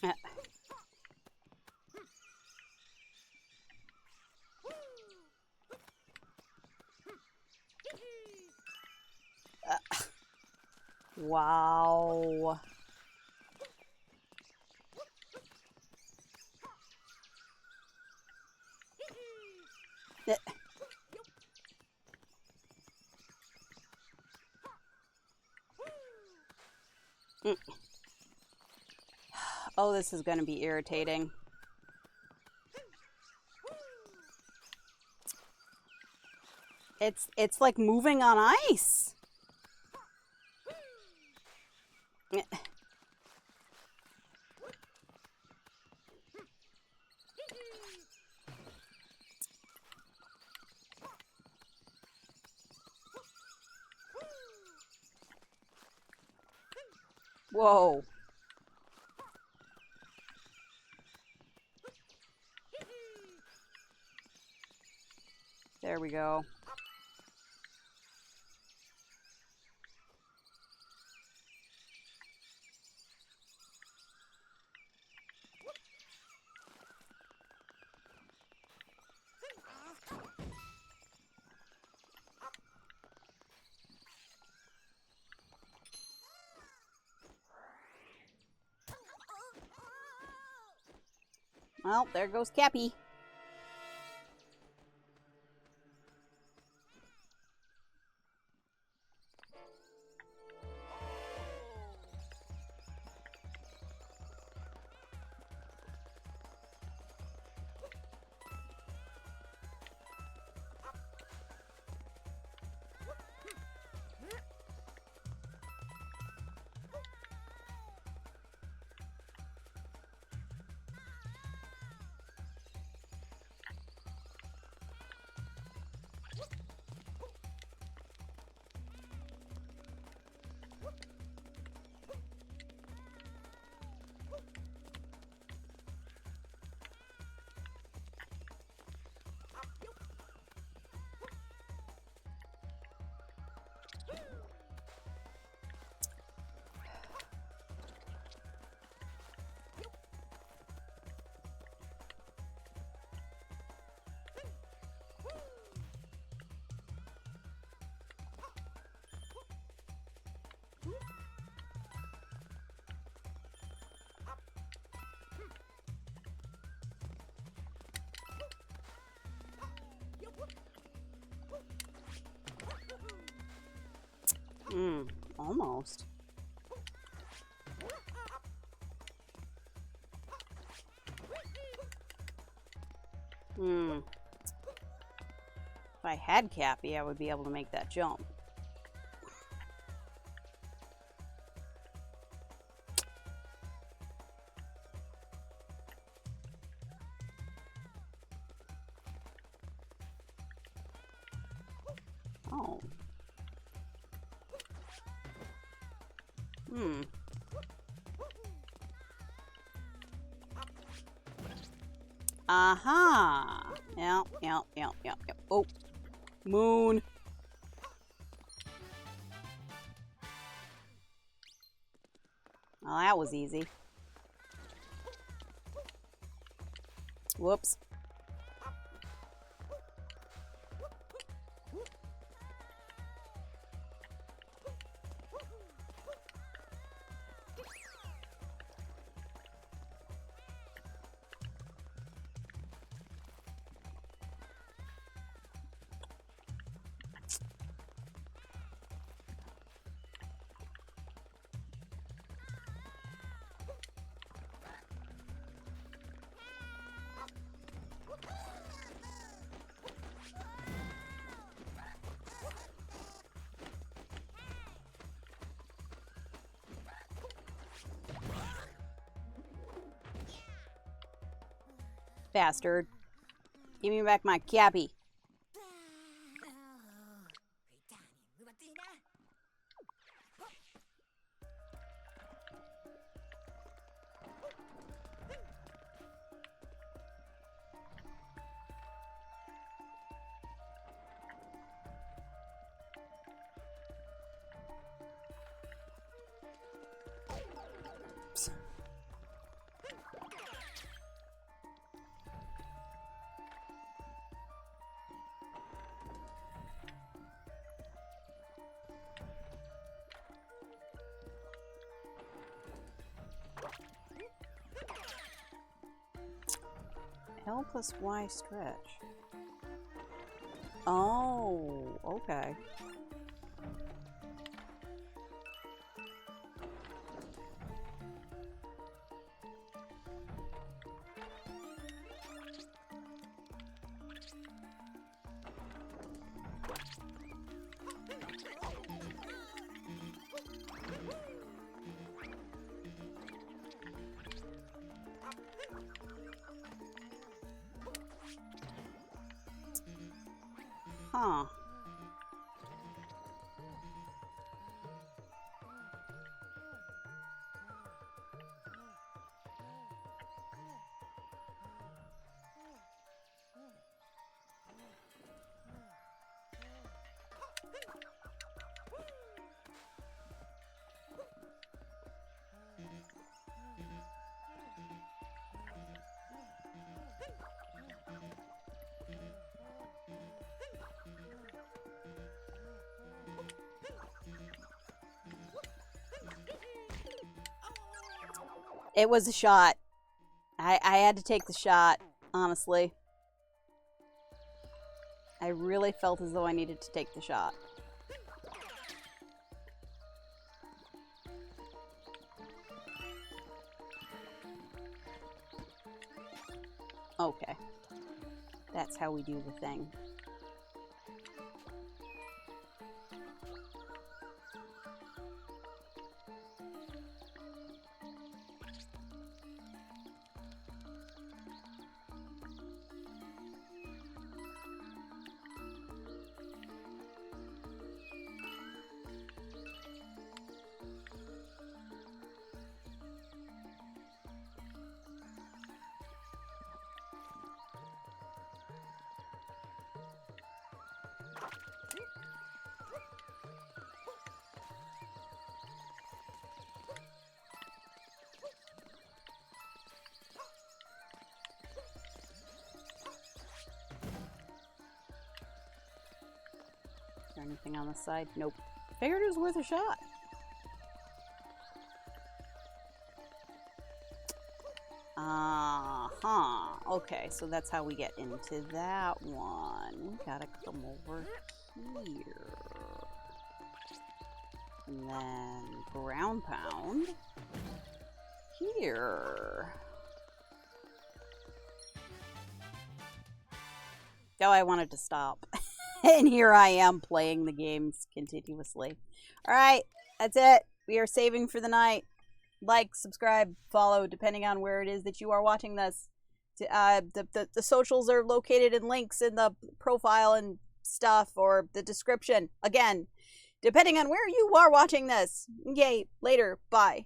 Uh, wow. Oh, this is going to be irritating. It's like moving on ice. Whoa. There we go. Well, there goes Cappy. Almost. If I had Cappy, I would be able to make that jump. Oh. Aha! Yep. Oh, moon. Well, that was easy. Whoops. Bastard. Give me back my Cappy. L plus Y stretch. Oh, okay. Huh. It was a shot. I had to take the shot, honestly. I really felt as though I needed to take the shot. Okay. That's how we do the thing. Is there anything on the side? Nope. Figured it was worth a shot. Okay, so that's how we get into that one. Gotta come over here. And then ground pound. Here. Oh, I wanted to stop. And here I am playing the games continuously. Alright, that's it. We are saving for the night. Like, subscribe, follow, depending on where it is that you are watching this. The socials are located in links in the profile and stuff, or the description. Again, depending on where you are watching this. Yay, later, bye.